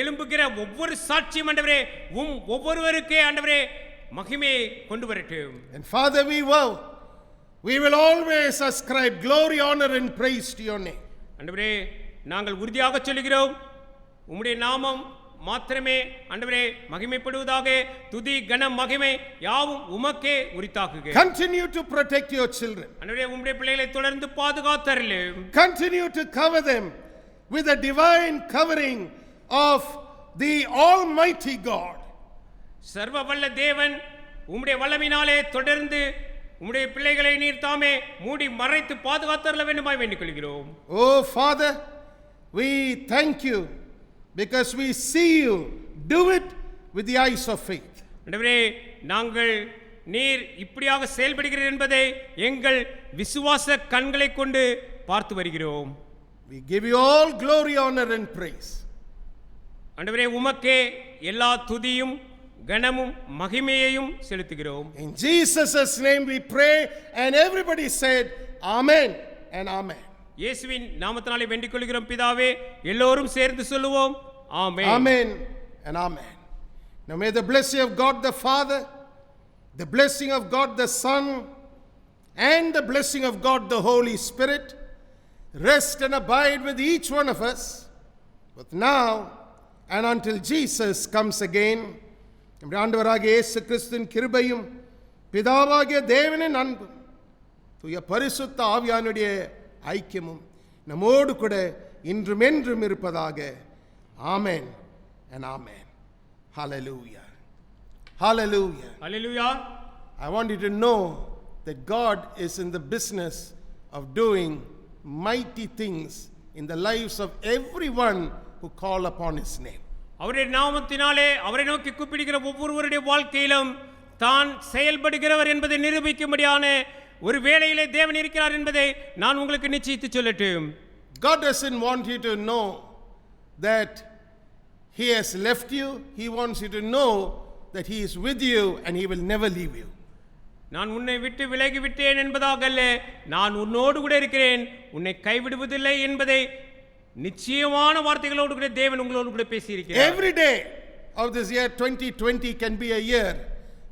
[SPEAKER 3] எழும்புகிற ஒவ்வொரு சாட்சியும் ஆண்டவரே ஒவ்வொருவருக்கே ஆண்டவரே மகிமையை கொண்டு வரட்டும்.
[SPEAKER 2] And Father, we will always ascribe glory, honor and praise to your name.
[SPEAKER 3] ஆண்டவரே நாங்கள் உறுதியாக சொல்கிறோம் உம்முடைய நாமம் மாத்திரமே ஆண்டவரே மகிமைப்படுவதாக. துதி கனம் மகிமை யாவும் உமக்கே உரித்தாக்குக.
[SPEAKER 2] Continue to protect your children.
[SPEAKER 3] ஆண்டவரே உம்முடைய பிள்ளைகளை தொடர்ந்து பாதுகாத்தருளும்.
[SPEAKER 2] Continue to cover them with a divine covering of the Almighty God.
[SPEAKER 3] சர்வ வல்ல தேவன் உம்முடைய வல்லமையினாலே தொடர்ந்து உம்முடைய பிள்ளைகளை நீர் தாமே மூடி மறைத்து பாதுகாத்தருள வேண்டுமாய் வேண்டிக் கொள்கிறோம்.
[SPEAKER 2] Oh Father, we thank you because we see you do it with the eyes of faith.
[SPEAKER 3] ஆண்டவரே நாங்கள் நீர் இப்படியாக செயல்படுகிறீர் என்பதை எங்கள் விசுவாச கண்களை கொண்டு பார்த்து வருகிறோம்.
[SPEAKER 2] We give you all glory, honor and praise.
[SPEAKER 3] ஆண்டவரே உமக்கே எல்லா துதியும் கனமும் மகிமையையும் செலுத்துகிறோம்.
[SPEAKER 2] In Jesus' name we pray and everybody said amen and amen.
[SPEAKER 3] இயேசுவின் நாமத்தினாலே வேண்டிக் கொள்கிறோம் பிதாவே, எல்லோரும் சேர்ந்து சொல்லுவோம் ஆமென்.
[SPEAKER 2] Amen and amen. Now may the blessing of God the Father, the blessing of God the Son and the blessing of God the Holy Spirit rest and abide with each one of us both now and until Jesus comes again. நம்முடைய ஆண்டவராகிய இயேசு கிறிஸ்துவின் கிருபையும் பிதாவாகிய தேவனின் அன்பும் தூய பரிசுத்த ஆவியானுடைய ஐக்கியமும் நம்மோடு கூட இன்றும் என்றும் இருப்பதாக. ஆமென் and amen. Hallelujah. Hallelujah.
[SPEAKER 3] Hallelujah.
[SPEAKER 2] I want you to know that God is in the business of doing mighty things in the lives of everyone who call upon his name.
[SPEAKER 3] அவருடைய நாமத்தினாலே அவரை நோக்கி கூப்பிடுகிற ஒவ்வொருவருடைய வாழ்க்கையிலும் தான் செயல்படுகிறவர் என்பதை நிரூபிக்கும்படியான ஒரு வேளையிலே தேவன் இருக்கிறார் என்பதை நான் உங்களுக்கு நிச்சயித்து சொல்லட்டும்.
[SPEAKER 2] God doesn't want you to know that he has left you. He wants you to know that he is with you and he will never leave you.
[SPEAKER 3] நான் உன்னை விட்டு விலகி விட்டேன் என்பதாக அல்ல, நான் உன்னோடு கூட இருக்கிறேன், உன்னை கைவிடுவதில்லை என்பதை நிச்சயமான வார்த்தைகளோடு கூட தேவன் உங்களோடு கூட பேசி இருக்கிறார்.
[SPEAKER 2] Every day of this year 2020 can be a year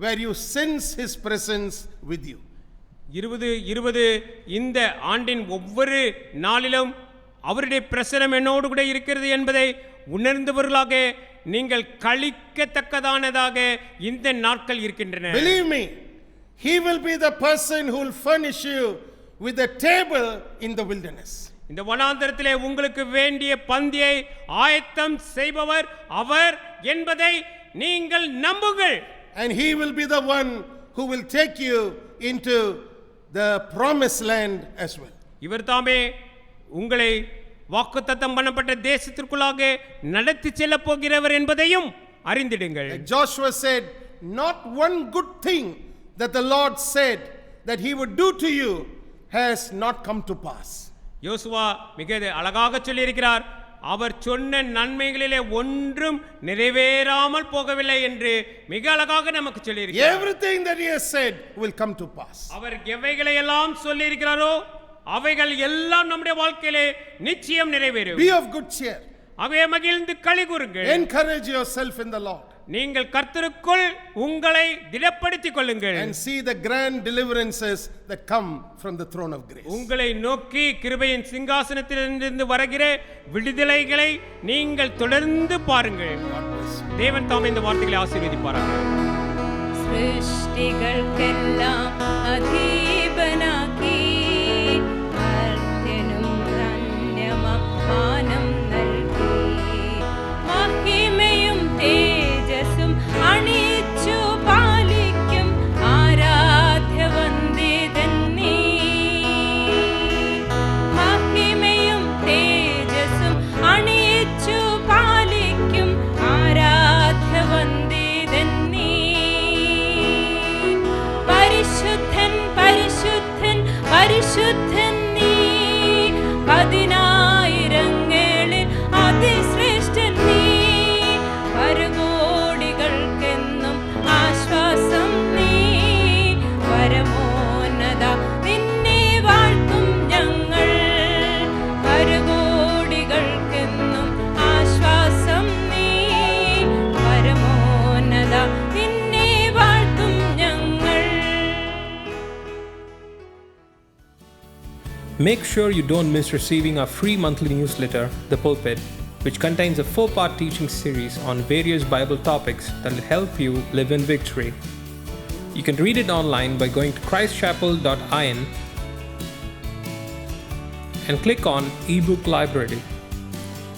[SPEAKER 2] where you sense his presence with you.
[SPEAKER 3] 2020 இந்த ஆண்டின் ஒவ்வொரு நாளிலும் அவருடைய பிரசனம் என்னோடு கூட இருக்கிறது என்பதை உணர்ந்தவர்களாக நீங்கள் கழிக்கத்தக்கதானதாக இந்த நாட்கள் இருக்கின்றன.
[SPEAKER 2] Believe me, he will be the person who will furnish you with a table in the wilderness.
[SPEAKER 3] இந்த வனாந்தரத்திலே உங்களுக்கு வேண்டிய பந்தியை ஆயத்தம் செய்பவர் அவர் என்பதை நீங்கள் நம்புங்கள்.
[SPEAKER 2] And he will be the one who will take you into the promised land as well.
[SPEAKER 3] இவர் தாமே உங்களை வாக்குத்தத்தம் பண்ணப்பட்ட தேசத்திற்குள்ளாக நடத்தி செல்ல போகிறவர் என்பதையும் அறிந்திடுங்கள்.
[SPEAKER 2] Like Joshua said, not one good thing that the Lord said that he would do to you has not come to pass.
[SPEAKER 3] யோசுவா மிக அழகாக சொல்லியிருக்கிறார், அவர் சொன்ன நன்மைகளிலே ஒன்றும் நிறைவேறாமல் போகவில்லை என்று மிக அழகாக நமக்கு சொல்லியிருக்கிறார்.
[SPEAKER 2] Everything that he has said will come to pass.
[SPEAKER 3] அவர் எவைகளை எல்லாம் சொல்லியிருக்கிறாரோ அவைகள் எல்லாம் நம்முடைய வாழ்க்கையிலே நிச்சயம் நிறைவேறும்.
[SPEAKER 2] Be of good cheer.
[SPEAKER 3] ஆகவே மகிழ்ந்து களி கூறுங்கள்.
[SPEAKER 2] Encourage yourself in the Lord.
[SPEAKER 3] நீங்கள் கர்த்தருக்குள் உங்களை திடப்படுத்திக் கொள்ளுங்கள்.
[SPEAKER 2] And see the grand deliverances that come from the throne of grace.
[SPEAKER 3] உங்களை நோக்கி கிருபையின் சிங்காசனத்திலிருந்து வருகிற விடுதலைகளை நீங்கள் தொடர்ந்து பாருங்கள். தேவன் தாமே இந்த வார்த்தைகளை ஆசீர்வதிப்பாராக.
[SPEAKER 5] സൃഷ്ടികൾക്കെല്ലാം അധീപനാക്കി അർത്യനും ധന്യമാനം നൽകി മഹിമയും തേജസ്സും അണിയിച്ചു പാലിക്കും ആരാധ്യവന്ദിതൻ നീ. മഹിമയും തേജസ്സും അണിയിച്ചു പാലിക്കും ആരാധ്യവന്ദിതൻ നീ. പരിശുദ്ധൻ പരിശുദ്ധൻ പരിശുദ്ധൻ നീ, പതിനായിരങ്ങളിൽ അതിശ്രേഷ്ഠൻ നീ. പരകോടികൾക്കെന്നും ആശ്വാസം നീ. പരമോന്നത നിന്നെ വാഴ്ത്തും ഞങ്ങൾ. പരകോടികൾക്കെന്നും ആശ്വാസം നീ. പരമോന്നത നിന്നെ വാഴ്ത്തും ഞങ്ങൾ.
[SPEAKER 6] Make sure you don't miss receiving our free monthly newsletter, The Pulpit, which contains a 4-part teaching series on various Bible topics that will help you live in victory. You can read it online by going to christchapel.in and click on eBook Library,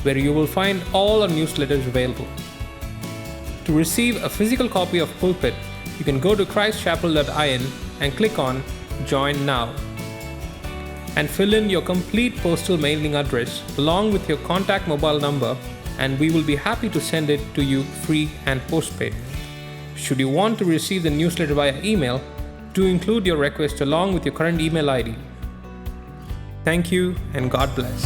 [SPEAKER 6] where you will find all our newsletters available. To receive a physical copy of Pulpit, you can go to christchapel.in and click on Join Now, and fill in your complete postal mailing address along with your contact mobile number, and we will be happy to send it to you free and postpaid. Should you want to receive the newsletter via email, do include your request along with your current email ID. Thank you and God bless.